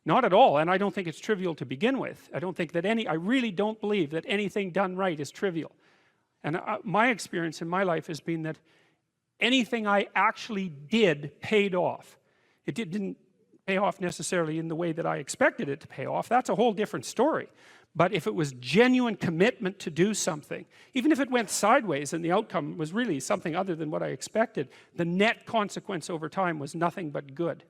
Not at all. And I don't think it's trivial to begin with. I don't think that I really don't believe that anything done right is trivial. And my experience in my life has been that anything I actually did paid off. It didn't pay off necessarily in the way that I expected it to pay off. That's a whole different story. But if it was genuine commitment to do something, even if it went sideways and the outcome was really something other than what I expected, the net consequence over time was nothing but good.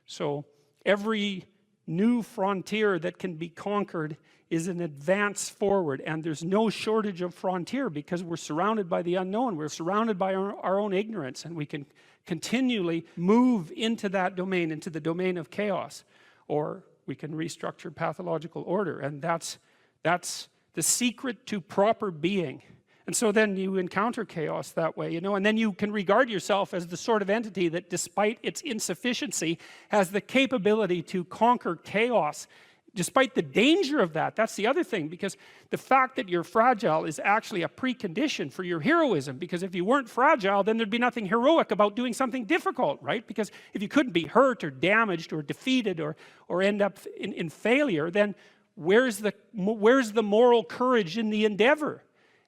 So every new frontier that can be conquered is an advance forward, and there's no shortage of frontier because we're surrounded by the unknown. We're surrounded by our own ignorance, and we can continually move into that domain, into the domain of chaos, or we can restructure pathological order, and that's the secret to proper being. And so then you encounter chaos that way, you know, and then you can regard yourself as the sort of entity that, despite its insufficiency, has the capability to conquer chaos, despite the danger of that. That's the other thing, because the fact that you're fragile is actually a precondition for your heroism, because if you weren't fragile, then there'd be nothing heroic about doing something difficult, right? Because if you couldn't be hurt or damaged or defeated or end up in failure, then where's the moral courage in the endeavor?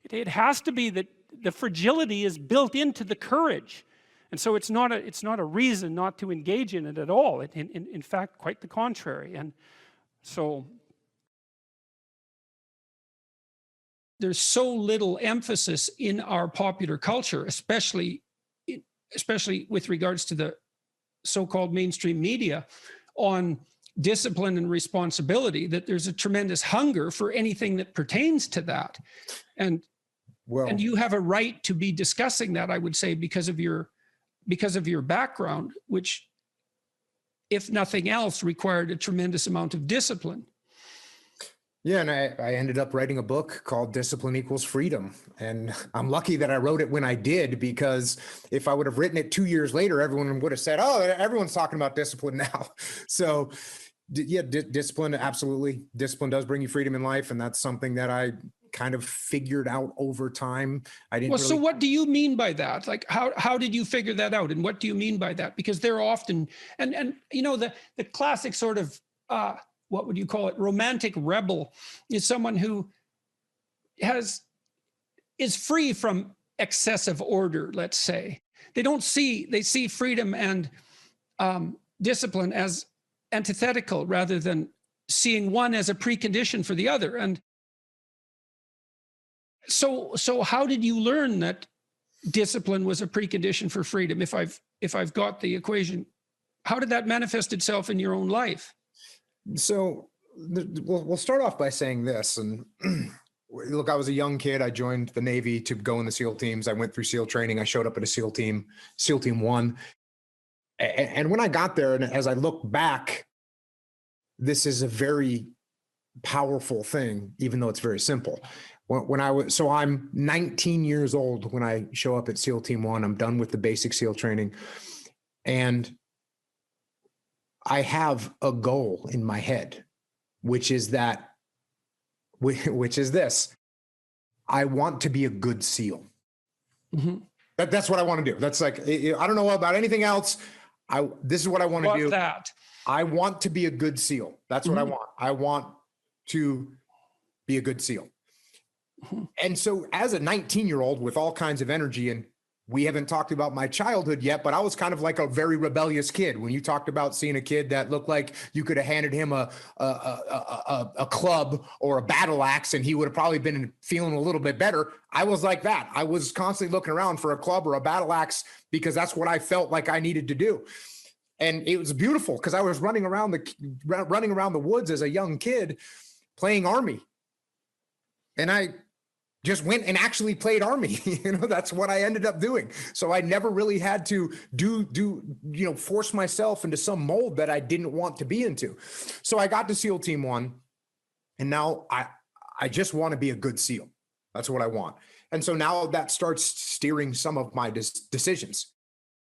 It has to be that the fragility is built into the courage. And so it's not a reason not to engage in it at all. In fact, quite the contrary. And so there's so little emphasis in our popular culture, especially with regards to the so-called mainstream media, on discipline and responsibility, that there's a tremendous hunger for anything that pertains to that. And you have a right to be discussing that, I would say, because of your background, which, if nothing else, required a tremendous amount of discipline. Yeah, and I ended up writing a book called Discipline Equals Freedom. And I'm lucky that I wrote it when I did, because if I would have written it 2 years later, everyone would have said, oh, everyone's talking about discipline now. So Discipline, absolutely. Discipline does bring you freedom in life, and that's something that I kind of figured out over time. I didn't Well, really. so what do you mean by that? Like, how did you figure that out, and what do you mean by that? Because they're often, and you know, the classic sort of what would you call it, romantic rebel is someone who is free from excessive order. Let's say they see freedom and discipline as antithetical rather than seeing one as a precondition for the other. And so how did you learn that discipline was a precondition for freedom? If I've got the equation, how did that manifest itself in your own life? So we'll start off by saying this. And look, I was a young kid. I joined the Navy to go in the SEAL teams. I went through SEAL training. I showed up at a SEAL team 1. And when I got there, and as I look back, this is a very powerful thing, even though it's very simple. So I'm 19 years old when I show up at SEAL Team 1. I'm done with the basic SEAL training. And I have a goal in my head, which is this. I want to be a good SEAL. Mm-hmm. That's what I want to do. That's like, I don't know about anything else. This is what I want to do. That? I want to be a good SEAL. That's what I want. I want to be a good SEAL. And so as a 19-year-old with all kinds of energy, and we haven't talked about my childhood yet, but I was kind of like a very rebellious kid. When you talked about seeing a kid that looked like you could have handed him a club or a battle axe and he would have probably been feeling a little bit better, I was like that. I was constantly looking around for a club or a battle axe because that's what I felt like I needed to do. And it was beautiful because I was running around the woods as a young kid playing Army. And I just went and actually played Army. That's what I ended up doing. So I never really had to force myself into some mold that I didn't want to be into. So I got to SEAL Team 1, and now I just want to be a good SEAL. That's what I want. And so now that starts steering some of my decisions.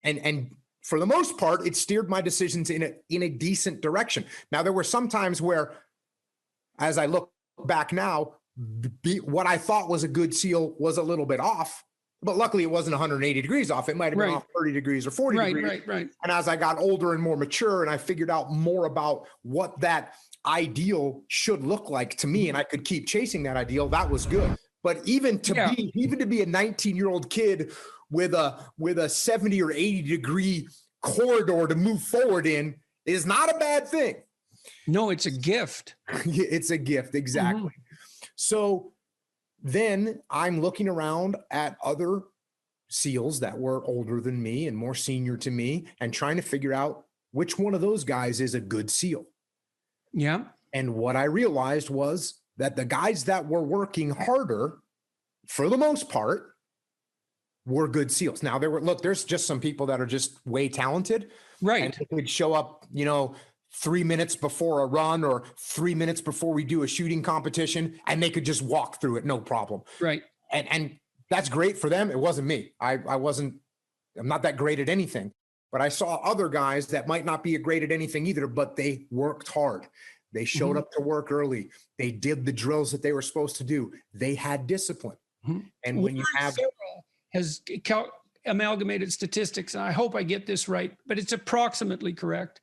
And for the most part, it steered my decisions in a decent direction. Now, there were some times where, as I look back now, what I thought was a good SEAL was a little bit off, but luckily it wasn't 180 degrees off. It might have been off 30 degrees or 40 degrees. Right. And as I got older and more mature and I figured out more about what that ideal should look like to me, and I could keep chasing that ideal, that was good. But even to be a 19-year-old kid with a 70 or 80 degree corridor to move forward in is not a bad thing. No, it's a gift. It's a gift. Exactly. Mm-hmm. So then I'm looking around at other SEALs that were older than me and more senior to me and trying to figure out which one of those guys is a good SEAL. Yeah. And what I realized was that the guys that were working harder, for the most part, were good SEALs. Now there's just some people that are just way talented. Right. And they could show up, 3 minutes before a run or 3 minutes before we do a shooting competition, and they could just walk through it. No problem. Right. And that's great for them. It wasn't me. I'm not that great at anything, but I saw other guys that might not be great at anything either, but they worked hard. They showed up to work early. They did the drills that they were supposed to do. They had discipline. Mm-hmm. And when you have has amalgamated statistics, and I hope I get this right, but it's approximately correct.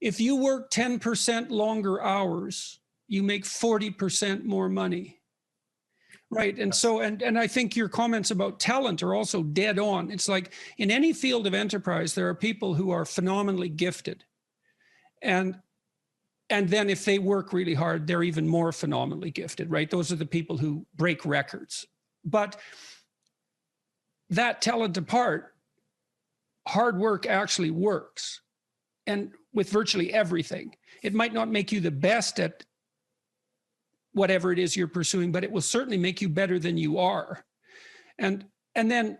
If you work 10% longer hours, you make 40% more money. Right. And so, and I think your comments about talent are also dead on. It's like in any field of enterprise, there are people who are phenomenally gifted. And then if they work really hard, they're even more phenomenally gifted, right? Those are the people who break records. But that talent apart, hard work actually works. And with virtually everything, it might not make you the best at whatever it is you're pursuing, but it will certainly make you better than you are. And then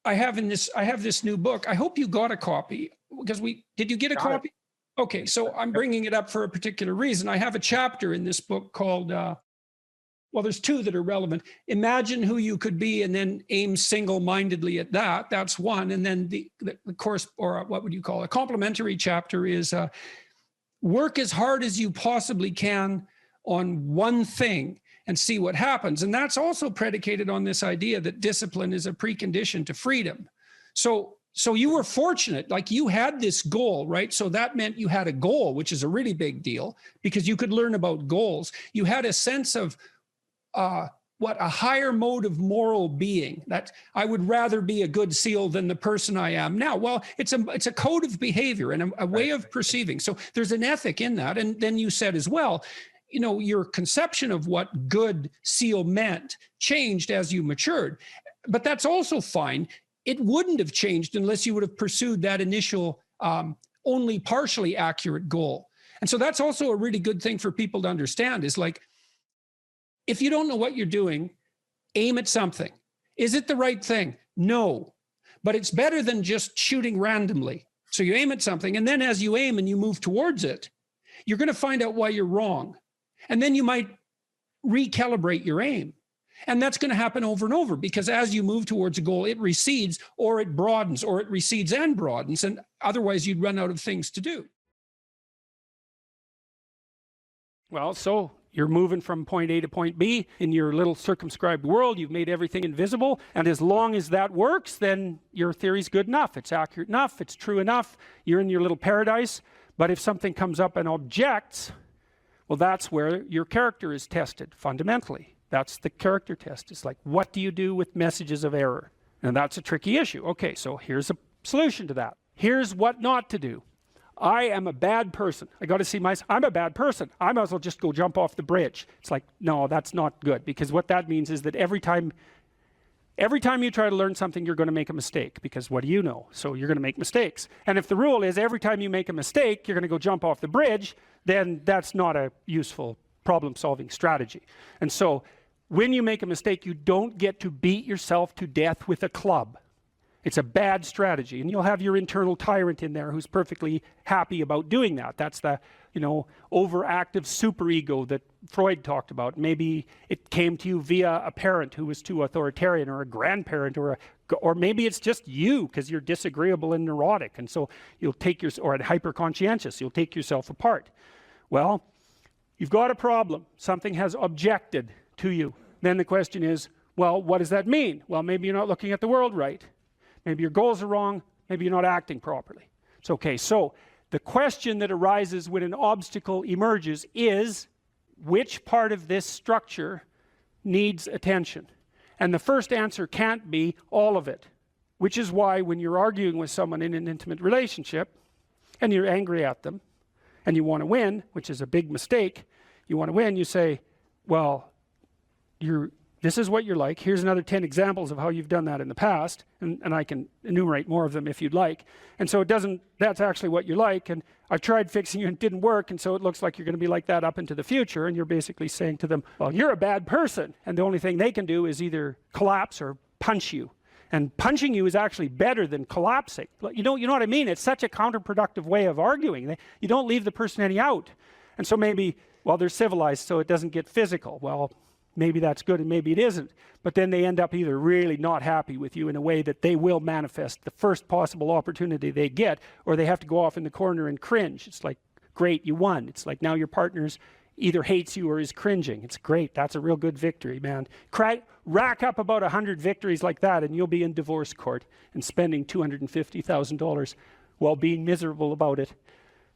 I have this new book. I hope you got a copy, because did you get a copy? Okay, so I'm bringing it up for a particular reason. I have a chapter in this book called, there's two that are relevant. Imagine who you could be and then aim single-mindedly at that. That's one. And then the course, or what would you call it? A complementary chapter is work as hard as you possibly can on one thing and see what happens. And that's also predicated on this idea that discipline is a precondition to freedom. So you were fortunate, like you had this goal, right? So that meant you had a goal, which is a really big deal because you could learn about goals. You had a sense of a higher mode of moral being, that I would rather be a good SEAL than the person I am now. Well, it's a code of behavior and a way of perceiving. So there's an ethic in that. And then you said as well, you know, your conception of what good SEAL meant changed as you matured. But that's also fine. It wouldn't have changed unless you would have pursued that initial only partially accurate goal. And so that's also a really good thing for people to understand is like, if you don't know what you're doing, aim at something. Is it the right thing? No, but it's better than just shooting randomly. So you aim at something, and then as you aim and you move towards it, you're going to find out why you're wrong. And then you might recalibrate your aim. And that's going to happen over and over because as you move towards a goal, it recedes or it broadens or it recedes and broadens. And otherwise you'd run out of things to do. Well, so you're moving from point A to point B in your little circumscribed world. You've made everything invisible. And as long as that works, then your theory's good enough. It's accurate enough. It's true enough. You're in your little paradise. But if something comes up and objects, well, that's where your character is tested fundamentally. That's the character test. It's like, what do you do with messages of error? And that's a tricky issue. Okay, so here's a solution to that. Here's what not to do. I am a bad person. I got to see myself. I'm a bad person. I might as well just go jump off the bridge. It's like, no, that's not good. Because what that means is that every time you try to learn something, you're going to make a mistake. Because what do you know? So you're going to make mistakes. And if the rule is every time you make a mistake, you're going to go jump off the bridge, then that's not a useful problem-solving strategy. And so when you make a mistake, you don't get to beat yourself to death with a club. It's a bad strategy, and you'll have your internal tyrant in there who's perfectly happy about doing that. That's the, overactive superego that Freud talked about. Maybe it came to you via a parent who was too authoritarian, or a grandparent, or maybe it's just you because you're disagreeable and neurotic, and so you'll take or hyper-conscientious. You'll take yourself apart. Well, you've got a problem. Something has objected to you. Then the question is, well, what does that mean? Well, maybe you're not looking at the world right. Maybe your goals are wrong. Maybe you're not acting properly. It's okay. So the question that arises when an obstacle emerges is, which part of this structure needs attention? And the first answer can't be all of it, which is why when you're arguing with someone in an intimate relationship and you're angry at them and you want to win, which is a big mistake, you want to win, you say, well, this is what you're like. Here's another 10 examples of how you've done that in the past, and I can enumerate more of them if you'd like. And so that's actually what you're like, and I've tried fixing you and it didn't work, and so it looks like you're going to be like that up into the future, and you're basically saying to them, well, you're a bad person, and the only thing they can do is either collapse or punch you. And punching you is actually better than collapsing. You know what I mean? It's such a counterproductive way of arguing. You don't leave the person any out. And so maybe, well, they're civilized, so it doesn't get physical. Well, maybe that's good and maybe it isn't. But then they end up either really not happy with you in a way that they will manifest the first possible opportunity they get, or they have to go off in the corner and cringe. It's like, great, you won. It's like now your partner's either hates you or is cringing. It's great. That's a real good victory, man. Rack up about 100 victories like that and you'll be in divorce court and spending $250,000 while being miserable about it.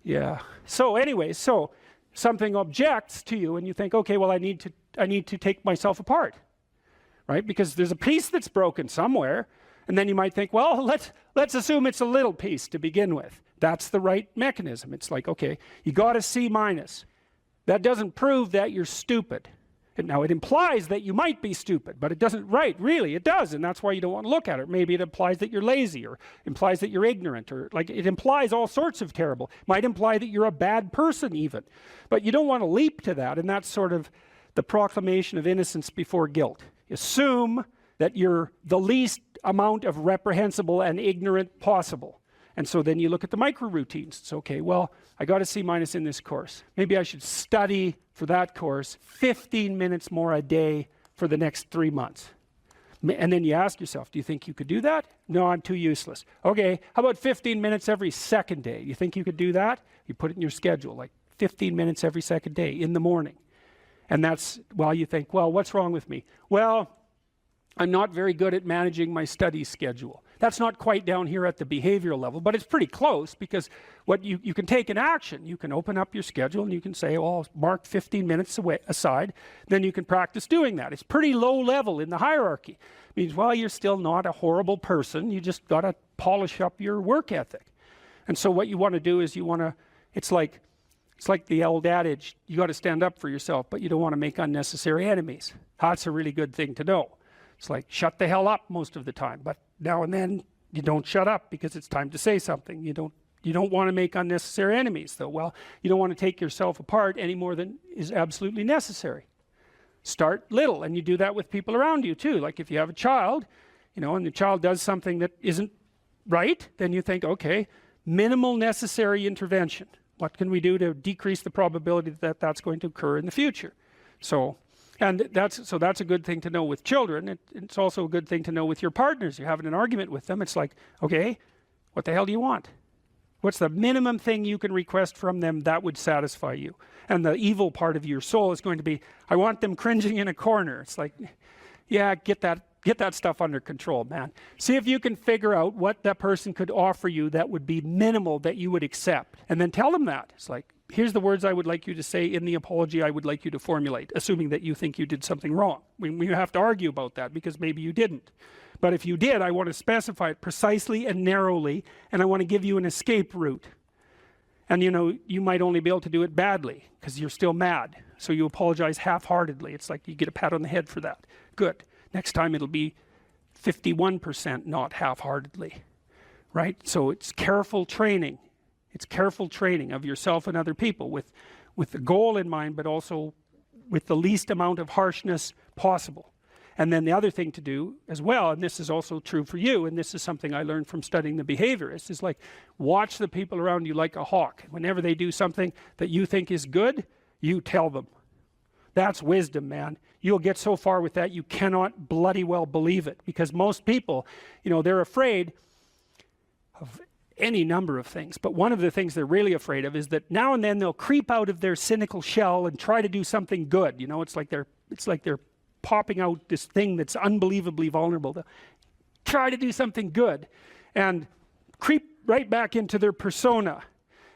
Yeah. So anyway, something objects to you and you think, okay, well, I need to take myself apart, right? Because there's a piece that's broken somewhere. And then you might think, well, let's assume it's a little piece to begin with. That's the right mechanism. It's like, okay, you got a C-. That doesn't prove that you're stupid. Now, it implies that you might be stupid, but it doesn't, right, really, it does, and that's why you don't want to look at it. Maybe it implies that you're lazy, or implies that you're ignorant, or like it implies all sorts of terrible. Might imply that you're a bad person even. But you don't want to leap to that, and that's sort of the proclamation of innocence before guilt. Assume that you're the least amount of reprehensible and ignorant possible. And so then you look at the micro routines. It's okay, well, I got a C- in this course. Maybe I should study for that course 15 minutes more a day for the next 3 months. And then you ask yourself, do you think you could do that? No, I'm too useless. Okay, how about 15 minutes every second day? You think you could do that? You put it in your schedule, like 15 minutes every second day in the morning. And that's, well, you think, well, what's wrong with me? Well, I'm not very good at managing my study schedule. That's not quite down here at the behavioral level, but it's pretty close, because what you can take an action. You can open up your schedule and you can say, oh, I'll mark 15 minutes aside. Then you can practice doing that. It's pretty low level in the hierarchy. It means, well, you're still not a horrible person. You just got to polish up your work ethic. And so what you want to do is it's like the old adage, you got to stand up for yourself, but you don't want to make unnecessary enemies. That's a really good thing to know. It's like, shut the hell up most of the time, but now and then you don't shut up because it's time to say something. You don't want to make unnecessary enemies, though. Well, you don't want to take yourself apart any more than is absolutely necessary. Start little, and you do that with people around you too. Like if you have a child, and the child does something that isn't right, then you think, okay, minimal necessary intervention. What can we do to decrease the probability that that's going to occur in the future? So that's a good thing to know with children. It's also a good thing to know with your partners. You're having an argument with them. It's like, okay, what the hell do you want? What's the minimum thing you can request from them that would satisfy you? And the evil part of your soul is going to be, I want them cringing in a corner. It's like, yeah, get that stuff under control, man. See if you can figure out what that person could offer you that would be minimal that you would accept. And then tell them that. It's like, here's the words I would like you to say in the apology I would like you to formulate, assuming that you think you did something wrong. We have to argue about that because maybe you didn't. But if you did, I want to specify it precisely and narrowly, and I want to give you an escape route. And you might only be able to do it badly because you're still mad. So you apologize half-heartedly. It's like you get a pat on the head for that. Good. Next time it'll be 51%, not half-heartedly. Right? So it's careful training. It's careful training of yourself and other people with the goal in mind, but also with the least amount of harshness possible. And then the other thing to do as well, and this is also true for you, and this is something I learned from studying the behaviorists, is like watch the people around you like a hawk. Whenever they do something that you think is good, you tell them. That's wisdom, man. You'll get so far with that you cannot bloody well believe it, because most people, they're afraid of any number of things, but one of the things they're really afraid of is that now and then they'll creep out of their cynical shell and try to do something good. It's like they're popping out this thing that's unbelievably vulnerable. They'll try to do something good and creep right back into their persona,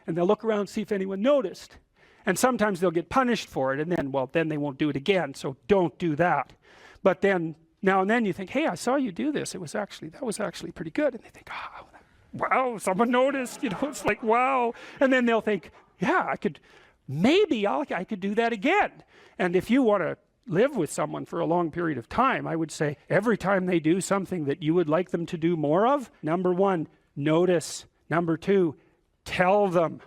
and they'll look around and see if anyone noticed. And sometimes they'll get punished for it, and then they won't do it again. So don't do that. But then now and then you think, hey, I saw you do this. That was actually pretty good. And they think, oh, wow, someone noticed. It's like, wow. And then they'll think, yeah, I could do that again. And if you want to live with someone for a long period of time, I would say every time they do something that you would like them to do more of, number one, notice. Number two, tell them,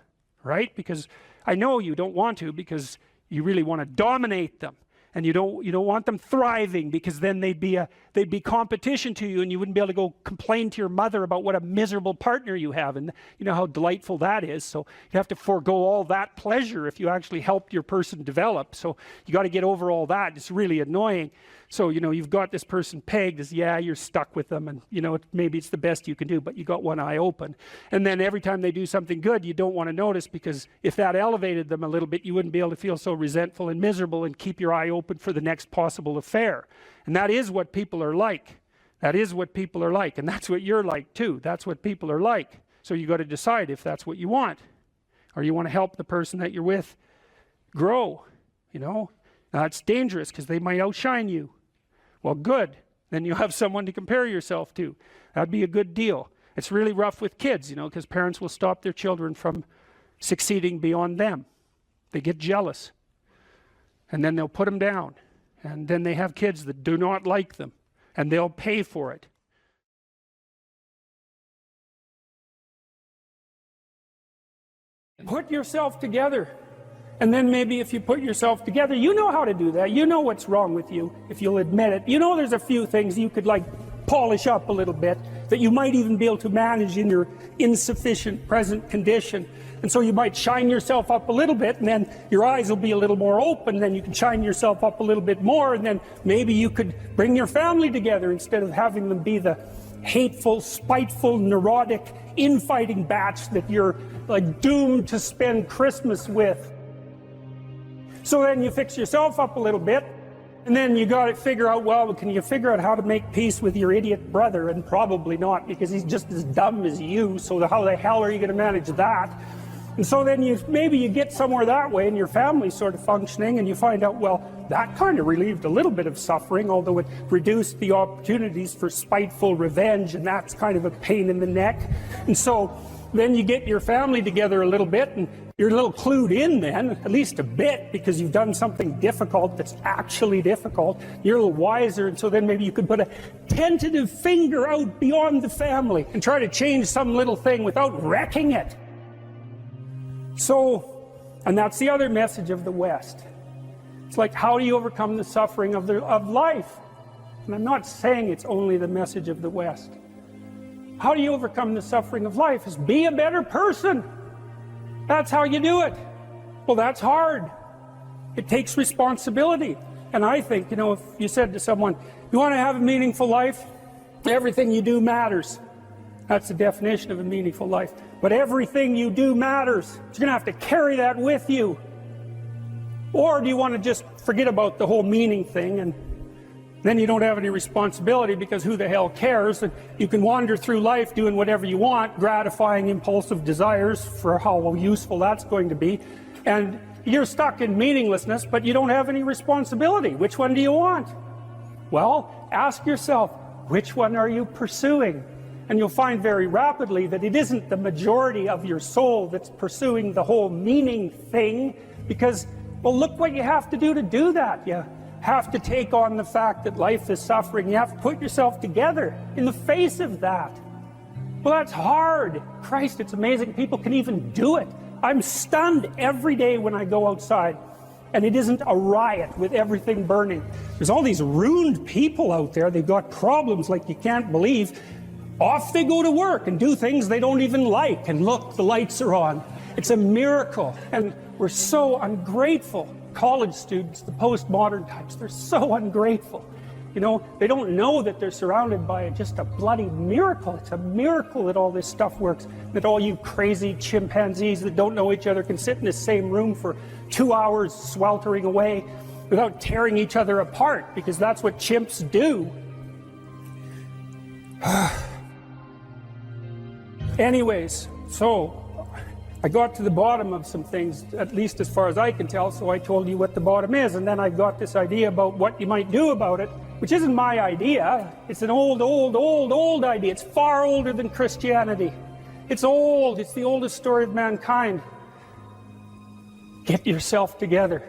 right? Because I know you don't want to, because you really want to dominate them, and you don't want them thriving, because then they'd be competition to you, and you wouldn't be able to go complain to your mother about what a miserable partner you have, and you know how delightful that is. So you have to forego all that pleasure if you actually help your person develop. So you got to get over all that. It's really annoying. So you've got this person pegged as, yeah, you're stuck with them, and maybe it's the best you can do, but you got one eye open. And then every time they do something good, you don't want to notice, because if that elevated them a little bit, you wouldn't be able to feel so resentful and miserable and keep your eye open for the next possible affair. And that is what people are like. That is what people are like, and that's what you're like too. That's what people are like. So you got to decide if that's what you want, or you want to help the person that you're with grow. Now it's dangerous because they might outshine you. Well, good. Then you'll have someone to compare yourself to. That'd be a good deal. It's really rough with kids, because parents will stop their children from succeeding beyond them. They get jealous, and then they'll put them down. And then they have kids that do not like them, and they'll pay for it. Put yourself together. And then maybe if you put yourself together, you know how to do that. You know what's wrong with you, if you'll admit it. There's a few things you could polish up a little bit, that you might even be able to manage in your insufficient present condition. And so you might shine yourself up a little bit, and then your eyes will be a little more open, then you can shine yourself up a little bit more, and then maybe you could bring your family together instead of having them be the hateful, spiteful, neurotic, infighting batch that you're doomed to spend Christmas with. So then you fix yourself up a little bit, and then you got to figure out, well, can you figure out how to make peace with your idiot brother? And probably not, because he's just as dumb as you, so how the hell are you going to manage that? And so then maybe you get somewhere that way, and your family's sort of functioning, and you find out, well, that kind of relieved a little bit of suffering, although it reduced the opportunities for spiteful revenge, and that's kind of a pain in the neck. And so then you get your family together a little bit, and you're a little clued in then, at least a bit, because you've done something difficult that's actually difficult. You're a little wiser, and so then maybe you could put a tentative finger out beyond the family and try to change some little thing without wrecking it. So, and that's the other message of the West. It's like, how do you overcome the suffering of life? And I'm not saying it's only the message of the West. How do you overcome the suffering of life? Is be a better person. That's how you do it. Well, that's hard. It takes responsibility. And I think, you know, if you said to someone, you want to have a meaningful life? Everything you do matters. That's the definition of a meaningful life. But everything you do matters. You're going to have to carry that with you. Or do you want to just forget about the whole meaning thing, and then you don't have any responsibility, because who the hell cares? And you can wander through life doing whatever you want, gratifying impulsive desires for how useful that's going to be. And you're stuck in meaninglessness, but you don't have any responsibility. Which one do you want? Well, ask yourself, which one are you pursuing? And you'll find very rapidly that it isn't the majority of your soul that's pursuing the whole meaning thing, because, well, look what you have to do that. You have to take on the fact that life is suffering. You have to put yourself together in the face of that. Well, that's hard. Christ, it's amazing people can even do it. I'm stunned every day when I go outside, and it isn't a riot with everything burning. There's all these ruined people out there. They've got problems like you can't believe. Off they go to work and do things they don't even like, and look, the lights are on. It's a miracle, and we're so ungrateful. College students, the postmodern types, they're so ungrateful. You know, they don't know that they're surrounded by just a bloody miracle. It's a miracle that all this stuff works, that all you crazy chimpanzees that don't know each other can sit in the same room for 2 hours sweltering away without tearing each other apart, because that's what chimps do. Anyways, so I got to the bottom of some things, at least as far as I can tell, so I told you what the bottom is, and then I got this idea about what you might do about it, which isn't my idea. It's an old idea. It's far older than Christianity. It's old. It's the oldest story of mankind. Get yourself together.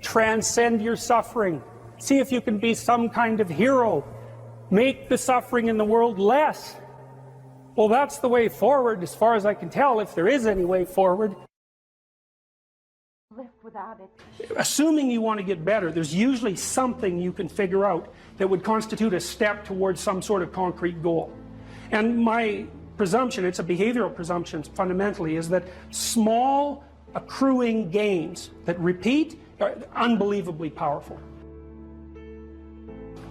Transcend your suffering. See if you can be some kind of hero. Make the suffering in the world less. Well, that's the way forward, as far as I can tell, if there is any way forward. Live without it. Assuming you want to get better, there's usually something you can figure out that would constitute a step towards some sort of concrete goal. And my presumption, it's a behavioral presumption fundamentally, is that small accruing gains that repeat are unbelievably powerful.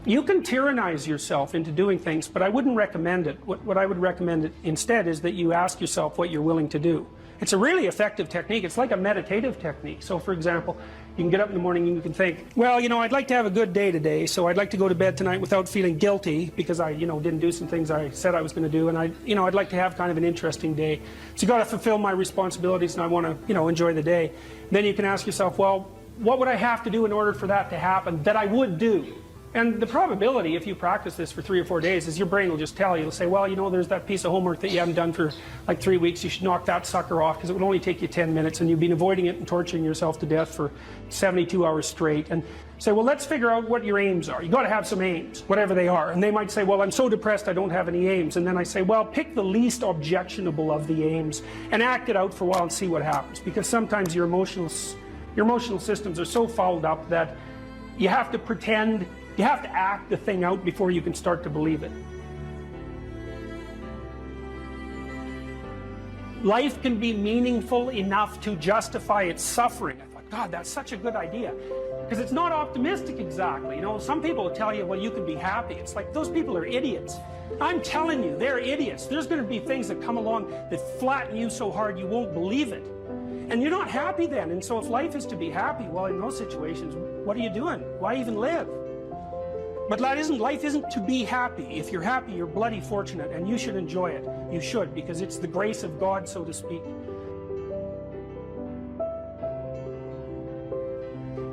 You can tyrannize yourself into doing things, but I wouldn't recommend it. What I would recommend instead is that you ask yourself what you're willing to do. It's a really effective technique. It's like a meditative technique. So, for example, you can get up in the morning and you can think, well, you know, I'd like to have a good day today, so I'd like to go to bed tonight without feeling guilty because I, you know, didn't do some things I said I was going to do, and I'd like to have kind of an interesting day. So you got to fulfill my responsibilities, and I want to, you know, enjoy the day. Then you can ask yourself, well, what would I have to do in order for that to happen that I would do? And the probability, if you practice this for 3 or 4 days, is your brain will just tell you. It'll say, well, you know, there's that piece of homework that you haven't done for like 3 weeks. You should knock that sucker off because it would only take you 10 minutes and you've been avoiding it and torturing yourself to death for 72 hours straight. And say, well, let's figure out what your aims are. You got to have some aims, whatever they are. And they might say, well, I'm so depressed I don't have any aims. And then I say, well, pick the least objectionable of the aims and act it out for a while and see what happens. Because sometimes your emotional systems are so fouled up that you have to pretend. You have to act the thing out before you can start to believe it. Life can be meaningful enough to justify its suffering. I thought, God, that's such a good idea. Because it's not optimistic exactly. You know, some people will tell you, well, you can be happy. It's like, those people are idiots. I'm telling you, they're idiots. There's going to be things that come along that flatten you so hard you won't believe it. And you're not happy then. And so if life is to be happy, well, in those situations, what are you doing? Why even live? But life isn't to be happy. If you're happy, you're bloody fortunate, and you should enjoy it. You should, because it's the grace of God, so to speak.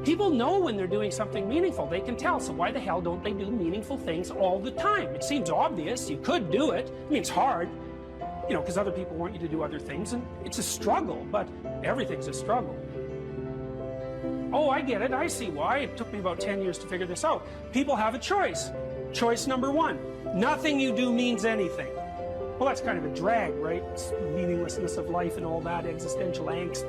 People know when they're doing something meaningful. They can tell. So why the hell don't they do meaningful things all the time? It seems obvious. You could do it. I mean, it's hard, you know, because other people want you to do other things, and it's a struggle, but everything's a struggle. Oh, I get it. I see why. It took me about 10 years to figure this out. People have a choice. Choice number one, nothing you do means anything. Well, that's kind of a drag, right? It's meaninglessness of life and all that, existential angst.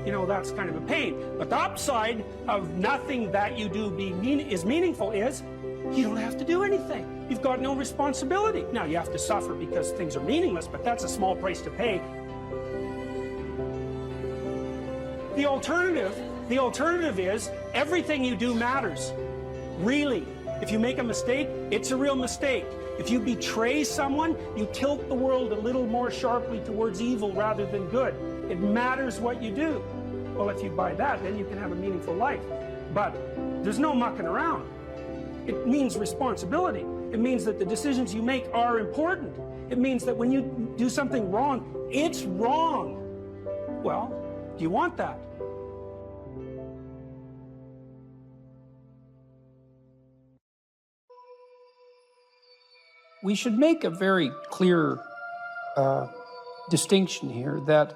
You know, that's kind of a pain. But the upside of nothing that you do is meaningful is you don't have to do anything. You've got no responsibility. Now, you have to suffer because things are meaningless, but that's a small price to pay. The alternative is everything you do matters. Really. If you make a mistake, it's a real mistake. If you betray someone, you tilt the world a little more sharply towards evil rather than good. It matters what you do. Well, if you buy that, then you can have a meaningful life. But there's no mucking around. It means responsibility. It means that the decisions you make are important. It means that when you do something wrong, it's wrong. Well, do you want that? We should make a very clear distinction here that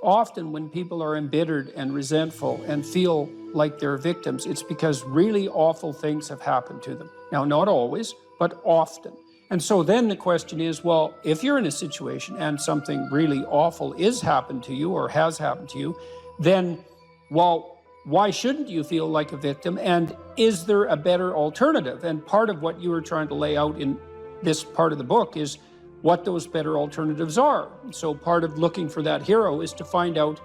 often when people are embittered and resentful and feel like they're victims, it's because really awful things have happened to them. Now, not always, but often. And so then the question is, well, if you're in a situation and something really awful is happened to you or has happened to you, then, well, why shouldn't you feel like a victim? And is there a better alternative? And part of what you were trying to lay out in this part of the book is what those better alternatives are. So part of looking for that hero is to find out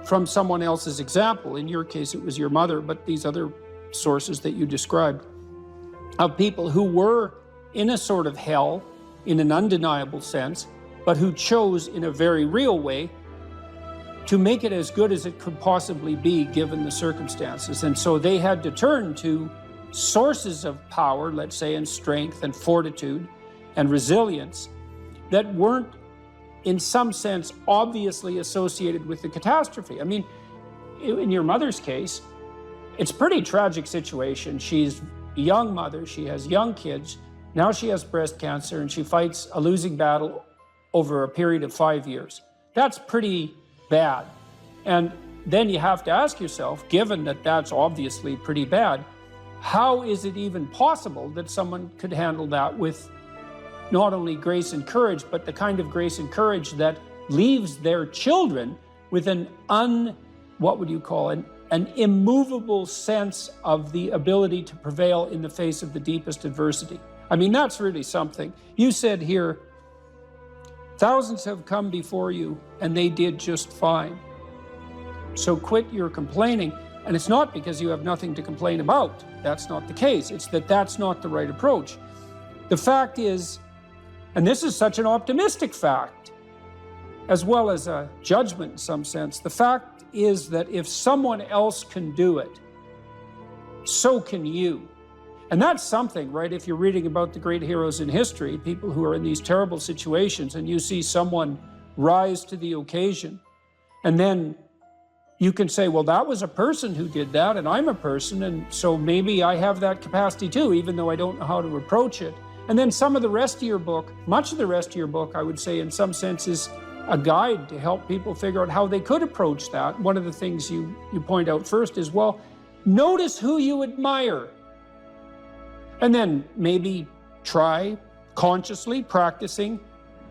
from someone else's example. In your case, it was your mother, but these other sources that you described of people who were in a sort of hell in an undeniable sense, but who chose in a very real way to make it as good as it could possibly be given the circumstances. And so they had to turn to sources of power, let's say, and strength and fortitude and resilience that weren't, in some sense, obviously associated with the catastrophe. I mean, in your mother's case, it's a pretty tragic situation. She's a young mother, she has young kids, now she has breast cancer, and she fights a losing battle over a period of 5 years. That's pretty bad. And then you have to ask yourself, given that that's obviously pretty bad, how is it even possible that someone could handle that with not only grace and courage, but the kind of grace and courage that leaves their children with an immovable sense of the ability to prevail in the face of the deepest adversity? I mean, that's really something. You said here, thousands have come before you and they did just fine. So quit your complaining. And it's not because you have nothing to complain about. That's not the case. It's that that's not the right approach. The fact is, and this is such an optimistic fact, as well as a judgment in some sense, the fact is that if someone else can do it, so can you. And that's something, right? If you're reading about the great heroes in history, people who are in these terrible situations, and you see someone rise to the occasion, and then you can say, well, that was a person who did that, and I'm a person, and so maybe I have that capacity too, even though I don't know how to approach it. And then some of the rest of your book, much of the rest of your book, I would say in some sense is a guide to help people figure out how they could approach that. One of the things you point out first is, well, notice who you admire. And then maybe try consciously practicing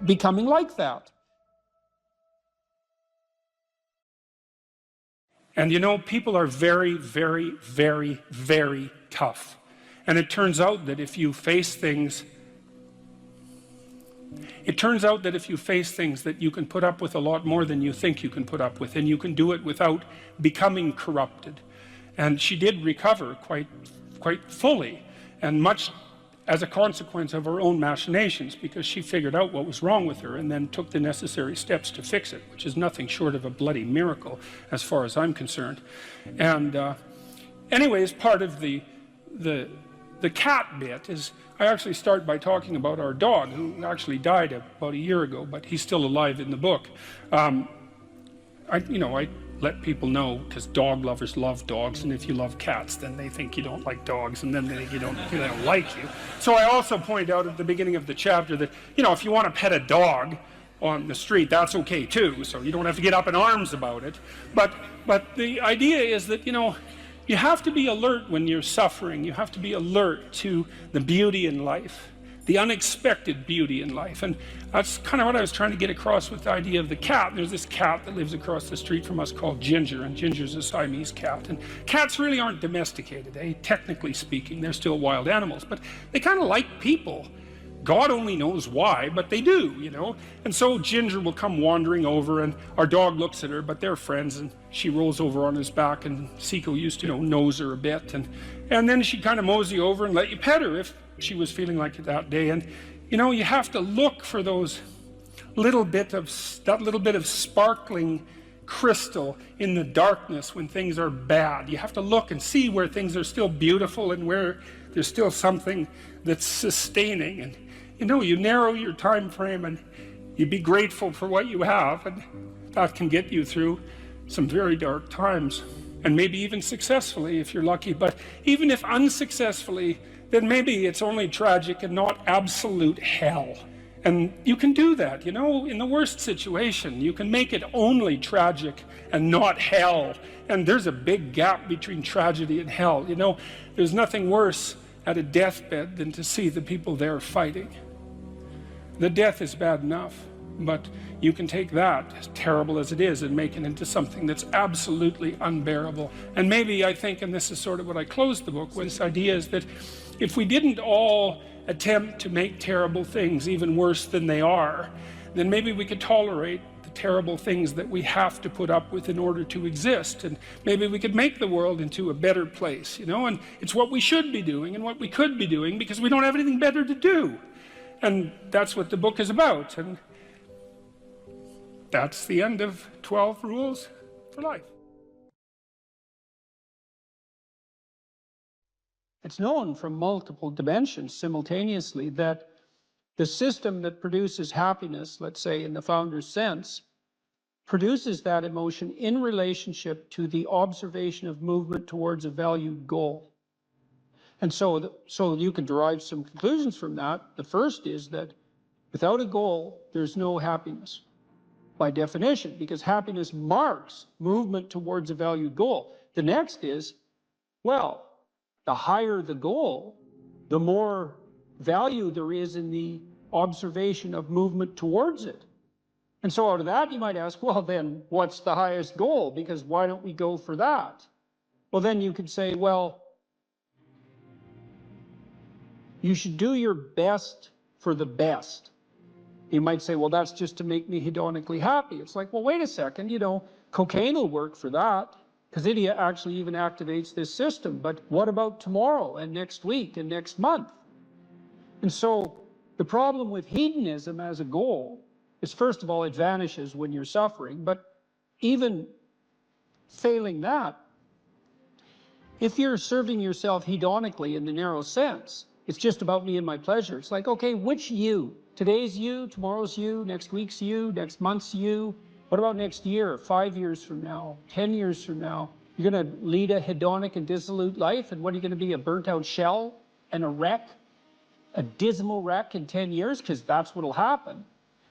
becoming like that. And you know, people are very, very, very, very tough. And it turns out that if you face things, that you can put up with a lot more than you think you can put up with, and you can do it without becoming corrupted. And she did recover quite fully, and much as a consequence of her own machinations, because she figured out what was wrong with her and then took the necessary steps to fix it, which is nothing short of a bloody miracle as far as I'm concerned. And anyways, part of the cat bit is I actually start by talking about our dog, who actually died about a year ago, but he's still alive in the book. I let people know, because dog lovers love dogs, and if you love cats, then they think you don't like dogs, and then they don't like you. So I also point out at the beginning of the chapter that, if you want to pet a dog on the street, that's okay too, so you don't have to get up in arms about it. But the idea is that, you have to be alert when you're suffering. You have to be alert to the beauty in life, the unexpected beauty in life. And that's kind of what I was trying to get across with the idea of the cat. There's this cat that lives across the street from us called Ginger, and Ginger's a Siamese cat. And cats really aren't domesticated, technically speaking. They're still wild animals, but they kind of like people. God only knows why, but they do, And so Ginger will come wandering over, and our dog looks at her, but they're friends, and she rolls over on his back, and Seiko used to, nose her a bit, and then she'd kind of mosey over and let you pet her if she was feeling like it that day. And, you have to look for that little bit of sparkling crystal in the darkness when things are bad. You have to look and see where things are still beautiful and where there's still something that's sustaining. And, you narrow your time frame and you be grateful for what you have, and that can get you through some very dark times, and maybe even successfully if you're lucky. But even if unsuccessfully, then maybe it's only tragic and not absolute hell. And you can do that, in the worst situation. You can make it only tragic and not hell. And there's a big gap between tragedy and hell. There's nothing worse at a deathbed than to see the people there fighting. The death is bad enough, but you can take that, as terrible as it is, and make it into something that's absolutely unbearable. And maybe I think, and this is sort of what I closed the book with, this idea is that if we didn't all attempt to make terrible things even worse than they are, then maybe we could tolerate the terrible things that we have to put up with in order to exist, and maybe we could make the world into a better place, and it's what we should be doing and what we could be doing, because we don't have anything better to do. And that's what the book is about, and that's the end of 12 Rules for Life. It's known from multiple dimensions simultaneously that the system that produces happiness, let's say in the founder's sense, produces that emotion in relationship to the observation of movement towards a valued goal. And so you can derive some conclusions from that. The first is that without a goal, there's no happiness, by definition, because happiness marks movement towards a valued goal. The next is, well, the higher the goal, the more value there is in the observation of movement towards it. And so out of that, you might ask, well, then what's the highest goal? Because why don't we go for that? Well, then you could say, well, you should do your best for the best. You might say, well, that's just to make me hedonically happy. It's like, well, wait a second, cocaine will work for that, because it actually even activates this system. But what about tomorrow and next week and next month? And so the problem with hedonism as a goal is, first of all, it vanishes when you're suffering. But even failing that, if you're serving yourself hedonically in the narrow sense, it's just about me and my pleasure. It's like, okay, which you? Today's you, tomorrow's you, next week's you, next month's you. What about next year, 5 years from now, 10 years from now? You're going to lead a hedonic and dissolute life, and what are you going to be, a burnt-out shell and a wreck, a dismal wreck in 10 years? Because that's what'll happen.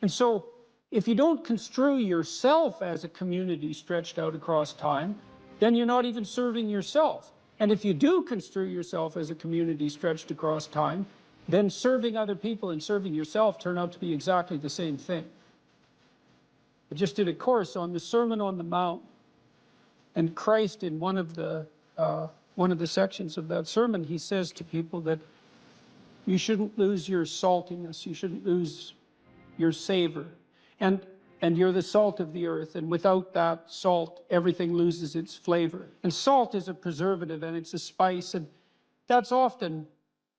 And so if you don't construe yourself as a community stretched out across time, then you're not even serving yourself. And if you do construe yourself as a community stretched across time, then serving other people and serving yourself turn out to be exactly the same thing. I just did a course on the Sermon on the Mount, and Christ, in one of the sections of that sermon, he says to people that you shouldn't lose your saltiness, you shouldn't lose your savor, and you're the salt of the earth, and without that salt, everything loses its flavor. And salt is a preservative, and it's a spice, and that's often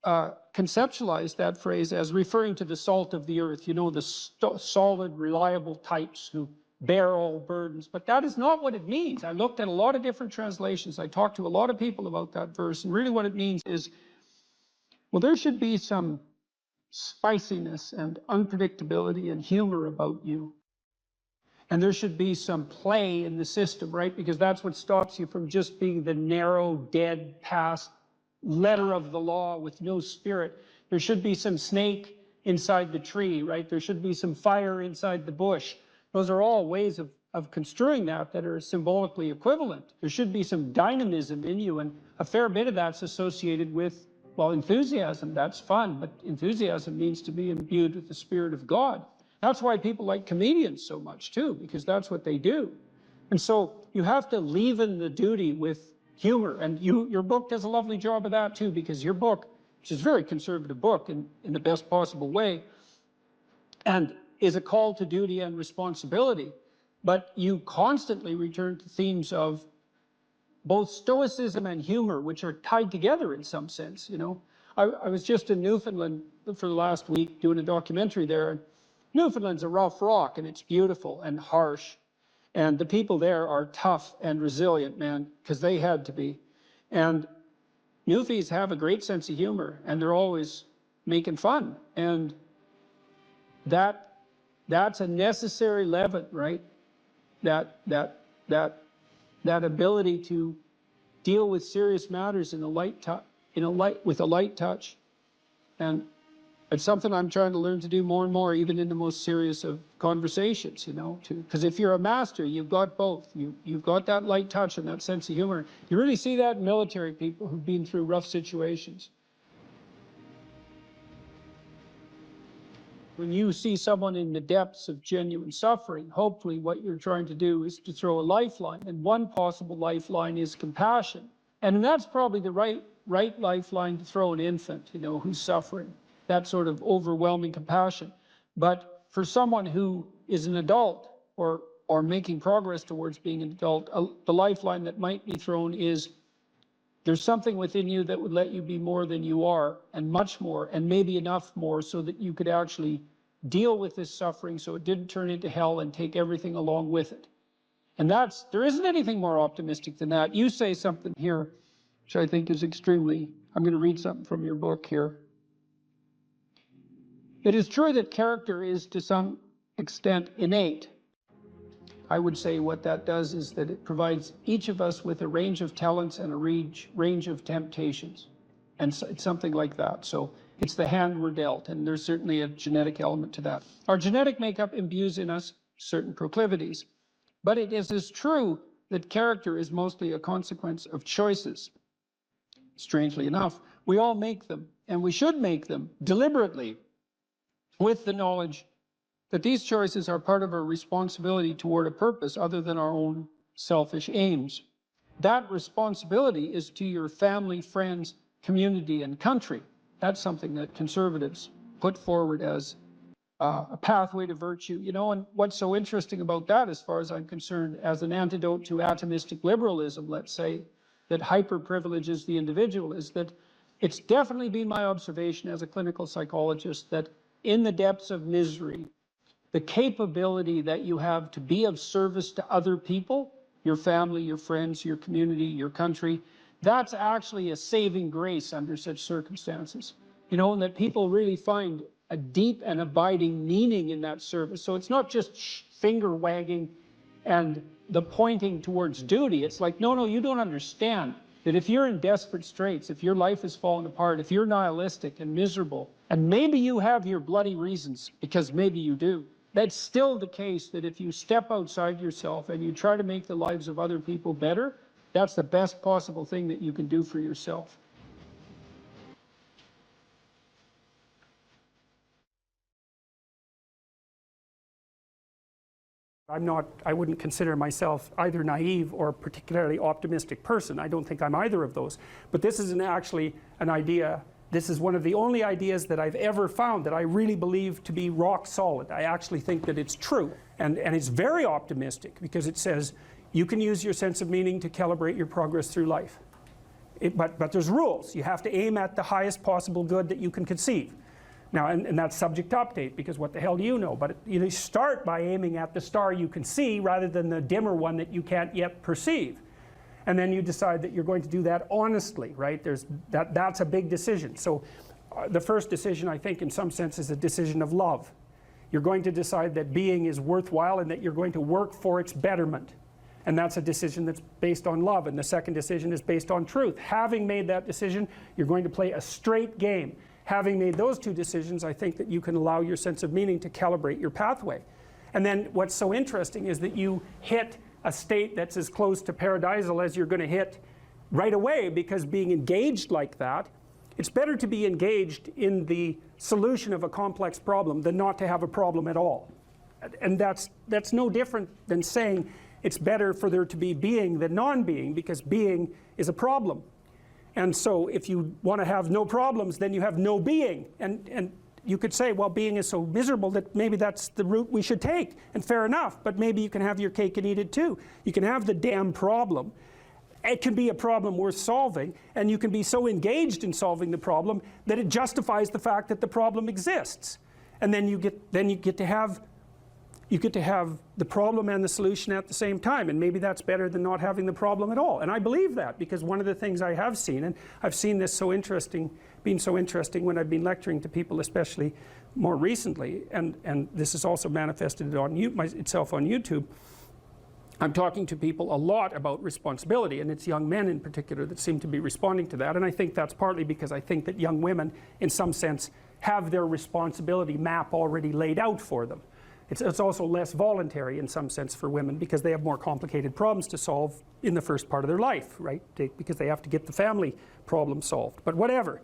conceptualized that phrase as referring to the salt of the earth, you know, the solid, reliable types who bear all burdens. But that is not what it means. I looked at a lot of different translations. I talked to a lot of people about that verse, and really what it means is, well, there should be some spiciness and unpredictability and humor about you. And there should be some play in the system, right? Because that's what stops you from just being the narrow, dead, past letter of the law with no spirit. There should be some snake inside the tree, right? There should be some fire inside the bush. Those are all ways of construing that are symbolically equivalent. There should be some dynamism in you, and a fair bit of that's associated with, well, enthusiasm. That's fun, but enthusiasm means to be imbued with the Spirit of God. That's why people like comedians so much too, because that's what they do. And so you have to leaven the duty with humor, and your book does a lovely job of that too, because your book, which is a very conservative book in the best possible way, and is a call to duty and responsibility, but you constantly return to themes of both stoicism and humor, which are tied together in some sense, you know. I was just in Newfoundland for the last week doing a documentary there, and Newfoundland's a rough rock, and it's beautiful and harsh, and the people there are tough and resilient, man, because they had to be. And Newfies have a great sense of humor, and they're always making fun, and that's a necessary leaven, right? That ability to deal with serious matters in a light with a light touch, and it's something I'm trying to learn to do more and more, even in the most serious of conversations, you know, because if you're a master, you've got both. You've got that light touch and that sense of humor. You really see that in military people who've been through rough situations. When you see someone in the depths of genuine suffering, hopefully what you're trying to do is to throw a lifeline. And one possible lifeline is compassion. And that's probably the right lifeline to throw an infant, you know, who's suffering. That sort of overwhelming compassion. But for someone who is an adult or making progress towards being an adult, the lifeline that might be thrown is, there's something within you that would let you be more than you are, and much more, and maybe enough more so that you could actually deal with this suffering so it didn't turn into hell and take everything along with it. And there isn't anything more optimistic than that. You say something here, which I think is extremely, I'm going to read something from your book here. It is true that character is to some extent innate. I would say what that does is that it provides each of us with a range of talents and a range of temptations. And so it's something like that. So it's the hand we're dealt, and there's certainly a genetic element to that. Our genetic makeup imbues in us certain proclivities. But it is as true that character is mostly a consequence of choices. Strangely enough, we all make them, and we should make them deliberately, with the knowledge that these choices are part of our responsibility toward a purpose other than our own selfish aims. That responsibility is to your family, friends, community, and country. That's something that conservatives put forward as a pathway to virtue, you know. And what's so interesting about that, as far as I'm concerned, as an antidote to atomistic liberalism, let's say, that hyper-privileges the individual, is that it's definitely been my observation as a clinical psychologist that in the depths of misery, the capability that you have to be of service to other people, your family, your friends, your community, your country, that's actually a saving grace under such circumstances. You know, and that people really find a deep and abiding meaning in that service. So it's not just finger wagging and the pointing towards duty. It's like, no, you don't understand that if you're in desperate straits, if your life is falling apart, if you're nihilistic and miserable, and maybe you have your bloody reasons, because maybe you do, that's still the case that if you step outside yourself and you try to make the lives of other people better, that's the best possible thing that you can do for yourself. I wouldn't consider myself either naive or a particularly optimistic person. I don't think I'm either of those. But this isn't actually an idea. This is one of the only ideas that I've ever found that I really believe to be rock solid. I actually think that it's true. And it's very optimistic because it says you can use your sense of meaning to calibrate your progress through life. But there's rules. You have to aim at the highest possible good that you can conceive. Now, and that's subject to update, because what the hell do you know? But you start by aiming at the star you can see rather than the dimmer one that you can't yet perceive. And then you decide that you're going to do that honestly, right? That's a big decision. So the first decision, I think, in some sense, is a decision of love. You're going to decide that being is worthwhile and that you're going to work for its betterment. And that's a decision that's based on love. And the second decision is based on truth. Having made that decision, you're going to play a straight game. Having made those two decisions, I think that you can allow your sense of meaning to calibrate your pathway. And then what's so interesting is that you hit a state that's as close to paradisal as you're going to hit right away, because being engaged like that, it's better to be engaged in the solution of a complex problem than not to have a problem at all. And that's no different than saying it's better for there to be being than non-being, because being is a problem. And so if you want to have no problems, then you have no being. And you could say, well, being is so miserable that maybe that's the route we should take. And fair enough, but maybe you can have your cake and eat it too. You can have the damn problem. It can be a problem worth solving, and you can be so engaged in solving the problem that it justifies the fact that the problem exists. And then you get to have the problem and the solution at the same time, and maybe that's better than not having the problem at all. And I believe that, because one of the things I have seen, and I've seen this being so interesting when I've been lecturing to people, especially more recently, and this is also manifested itself on YouTube. I'm talking to people a lot about responsibility, and it's young men in particular that seem to be responding to that. And I think that's partly because I think that young women, in some sense, have their responsibility map already laid out for them. It's also less voluntary in some sense for women, because they have more complicated problems to solve in the first part of their life, right? Because they have to get the family problem solved. But whatever.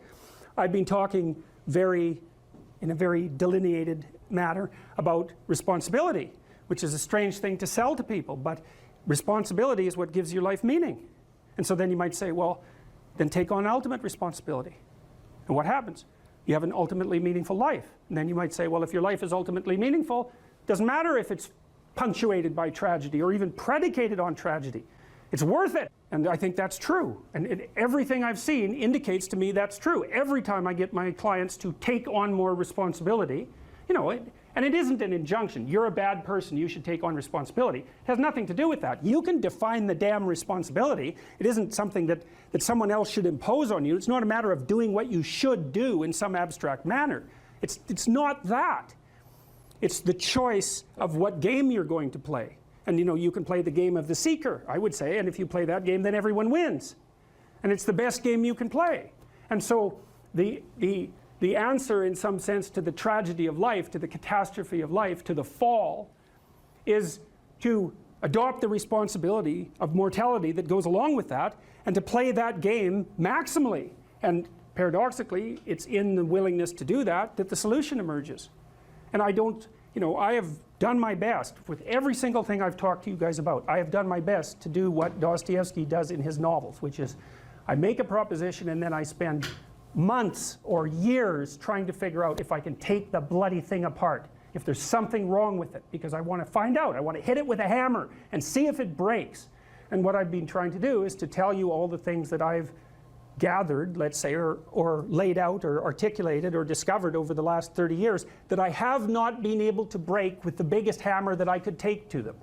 I've been talking in a very delineated manner about responsibility, which is a strange thing to sell to people, but responsibility is what gives your life meaning. And so then you might say, well, then take on ultimate responsibility. And what happens? You have an ultimately meaningful life. And then you might say, well, if your life is ultimately meaningful, it doesn't matter if it's punctuated by tragedy or even predicated on tragedy. It's worth it. And I think that's true. And everything I've seen indicates to me that's true. Every time I get my clients to take on more responsibility, you know, and it isn't an injunction. You're a bad person, you should take on responsibility. It has nothing to do with that. You can define the damn responsibility. It isn't something that someone else should impose on you. It's not a matter of doing what you should do in some abstract manner. It's not that. It's the choice of what game you're going to play. And you know, you can play the game of the seeker, I would say, and if you play that game, then everyone wins. And it's the best game you can play. And so the answer, in some sense, to the tragedy of life, to the catastrophe of life, to the fall, is to adopt the responsibility of mortality that goes along with that, and to play that game maximally. And paradoxically, it's in the willingness to do that that the solution emerges. And I have done my best with every single thing I've talked to you guys about. I have done my best to do what Dostoevsky does in his novels, which is I make a proposition and then I spend months or years trying to figure out if I can take the bloody thing apart, if there's something wrong with it, because I want to find out. I want to hit it with a hammer and see if it breaks. And what I've been trying to do is to tell you all the things that I've gathered, let's say, or laid out or articulated or discovered over the last 30 years that I have not been able to break with the biggest hammer that I could take to them.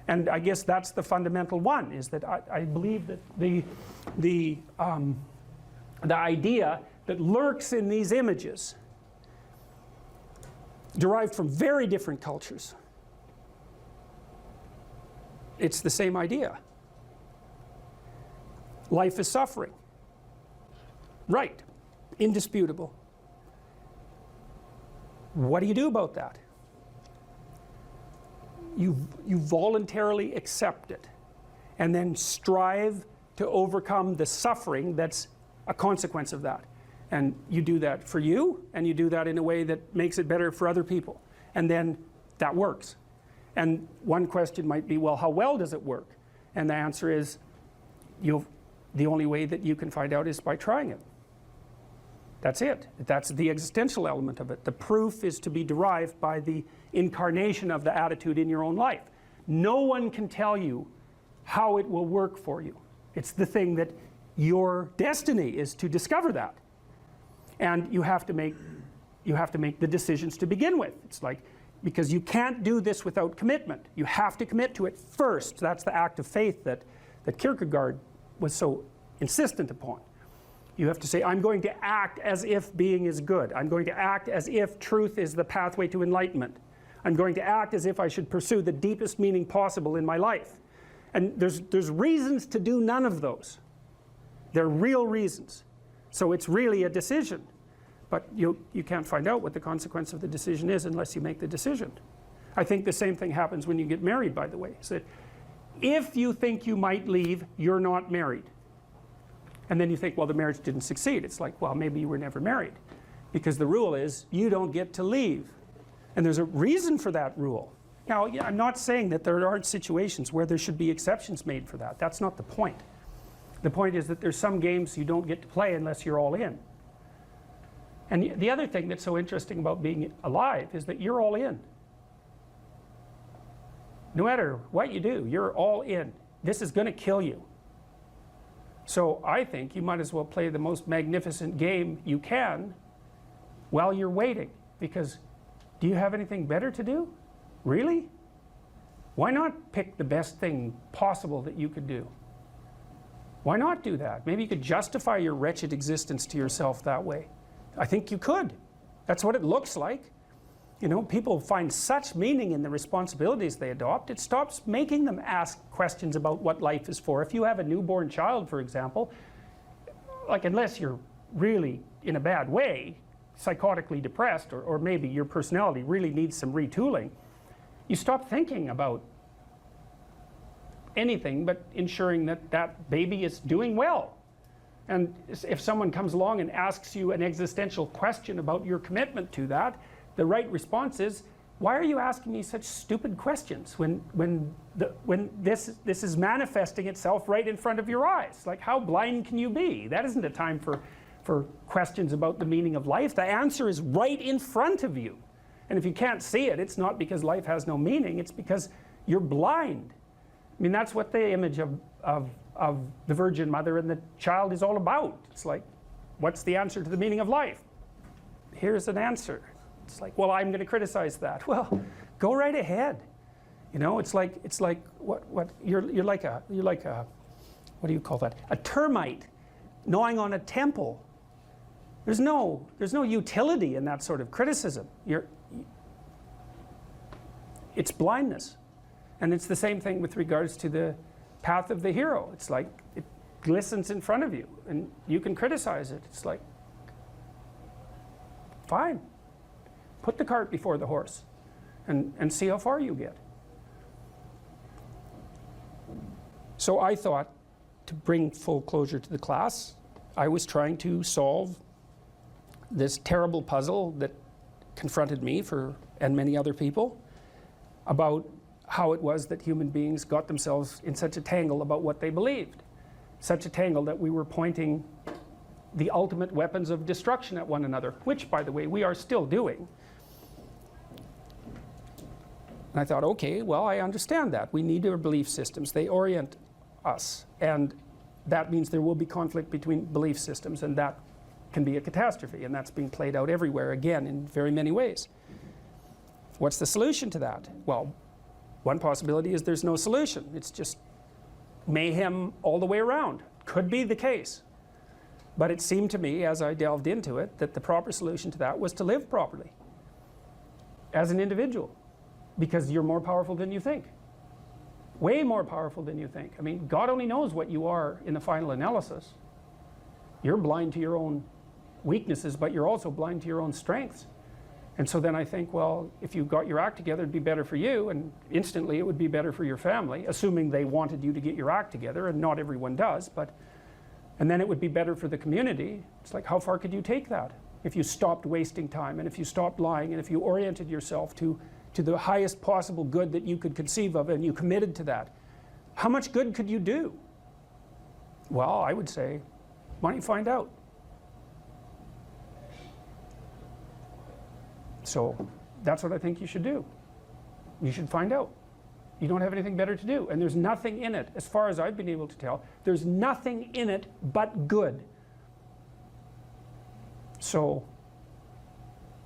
And I guess that's the fundamental one, is that I believe that the idea that lurks in these images, derived from very different cultures, it's the same idea. Life is suffering. Right, indisputable. What do you do about that? You voluntarily accept it and then strive to overcome the suffering that's a consequence of that. And you do that for you, and you do that in a way that makes it better for other people. And then that works. And one question might be, well, how well does it work? And the answer is, the only way that you can find out is by trying it. That's it. That's the existential element of it. The proof is to be derived by the incarnation of the attitude in your own life. No one can tell you how it will work for you. It's the thing that your destiny is to discover that. And you have to make the decisions to begin with. It's like, because you can't do this without commitment. You have to commit to it first. That's the act of faith that Kierkegaard was so insistent upon. You have to say, I'm going to act as if being is good. I'm going to act as if truth is the pathway to enlightenment. I'm going to act as if I should pursue the deepest meaning possible in my life. And there's reasons to do none of those. They're real reasons. So it's really a decision. But you can't find out what the consequence of the decision is unless you make the decision. I think the same thing happens when you get married, by the way. So if you think you might leave, you're not married. And then you think, well, the marriage didn't succeed. It's like, well, maybe you were never married. Because the rule is, you don't get to leave. And there's a reason for that rule. Now, I'm not saying that there aren't situations where there should be exceptions made for that. That's not the point. The point is that there's some games you don't get to play unless you're all in. And the other thing that's so interesting about being alive is that you're all in. No matter what you do, you're all in. This is going to kill you. So I think you might as well play the most magnificent game you can while you're waiting. Because do you have anything better to do? Really? Why not pick the best thing possible that you could do? Why not do that? Maybe you could justify your wretched existence to yourself that way. I think you could. That's what it looks like. You know, people find such meaning in the responsibilities they adopt, it stops making them ask questions about what life is for. If you have a newborn child, for example, like unless you're really in a bad way, psychotically depressed, or maybe your personality really needs some retooling, you stop thinking about anything but ensuring that that baby is doing well. And if someone comes along and asks you an existential question about your commitment to that, the right response is, why are you asking me such stupid questions when this is manifesting itself right in front of your eyes? Like, how blind can you be? That isn't a time for questions about the meaning of life. The answer is right in front of you. And if you can't see it, it's not because life has no meaning, it's because you're blind. I mean, that's what the image of the Virgin Mother and the child is all about. It's like, what's the answer to the meaning of life? Here's an answer. It's like, well, I'm going to criticize that. Well, go right ahead. You know, it's like what you're like a what do you call that? A termite gnawing on a temple. There's no utility in that sort of criticism. It's blindness. And it's the same thing with regards to the path of the hero. It's like it glistens in front of you and you can criticize it. It's like, fine. Put the cart before the horse and see how far you get. So I thought, to bring full closure to the class, I was trying to solve this terrible puzzle that confronted me and many other people about how it was that human beings got themselves in such a tangle about what they believed. Such a tangle that we were pointing the ultimate weapons of destruction at one another, which, by the way, we are still doing. And I thought, okay, well, I understand that. We need our belief systems. They orient us. And that means there will be conflict between belief systems, and that can be a catastrophe. And that's being played out everywhere, again, in very many ways. What's the solution to that? Well, one possibility is there's no solution. It's just mayhem all the way around. Could be the case. But it seemed to me, as I delved into it, that the proper solution to that was to live properly as an individual, because you're more powerful than you think. Way more powerful than you think. I mean, God only knows what you are in the final analysis. You're blind to your own weaknesses, but you're also blind to your own strengths. And so then I think, well, if you got your act together, it'd be better for you, and instantly it would be better for your family, assuming they wanted you to get your act together, and not everyone does, and then it would be better for the community. It's like, how far could you take that? If you stopped wasting time, and if you stopped lying, and if you oriented yourself to the highest possible good that you could conceive of, and you committed to that, how much good could you do? Well, I would say, why don't you find out? So that's what I think you should do. You should find out. You don't have anything better to do. And there's nothing in it, as far as I've been able to tell, there's nothing in it but good. So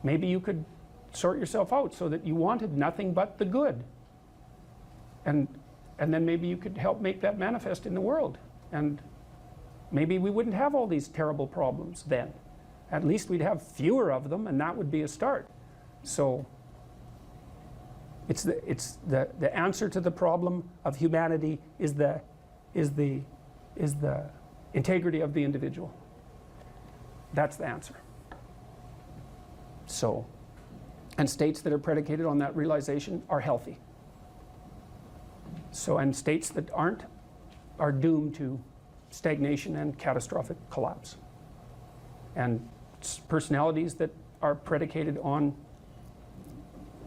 maybe you could sort yourself out so that you wanted nothing but the good. And then maybe you could help make that manifest in the world. And maybe we wouldn't have all these terrible problems then. At least we'd have fewer of them, and that would be a start. So it's the answer to the problem of humanity is the integrity of the individual. That's the answer. So, and states that are predicated on that realization are healthy. So, and states that aren't are doomed to stagnation and catastrophic collapse. And personalities that are predicated on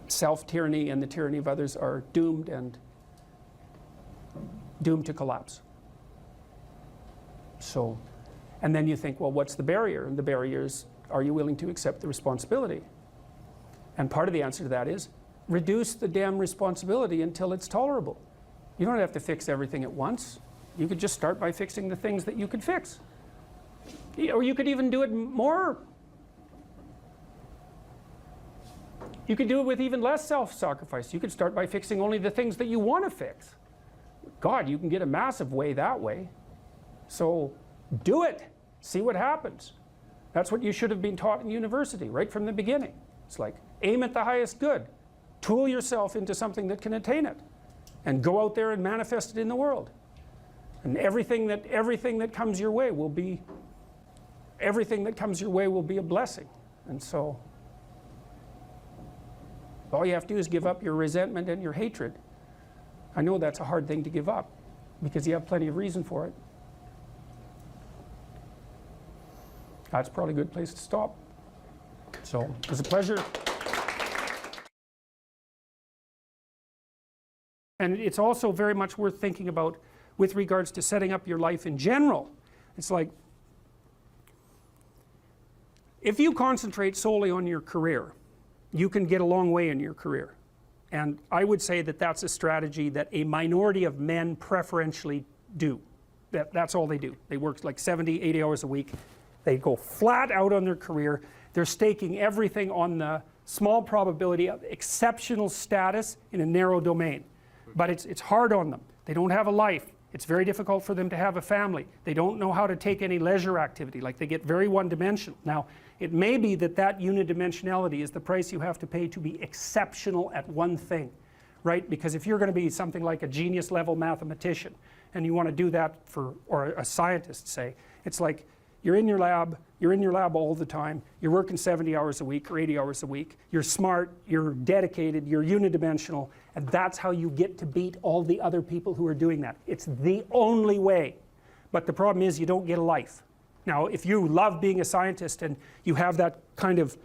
self-tyranny and the tyranny of others are doomed to collapse. So, and then you think, well, what's the barrier? And the barrier is, are you willing to accept the responsibility? And part of the answer to that is, reduce the damn responsibility until it's tolerable. You don't have to fix everything at once. You could just start by fixing the things that you could fix. Or you could even do it more. You could do it with even less self-sacrifice. You could start by fixing only the things that you want to fix. God, you can get a massive way that way. So do it. See what happens. That's what you should have been taught in university right from the beginning. It's like, aim at the highest good. Tool yourself into something that can attain it. And go out there and manifest it in the world. And everything that comes your way will be a blessing. And so all you have to do is give up your resentment and your hatred. I know that's a hard thing to give up because you have plenty of reason for it. That's probably a good place to stop. So it was a pleasure. And it's also very much worth thinking about with regards to setting up your life in general. It's like, if you concentrate solely on your career, you can get a long way in your career. And I would say that that's a strategy that a minority of men preferentially do. That's all they do. They work like 70, 80 hours a week. They go flat out on their career. They're staking everything on the small probability of exceptional status in a narrow domain. But it's hard on them. They don't have a life. It's very difficult for them to have a family. They don't know how to take any leisure activity. Like, they get very one-dimensional. Now, it may be that unidimensionality is the price you have to pay to be exceptional at one thing, right? Because if you're going to be something like a genius level mathematician and you want to do that or a scientist, say, it's like, you're in your lab all the time, you're working 70 hours a week or 80 hours a week, you're smart, you're dedicated, you're unidimensional, and that's how you get to beat all the other people who are doing that. It's the only way. But the problem is you don't get a life. Now, if you love being a scientist and you have that kind of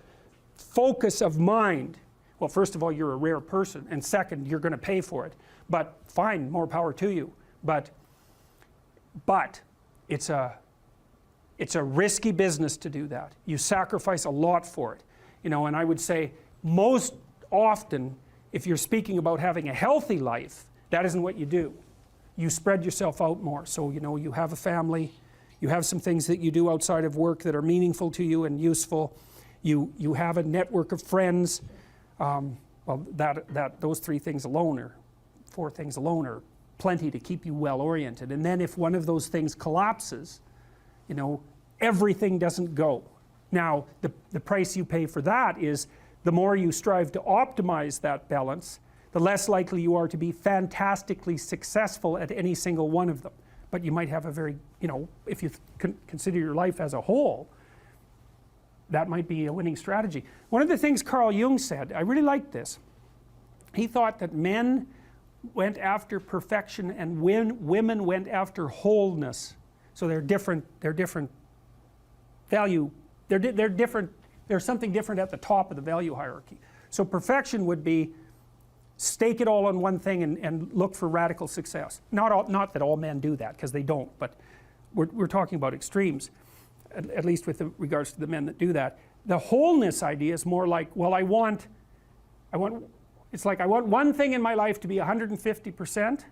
focus of mind, well, first of all, you're a rare person, and second, you're going to pay for it. But fine, more power to you. But it's a risky business to do that. You sacrifice a lot for it. And I would say most often, if you're speaking about having a healthy life, that isn't what you do. You spread yourself out more. So, you have a family, you have some things that you do outside of work that are meaningful to you and useful. You have a network of friends. Those 3 things alone, or 4 things alone, are plenty to keep you well oriented. And then if one of those things collapses, everything doesn't go. Now, the price you pay for that is the more you strive to optimize that balance, the less likely you are to be fantastically successful at any single one of them. But you might have a very, if you consider your life as a whole, that might be a winning strategy. One of the things Carl Jung said, I really liked this. He thought that men went after perfection and women went after wholeness. So they're different value, they're different, there's something different at the top of the value hierarchy. So perfection would be stake it all on one thing and look for radical success. Not that all men do that, because they don't, but we're talking about extremes, at least with regards to the men that do that. The wholeness idea is more like, well, I want It's like I want one thing in my life to be 150%,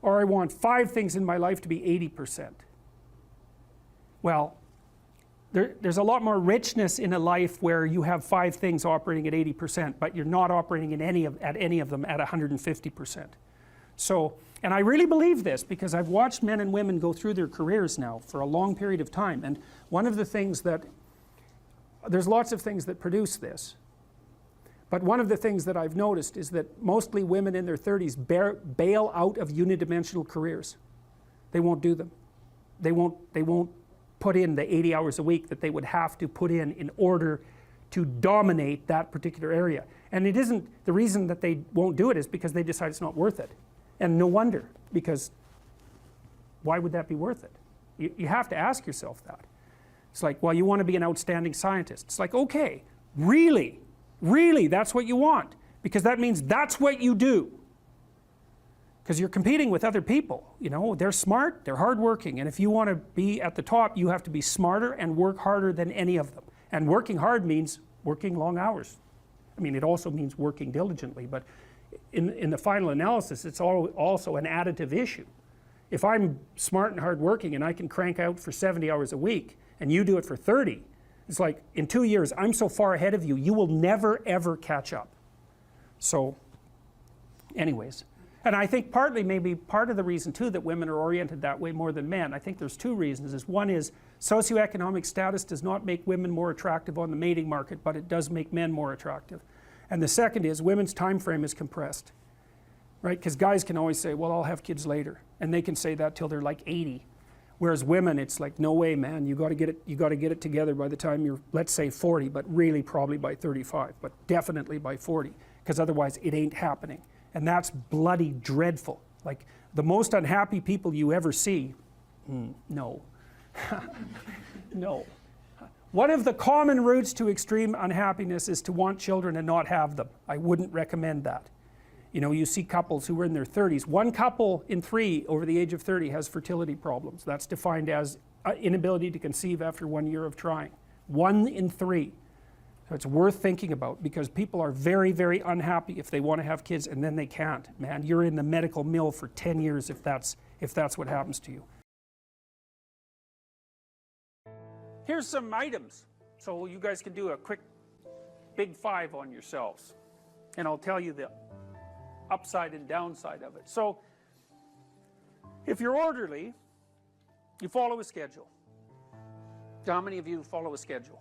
or I want 5 things in my life to be 80%. Well, there's a lot more richness in a life where you have 5 things operating at 80%, but you're not operating at any of them at 150%. So, and I really believe this because I've watched men and women go through their careers now for a long period of time, and one of the things that, there's lots of things that produce this, but one of the things that I've noticed is that mostly women in their 30s bail out of unidimensional careers. They won't do them. They won't put in the 80 hours a week that they would have to put in order to dominate that particular area. And it isn't, the reason that they won't do it is because they decide it's not worth it. And no wonder, because why would that be worth it? You have to ask yourself that. It's like, well, you want to be an outstanding scientist. It's like, okay, really, that's what you want, because that means that's what you do. Because you're competing with other people, you know, they're smart, they're hardworking, and if you want to be at the top, you have to be smarter and work harder than any of them. And working hard means working long hours. I mean, it also means working diligently, but in the final analysis, it's also an additive issue. If I'm smart and hardworking and I can crank out for 70 hours a week, and you do it for 30, it's like, in 2 years, I'm so far ahead of you, you will never ever catch up. So, anyways. And I think partly, maybe part of the reason too that women are oriented that way more than men, I think there's 2 reasons. One is socioeconomic status does not make women more attractive on the mating market, but it does make men more attractive. And the second is women's time frame is compressed, right? Because guys can always say, well, I'll have kids later, and they can say that till they're like 80. Whereas women, it's like, no way, man, you got to get it together by the time you're, let's say 40, but really probably by 35, but definitely by 40, because otherwise it ain't happening. And that's bloody dreadful. Like, the most unhappy people you ever see, no. No. One of the common routes to extreme unhappiness is to want children and not have them. I wouldn't recommend that. You know, you see couples who are in their 30s. 1 couple in 3 over the age of 30 has fertility problems. That's defined as inability to conceive after 1 year of trying. 1 in 3. So it's worth thinking about, because people are very, very unhappy if they want to have kids and then they can't. Man, you're in the medical mill for 10 years if that's what happens to you. Here's some items, so you guys can do a quick big 5 on yourselves, and I'll tell you the upside and downside of it. So if you're orderly, you follow a schedule. How many of you follow a schedule?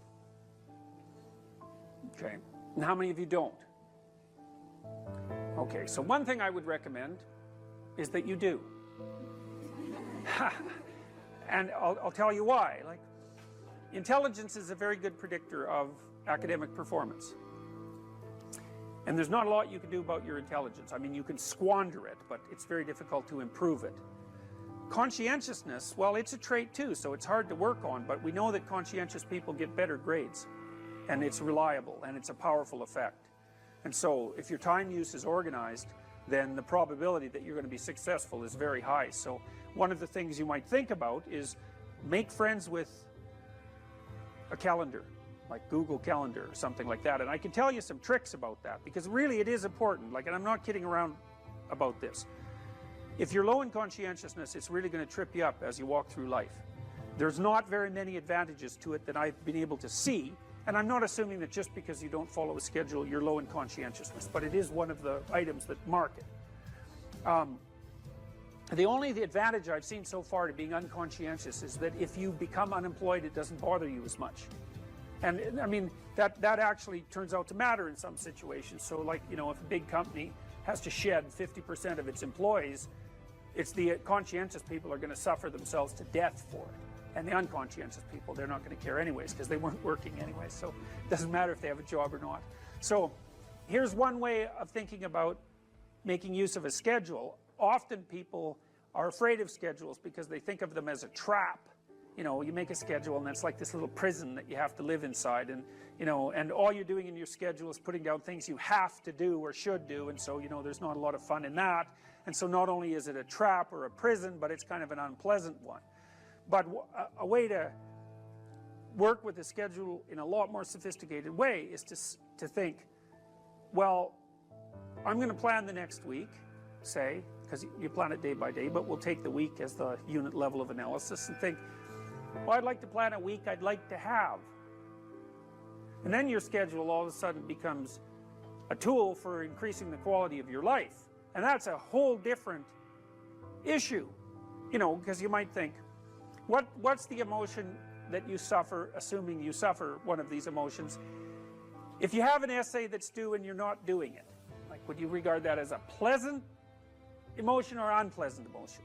Okay, and how many of you don't? Okay, so one thing I would recommend is that you do. And I'll tell you why. Like, intelligence is a very good predictor of academic performance. And there's not a lot you can do about your intelligence. I mean, you can squander it, but it's very difficult to improve it. Conscientiousness, well, it's a trait too, so it's hard to work on, but we know that conscientious people get better grades. And it's reliable, and it's a powerful effect. And so, if your time use is organized, then the probability that you're going to be successful is very high. So, one of the things you might think about is make friends with a calendar, like Google Calendar or something like that. And I can tell you some tricks about that, because really it is important. Like, and I'm not kidding around about this. If you're low in conscientiousness, it's really going to trip you up as you walk through life. There's not very many advantages to it that I've been able to see. And I'm not assuming that just because you don't follow a schedule, you're low in conscientiousness, but it is one of the items that mark it. The advantage I've seen so far to being unconscientious is that if you become unemployed, it doesn't bother you as much. And I mean, that actually turns out to matter in some situations. So, like, you know, if a big company has to shed 50% of its employees, it's the conscientious people are going to suffer themselves to death for it. And the unconscientious people, they're not going to care anyways, because they weren't working anyway. So it doesn't matter if they have a job or not. So here's one way of thinking about making use of a schedule. Often people are afraid of schedules because they think of them as a trap. You know, you make a schedule and it's like this little prison that you have to live inside, and you know, and all you're doing in your schedule is putting down things you have to do or should do, and so, you know, there's not a lot of fun in that. And so not only is it a trap or a prison, but it's kind of an unpleasant one. But a way to work with the schedule in a lot more sophisticated way is to think, well, I'm going to plan the next week, say, because you plan it day by day, but we'll take the week as the unit level of analysis and think, well, I'd like to plan a week I'd like to have. And then your schedule all of a sudden becomes a tool for increasing the quality of your life. And that's a whole different issue, you know, because you might think, what's the emotion that you suffer, assuming you suffer one of these emotions, if you have an essay that's due and you're not doing it? Like, would you regard that as a pleasant emotion or unpleasant emotion?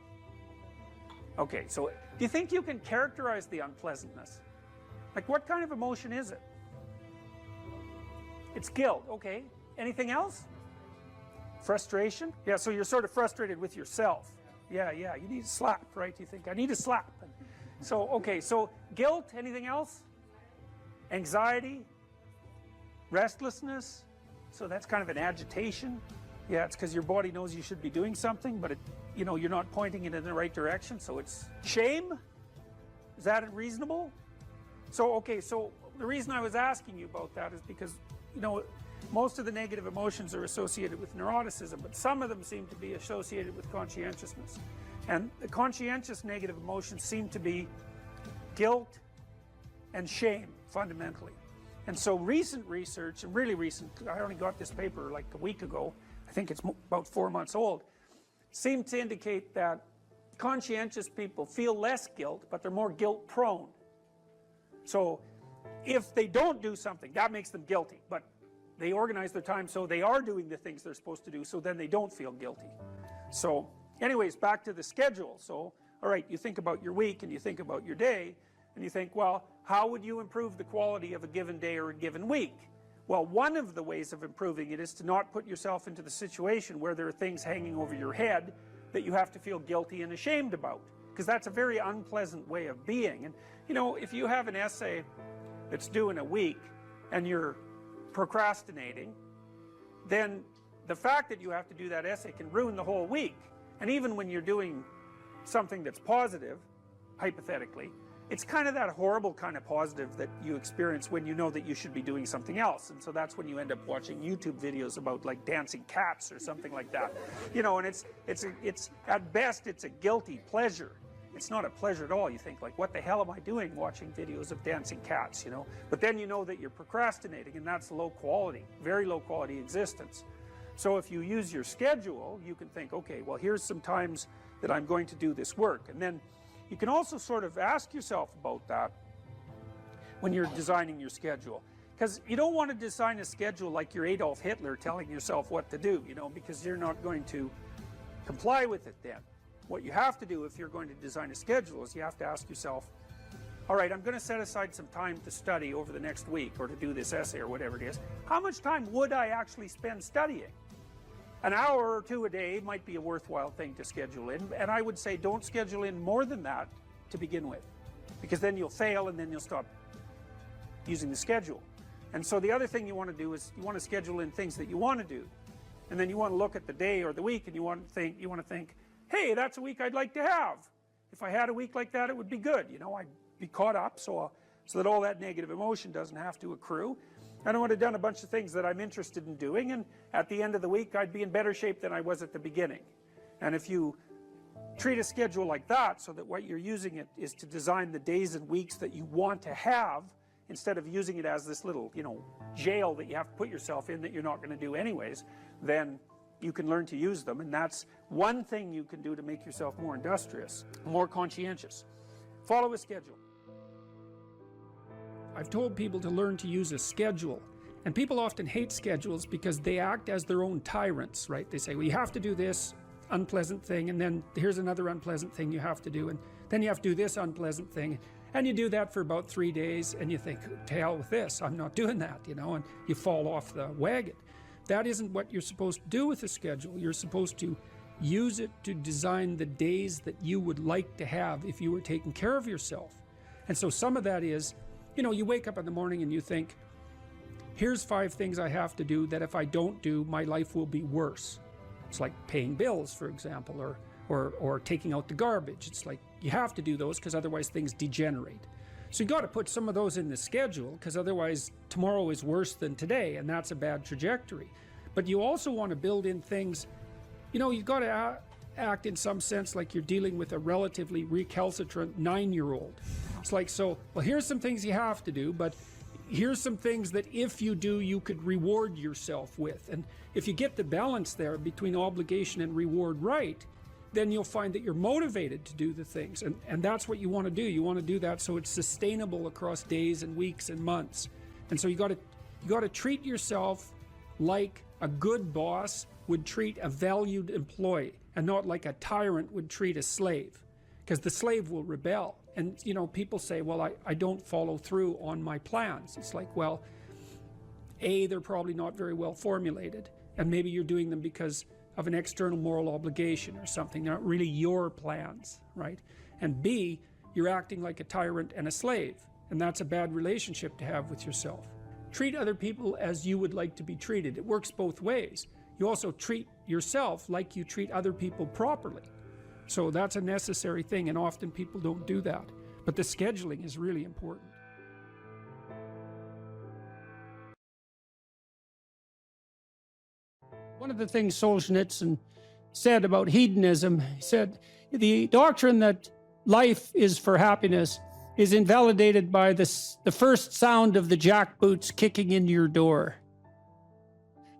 Okay, so do you think you can characterize the unpleasantness? Like, what kind of emotion is it? It's guilt, okay. Anything else? Frustration? Yeah, so you're sort of frustrated with yourself. Yeah, you need a slap, right? You think, I need a slap. So, okay, so guilt, anything else? Anxiety? Restlessness? So that's kind of an agitation. Yeah, it's because your body knows you should be doing something, but you know, you're not pointing it in the right direction, so it's shame? Is that reasonable? So, okay, so the reason I was asking you about that is because, you know, most of the negative emotions are associated with neuroticism, but some of them seem to be associated with conscientiousness. And the conscientious negative emotions seem to be guilt and shame, fundamentally. And so recent research, and really recent, I only got this paper like a week ago, I think it's about 4 months old, seem to indicate that conscientious people feel less guilt, but they're more guilt prone. So if they don't do something, that makes them guilty, but they organize their time so they are doing the things they're supposed to do, so then they don't feel guilty. So anyways, back to the schedule. So, all right, you think about your week and you think about your day, and you think, well, how would you improve the quality of a given day or a given week? Well, one of the ways of improving it is to not put yourself into the situation where there are things hanging over your head that you have to feel guilty and ashamed about, because that's a very unpleasant way of being. And you know, if you have an essay that's due in a week and you're procrastinating, then the fact that you have to do that essay can ruin the whole week. And even when you're doing something that's positive, hypothetically, it's kind of that horrible kind of positive that you experience when you know that you should be doing something else. And so that's when you end up watching YouTube videos about like dancing cats or something like that. You know, and it's at best it's a guilty pleasure. It's not a pleasure at all. You think like, what the hell am I doing watching videos of dancing cats, you know? But then you know that you're procrastinating, and that's low quality, very low quality existence. So if you use your schedule, you can think, okay, well, here's some times that I'm going to do this work. And then you can also sort of ask yourself about that when you're designing your schedule. Because you don't want to design a schedule like you're Adolf Hitler telling yourself what to do, you know, because you're not going to comply with it then. What you have to do if you're going to design a schedule is you have to ask yourself, all right, I'm going to set aside some time to study over the next week or to do this essay or whatever it is. How much time would I actually spend studying? An hour or two a day might be a worthwhile thing to schedule in, and I would say don't schedule in more than that to begin with, because then you'll fail and then you'll stop using the schedule. And so the other thing you want to do is you want to schedule in things that you want to do, and then you want to look at the day or the week and you want to think, hey, that's a week I'd like to have. If I had a week like that, it would be good. You know, I'd be caught up so that all that negative emotion doesn't have to accrue. And I would have done a bunch of things that I'm interested in doing, and at the end of the week, I'd be in better shape than I was at the beginning. And if you treat a schedule like that, so that what you're using it is to design the days and weeks that you want to have, instead of using it as this little, you know, jail that you have to put yourself in that you're not going to do anyways, then you can learn to use them. And that's one thing you can do to make yourself more industrious, more conscientious. Follow a schedule. I've told people to learn to use a schedule, and people often hate schedules because they act as their own tyrants, right? They say, well, you have to do this unpleasant thing, and then here's another unpleasant thing you have to do, and then you have to do this unpleasant thing, and you do that for about 3 days, and you think, to hell with this, I'm not doing that, you know, and you fall off the wagon. That isn't what you're supposed to do with a schedule. You're supposed to use it to design the days that you would like to have if you were taking care of yourself. And so some of that is, you know, you wake up in the morning and you think, here's 5 things I have to do that if I don't do, my life will be worse. It's like paying bills, for example, or taking out the garbage. It's like you have to do those because otherwise things degenerate. So you got to put some of those in the schedule, because otherwise tomorrow is worse than today, and that's a bad trajectory. But you also want to build in things, you know, you've got to act in some sense like you're dealing with a relatively recalcitrant 9-year-old. It's like, so, well, here's some things you have to do, but here's some things that if you do, you could reward yourself with. And if you get the balance there between obligation and reward right, then you'll find that you're motivated to do the things. And that's what you want to do. You want to do that so it's sustainable across days and weeks and months. And so you got to treat yourself like a good boss would treat a valued employee, and not like a tyrant would treat a slave, because the slave will rebel. And, you know, people say, well, I don't follow through on my plans. It's like, well, A, they're probably not very well formulated, and maybe you're doing them because of an external moral obligation or something, not really your plans, right? And B, you're acting like a tyrant and a slave, and that's a bad relationship to have with yourself. Treat other people as you would like to be treated. It works both ways. You also treat yourself like you treat other people properly. So that's a necessary thing, and often people don't do that. But the scheduling is really important. One of the things Solzhenitsyn said about hedonism, he said, the doctrine that life is for happiness is invalidated by the first sound of the jackboots kicking into your door.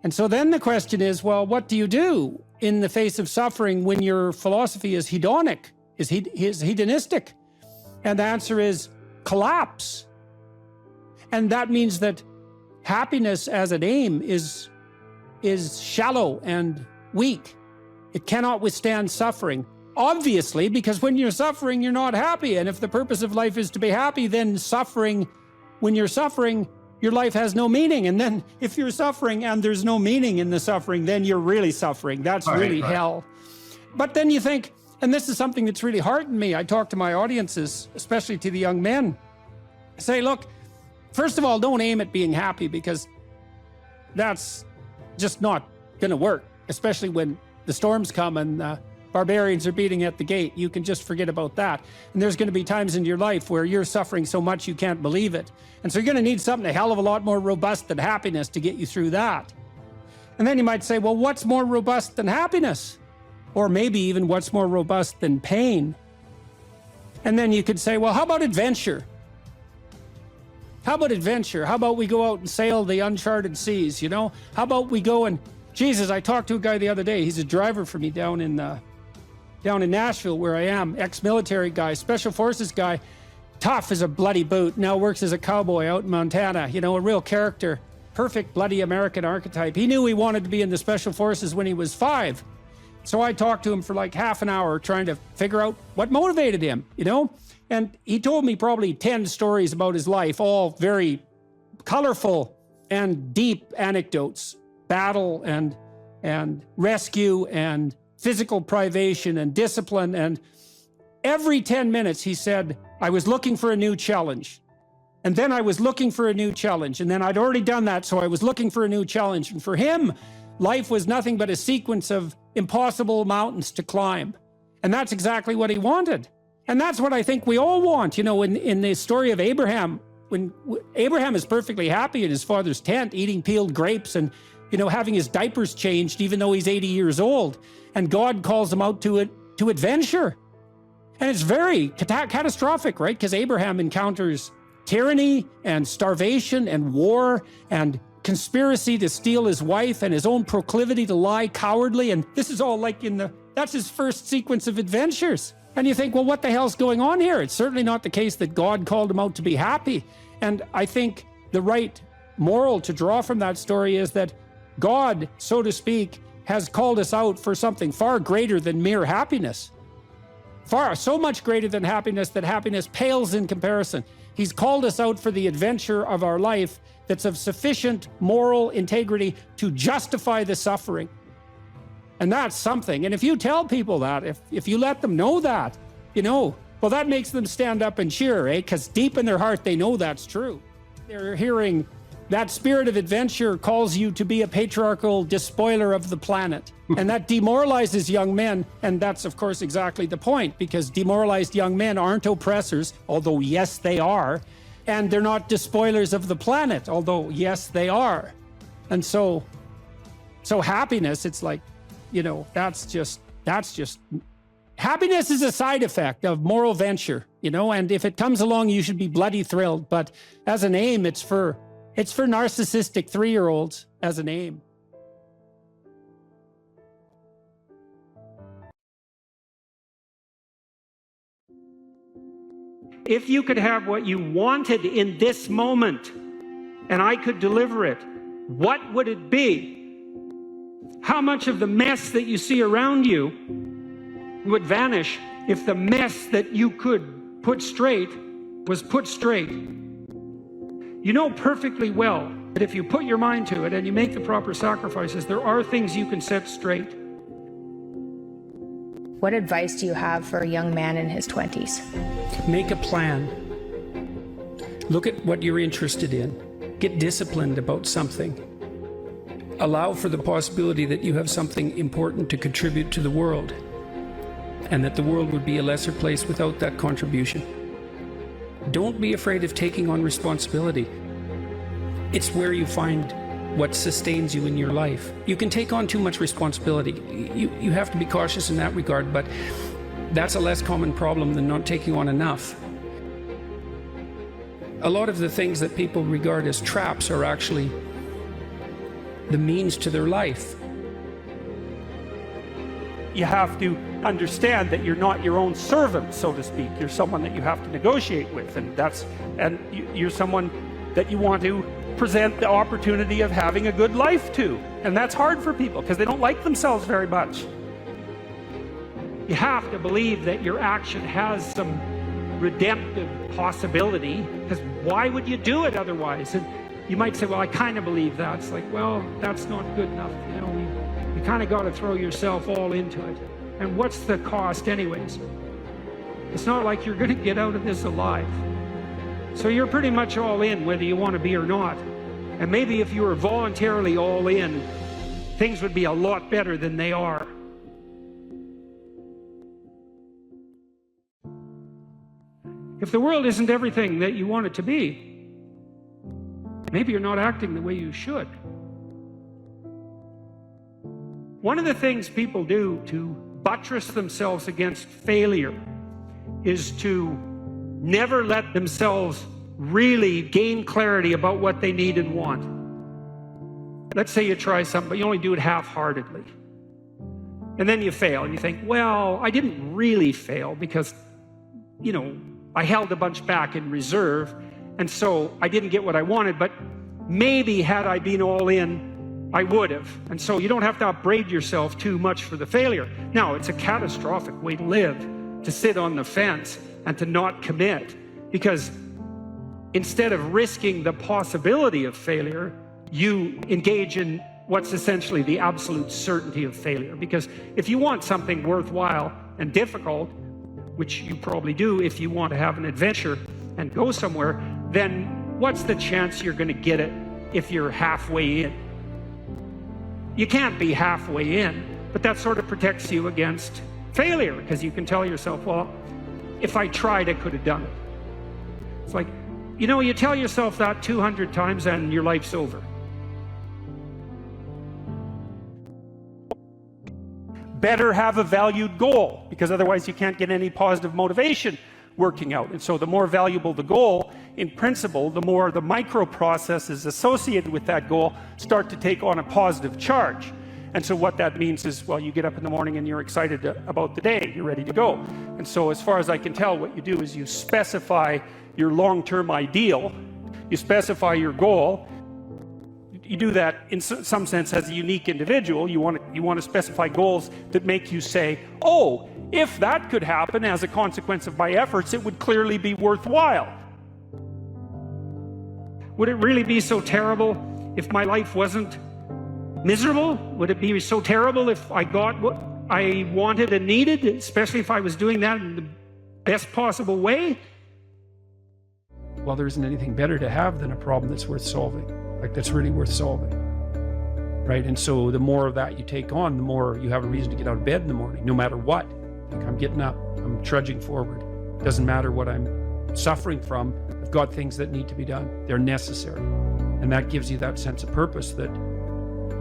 And so then the question is, well, what do you do in the face of suffering when your philosophy is hedonic, is hedonistic? And the answer is collapse. And that means that happiness as an aim is shallow and weak. It cannot withstand suffering. Obviously, because when you're suffering, you're not happy. And if the purpose of life is to be happy, then suffering, when you're suffering, your life has no meaning. And then if you're suffering and there's no meaning in the suffering, then you're really suffering. That's really hell. But then you think, and this is something that's really heartened me. I talk to my audiences, especially to the young men. I say, look, first of all, don't aim at being happy, because that's just not going to work, especially when the storms come and barbarians are beating at the gate. You can just forget about that. And there's going to be times in your life where you're suffering so much you can't believe it. And so you're going to need something a hell of a lot more robust than happiness to get you through that. And then you might say, well, what's more robust than happiness? Or maybe even what's more robust than pain? And then you could say, well, how about adventure? How about adventure? How about we go out and sail the uncharted seas, you know? How about we go and, Jesus, I talked to a guy the other day. He's a driver for me down in Nashville, where I am, ex-military guy, special forces guy, tough as a bloody boot, now works as a cowboy out in Montana, you know, a real character, perfect bloody American archetype. He knew he wanted to be in the special forces when he was 5. So I talked to him for like half an hour trying to figure out what motivated him, you know? And he told me probably 10 stories about his life, all very colorful and deep anecdotes, battle and rescue and physical privation and discipline. And every 10 minutes he said, I was looking for a new challenge. And then I was looking for a new challenge. And then I'd already done that, so I was looking for a new challenge. And for him, life was nothing but a sequence of impossible mountains to climb. And that's exactly what he wanted. And that's what I think we all want. You know, in the story of Abraham, when Abraham is perfectly happy in his father's tent, eating peeled grapes and, you know, having his diapers changed, even though he's 80 years old. And God calls him out to adventure. And it's very catastrophic, right? Because Abraham encounters tyranny and starvation and war and conspiracy to steal his wife and his own proclivity to lie cowardly. And this is all like that's his first sequence of adventures. And you think, well, what the hell's going on here? It's certainly not the case that God called him out to be happy. And I think the right moral to draw from that story is that God, so to speak, has called us out for something far greater than mere happiness. So much greater than happiness that happiness pales in comparison. He's called us out for the adventure of our life that's of sufficient moral integrity to justify the suffering. And that's something. And if you tell people that, if you let them know that, you know, well, that makes them stand up and cheer, eh? Because deep in their heart, they know that's true. They're hearing that spirit of adventure calls you to be a patriarchal despoiler of the planet. And that demoralizes young men. And that's, of course, exactly the point, because demoralized young men aren't oppressors, although, yes, they are. And they're not despoilers of the planet, although, yes, they are. And so So happiness, it's like, you know, that's just, happiness is a side effect of moral venture, you know, and if it comes along, you should be bloody thrilled. But as an aim, it's for narcissistic 3-year-olds as an aim. If you could have what you wanted in this moment, and I could deliver it, what would it be? How much of the mess that you see around you would vanish if the mess that you could put straight was put straight? You know perfectly well that if you put your mind to it and you make the proper sacrifices, there are things you can set straight. What advice do you have for a young man in his 20s? Make a plan. Look at what you're interested in. Get disciplined about something. Allow for the possibility that you have something important to contribute to the world, and that the world would be a lesser place without that contribution. Don't be afraid of taking on responsibility. It's where you find what sustains you in your life. You can take on too much responsibility. You have to be cautious in that regard, but that's a less common problem than not taking on enough. A lot of the things that people regard as traps are actually the means to their life. You have to understand that you're not your own servant, so to speak. You're someone that you have to negotiate with, and you're someone that you want to present the opportunity of having a good life to. And that's hard for people because they don't like themselves very much. You have to believe that your action has some redemptive possibility, because why would you do it otherwise? And you might say, well, I kind of believe that. It's like, well, that's not good enough. You know, you kind of got to throw yourself all into it. And what's the cost anyways? It's not like you're going to get out of this alive. So you're pretty much all in, whether you want to be or not. And maybe if you were voluntarily all in, things would be a lot better than they are. If the world isn't everything that you want it to be, maybe you're not acting the way you should. One of the things people do to buttress themselves against failure is to never let themselves really gain clarity about what they need and want. Let's say you try something, but you only do it half-heartedly. And then you fail, and you think, well, I didn't really fail because, you know, I held a bunch back in reserve, and so I didn't get what I wanted, but maybe had I been all in, I would have. And so you don't have to upbraid yourself too much for the failure. Now, it's a catastrophic way to live, to sit on the fence and to not commit, because instead of risking the possibility of failure, you engage in what's essentially the absolute certainty of failure. Because if you want something worthwhile and difficult, which you probably do if you want to have an adventure and go somewhere, then what's the chance you're going to get it if you're halfway in? You can't be halfway in, but that sort of protects you against failure, because you can tell yourself, well, if I tried, I could have done it. It's like, you know, you tell yourself that 200 times and your life's over. Better have a valued goal, because otherwise you can't get any positive motivation working out. And so the more valuable the goal, in principle, the more the micro processes associated with that goal start to take on a positive charge. And so what that means is, well, you get up in the morning and you're excited about the day, you're ready to go. And so as far as I can tell, what you do is you specify your long-term ideal, you specify your goal. You do that in some sense as a unique individual. You want to specify goals that make you say, oh, if that could happen as a consequence of my efforts, it would clearly be worthwhile. Would it really be so terrible if my life wasn't miserable? Would it be so terrible if I got what I wanted and needed, especially if I was doing that in the best possible way? Well, there isn't anything better to have than a problem that's worth solving, like that's really worth solving, right? And so the more of that you take on, the more you have a reason to get out of bed in the morning, no matter what. Like, I'm getting up, I'm trudging forward. Doesn't matter what I'm suffering from. I've got things that need to be done. They're necessary. And that gives you that sense of purpose that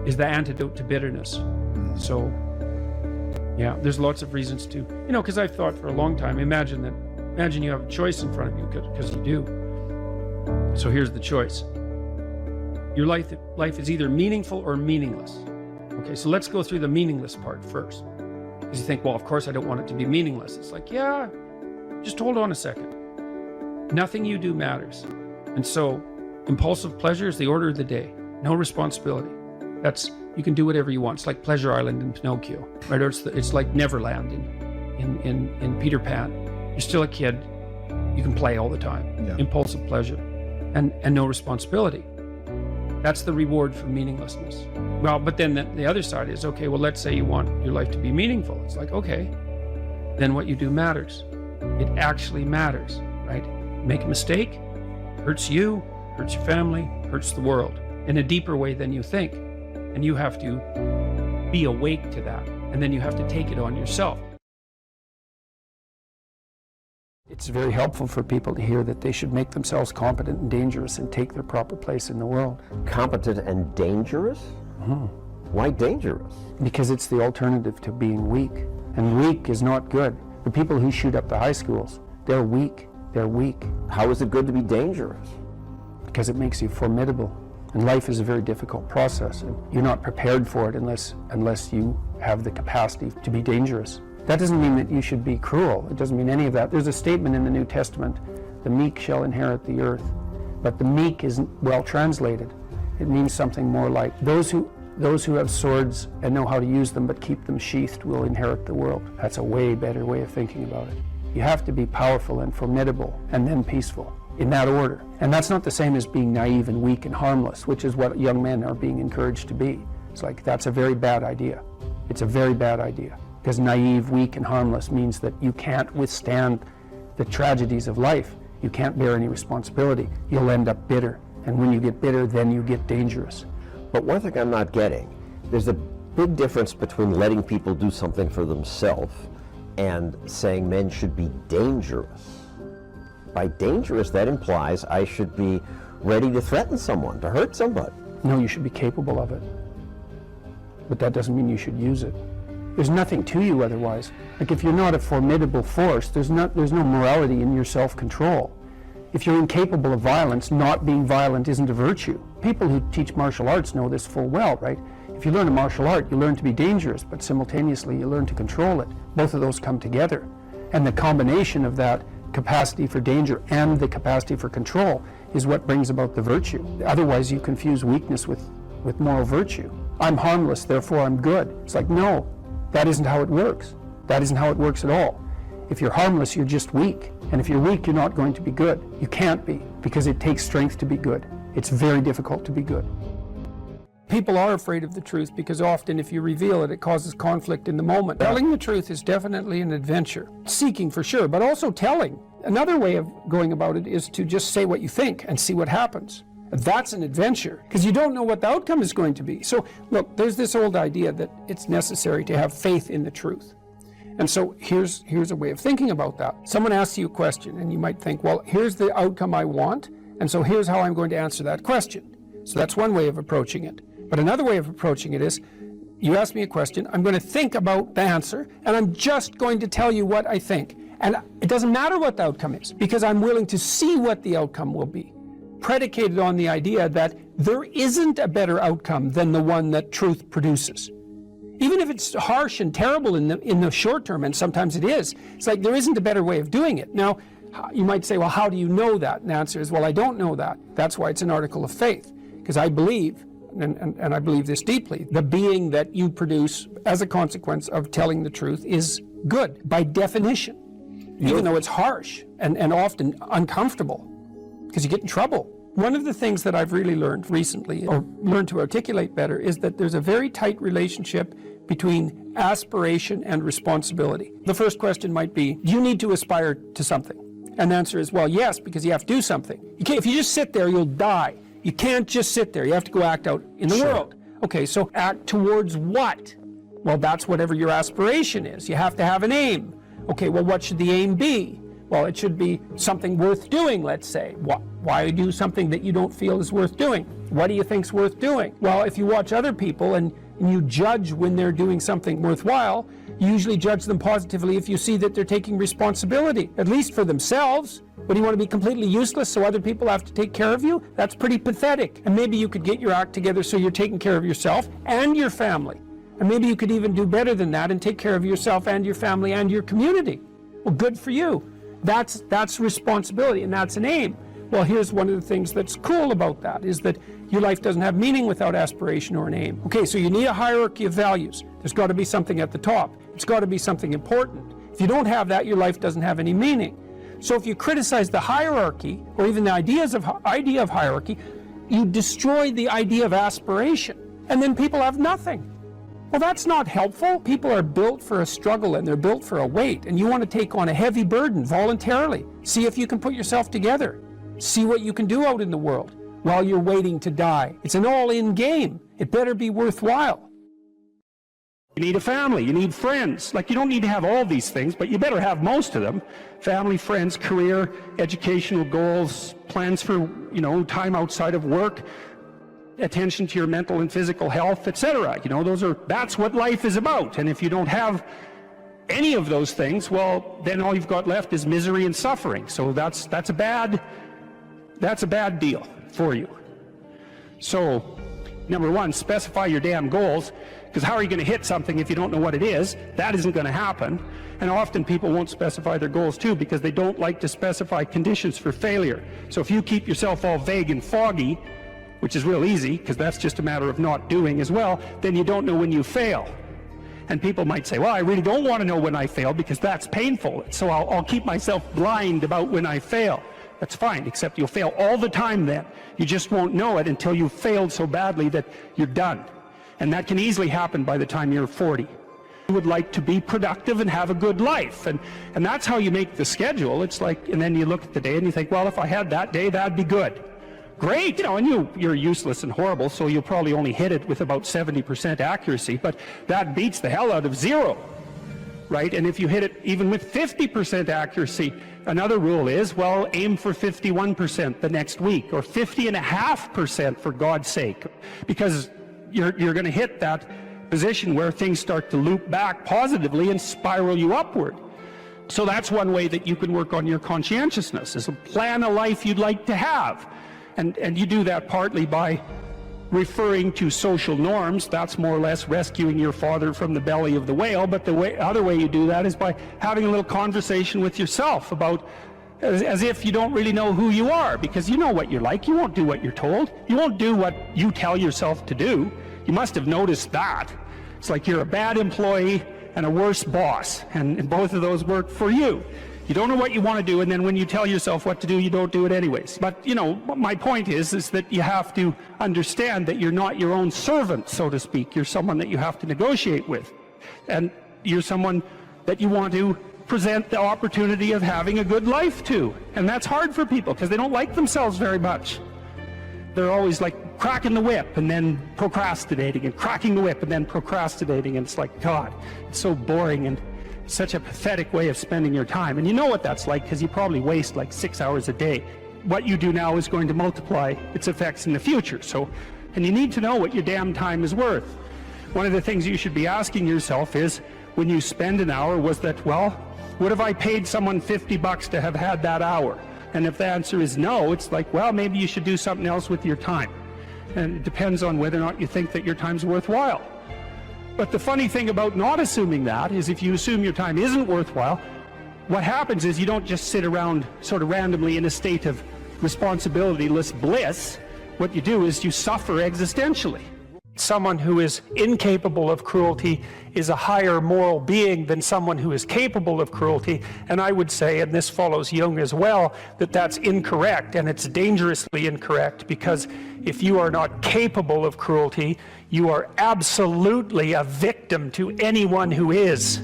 is the antidote to bitterness. So, yeah, there's lots of reasons to, because I've thought for a long time, imagine you have a choice in front of you, because you do. So here's the choice. Your life is either meaningful or meaningless. Okay, so let's go through the meaningless part first. Because you think, well, of course I don't want it to be meaningless. It's like, yeah, just hold on a second. Nothing you do matters. And so impulsive pleasure is the order of the day. No responsibility. You can do whatever you want. It's like Pleasure Island in Pinocchio, right? Or it's like Neverland in Peter Pan. You're still a kid. You can play all the time. Yeah. Impulsive pleasure and no responsibility. That's the reward for meaninglessness. Well, but then the other side is, okay, well, let's say you want your life to be meaningful. It's like, okay, then what you do matters. It actually matters, right? Make a mistake, hurts you, hurts your family, hurts the world in a deeper way than you think. And you have to be awake to that. And then you have to take it on yourself. It's very helpful for people to hear that they should make themselves competent and dangerous and take their proper place in the world. Competent and dangerous? Mm-hmm. Why dangerous? Because it's the alternative to being weak. And weak is not good. The people who shoot up the high schools, they're weak. They're weak. How is it good to be dangerous? Because it makes you formidable. And life is a very difficult process. And you're not prepared for it unless you have the capacity to be dangerous. That doesn't mean that you should be cruel. It doesn't mean any of that. There's a statement in the New Testament, the meek shall inherit the earth. But the meek isn't well translated. It means something more like those who have swords and know how to use them but keep them sheathed will inherit the world. That's a way better way of thinking about it. You have to be powerful and formidable and then peaceful, in that order. And that's not the same as being naive and weak and harmless, which is what young men are being encouraged to be. It's like, that's a very bad idea. It's a very bad idea. Because naive, weak, and harmless means that you can't withstand the tragedies of life. You can't bear any responsibility. You'll end up bitter. And when you get bitter, then you get dangerous. But one thing I'm not getting, there's a big difference between letting people do something for themselves and saying men should be dangerous. By dangerous, that implies I should be ready to threaten someone, to hurt somebody. No, you should be capable of it. But that doesn't mean you should use it. There's nothing to you otherwise. Like if you're not a formidable force, there's no morality in your self-control. If you're incapable of violence, not being violent isn't a virtue. People who teach martial arts know this full well, right? If you learn a martial art, you learn to be dangerous, but simultaneously you learn to control it. Both of those come together. And the combination of that capacity for danger and the capacity for control is what brings about the virtue. Otherwise you confuse weakness with moral virtue. I'm harmless, therefore I'm good. It's like, no. That isn't how it works. That isn't how it works at all. If you're harmless, you're just weak. And if you're weak, you're not going to be good. You can't be, because it takes strength to be good. It's very difficult to be good. People are afraid of the truth because often if you reveal it, it causes conflict in the moment. Telling the truth is definitely an adventure. Seeking for sure, but also telling. Another way of going about it is to just say what you think and see what happens. That's an adventure, because you don't know what the outcome is going to be. So look, there's this old idea that it's necessary to have faith in the truth. And so here's a way of thinking about that. Someone asks you a question and you might think, well, here's the outcome I want, and so here's how I'm going to answer that question. So that's one way of approaching it. But another way of approaching it is, you ask me a question, I'm going to think about the answer, and I'm just going to tell you what I think. And it doesn't matter what the outcome is, because I'm willing to see what the outcome will be, predicated on the idea that there isn't a better outcome than the one that truth produces. Even if it's harsh and terrible in the short term, and sometimes it is, it's like there isn't a better way of doing it. Now, you might say, well, how do you know that? And the answer is, well, I don't know that. That's why it's an article of faith, because I believe, and I believe this deeply, the being that you produce as a consequence of telling the truth is good, by definition, even though it's harsh and often uncomfortable, because you get in trouble. One of the things that I've really learned recently, or learned to articulate better, is that there's a very tight relationship between aspiration and responsibility. The first question might be, do you need to aspire to something? And the answer is, well, yes, because you have to do something. If you just sit there, you'll die. You can't just sit there. You have to go act out in the world. Okay, so act towards what? Well, that's whatever your aspiration is. You have to have an aim. Okay, well, what should the aim be? Well, it should be something worth doing, let's say. Why do something that you don't feel is worth doing? What do you think's worth doing? Well, if you watch other people and you judge when they're doing something worthwhile, you usually judge them positively if you see that they're taking responsibility, at least for themselves. What, do you want to be completely useless so other people have to take care of you? That's pretty pathetic. And maybe you could get your act together so you're taking care of yourself and your family. And maybe you could even do better than that and take care of yourself and your family and your community. Well, good for you. That's responsibility, and that's an aim. Well, here's one of the things that's cool about that, is that your life doesn't have meaning without aspiration or an aim. Okay, so you need a hierarchy of values. There's got to be something at the top. It's got to be something important. If you don't have that, your life doesn't have any meaning. So if you criticize the hierarchy, or even the idea of hierarchy, you destroy the idea of aspiration, and then people have nothing. Well, that's not helpful. People are built for a struggle and they're built for a weight, and you want to take on a heavy burden voluntarily. See if you can put yourself together. See what you can do out in the world while you're waiting to die. It's an all-in game. It better be worthwhile. You need a family, you need friends. Like, you don't need to have all these things, but you better have most of them. Family, friends, career, educational goals, plans for, time outside of work, attention to your mental and physical health, etc. That's what life is about. And if you don't have any of those things, well, then all you've got left is misery and suffering. So that's a bad deal for you. So, number one, specify your damn goals, because how are you going to hit something if you don't know what it is? That isn't going to happen. And often people won't specify their goals too, because they don't like to specify conditions for failure. So if you keep yourself all vague and foggy, which is real easy, because that's just a matter of not doing as well, then you don't know when you fail. And people might say, well, I really don't want to know when I fail because that's painful, so I'll keep myself blind about when I fail. That's fine, except you'll fail all the time then. You just won't know it until you've failed so badly that you're done. And that can easily happen by the time you're 40. You would like to be productive and have a good life, and that's how you make the schedule. It's like, and then you look at the day and you think, well, if I had that day, that'd be good. Great, and you're useless and horrible, so you'll probably only hit it with about 70% accuracy, but that beats the hell out of 0, right? And if you hit it even with 50% accuracy, another rule is, well, aim for 51% the next week, or 50.5% for God's sake, because you're going to hit that position where things start to loop back positively and spiral you upward. So that's one way that you can work on your conscientiousness, is to plan a life you'd like to have. And you do that partly by referring to social norms. That's more or less rescuing your father from the belly of the whale. But the other way you do that is by having a little conversation with yourself about, as if you don't really know who you are, because you know what you're like. You won't do what you're told. You won't do what you tell yourself to do. You must have noticed that. It's like you're a bad employee and a worse boss, and both of those work for you. You don't know what you want to do, and then when you tell yourself what to do, you don't do it anyways. But, my point is that you have to understand that you're not your own servant, so to speak. You're someone that you have to negotiate with. And you're someone that you want to present the opportunity of having a good life to. And that's hard for people, because they don't like themselves very much. They're always like cracking the whip and then procrastinating, and cracking the whip and then procrastinating. And it's like, God, it's so boring and such a pathetic way of spending your time. And you know what that's like, because you probably waste like 6 hours a day. What you do now is going to multiply its effects in the future. And you need to know what your damn time is worth. One of the things you should be asking yourself is, when you spend an hour, was that, well, what if I paid someone $50 to have had that hour? And if the answer is no, it's like, well, maybe you should do something else with your time. And it depends on whether or not you think that your time's worthwhile. But the funny thing about not assuming that is, if you assume your time isn't worthwhile, what happens is you don't just sit around sort of randomly in a state of responsibilityless bliss. What you do is you suffer existentially. Someone who is incapable of cruelty is a higher moral being than someone who is capable of cruelty. And I would say, and this follows Jung as well, that that's incorrect, and it's dangerously incorrect, because if you are not capable of cruelty, you are absolutely a victim to anyone who is.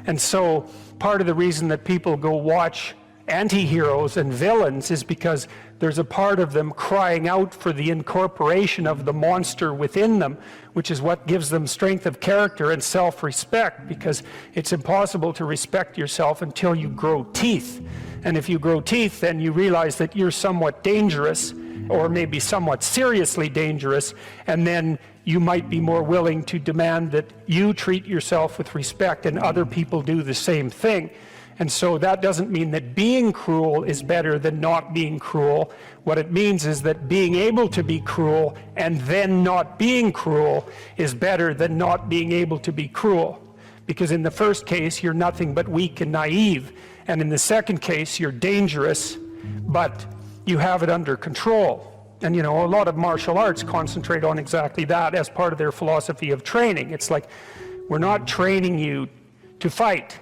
And so part of the reason that people go watch anti-heroes and villains is because there's a part of them crying out for the incorporation of the monster within them, which is what gives them strength of character and self-respect, because it's impossible to respect yourself until you grow teeth. And if you grow teeth, then you realize that you're somewhat dangerous, or maybe somewhat seriously dangerous, and then you might be more willing to demand that you treat yourself with respect and other people do the same thing. And so that doesn't mean that being cruel is better than not being cruel. What it means is that being able to be cruel and then not being cruel is better than not being able to be cruel. Because in the first case, you're nothing but weak and naive. And in the second case, you're dangerous, but you have it under control. And you know, a lot of martial arts concentrate on exactly that as part of their philosophy of training. It's like, we're not training you to fight.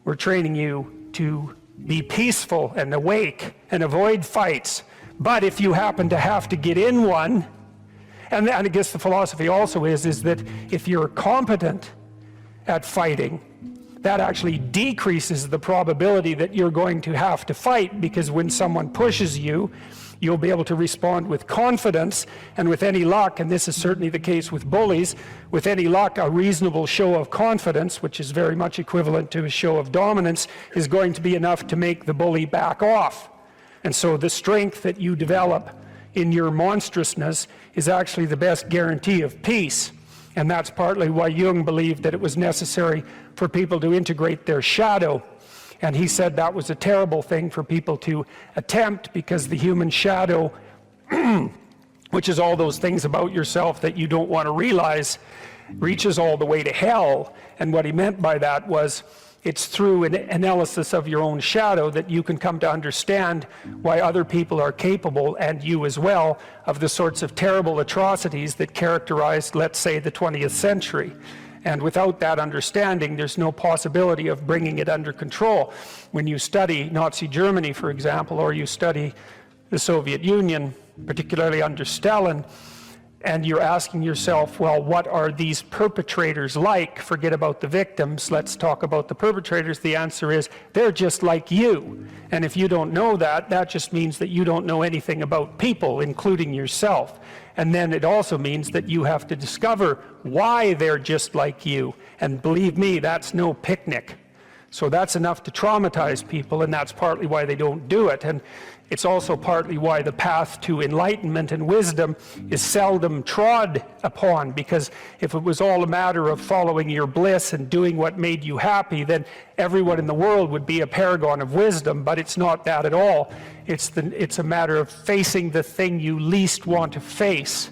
We're training you to be peaceful and awake and avoid fights. But if you happen to have to get in one, and I guess the philosophy also is that if you're competent at fighting, that actually decreases the probability that you're going to have to fight, because when someone pushes you, you'll be able to respond with confidence, and with any luck, and this is certainly the case with bullies, with any luck, a reasonable show of confidence, which is very much equivalent to a show of dominance, is going to be enough to make the bully back off. And so the strength that you develop in your monstrousness is actually the best guarantee of peace. And that's partly why Jung believed that it was necessary for people to integrate their shadow. And he said that was a terrible thing for people to attempt, because the human shadow, which is all those things about yourself that you don't want to realize, reaches all the way to hell. And what he meant by that was, it's through an analysis of your own shadow that you can come to understand why other people are capable, and you as well, of the sorts of terrible atrocities that characterized, let's say, the 20th century. And without that understanding, there's no possibility of bringing it under control. When you study Nazi Germany, for example, or you study the Soviet Union, particularly under Stalin, and you're asking yourself, well, what are these perpetrators like? Forget about the victims, let's talk about the perpetrators. The answer is, they're just like you. And if you don't know that, that just means that you don't know anything about people, including yourself. And then it also means that you have to discover why they're just like you. And believe me, that's no picnic. So that's enough to traumatize people, and that's partly why they don't do it. And it's also partly why the path to enlightenment and wisdom is seldom trod upon, because if it was all a matter of following your bliss and doing what made you happy, then everyone in the world would be a paragon of wisdom. But it's not that at all. It's a matter of facing the thing you least want to face.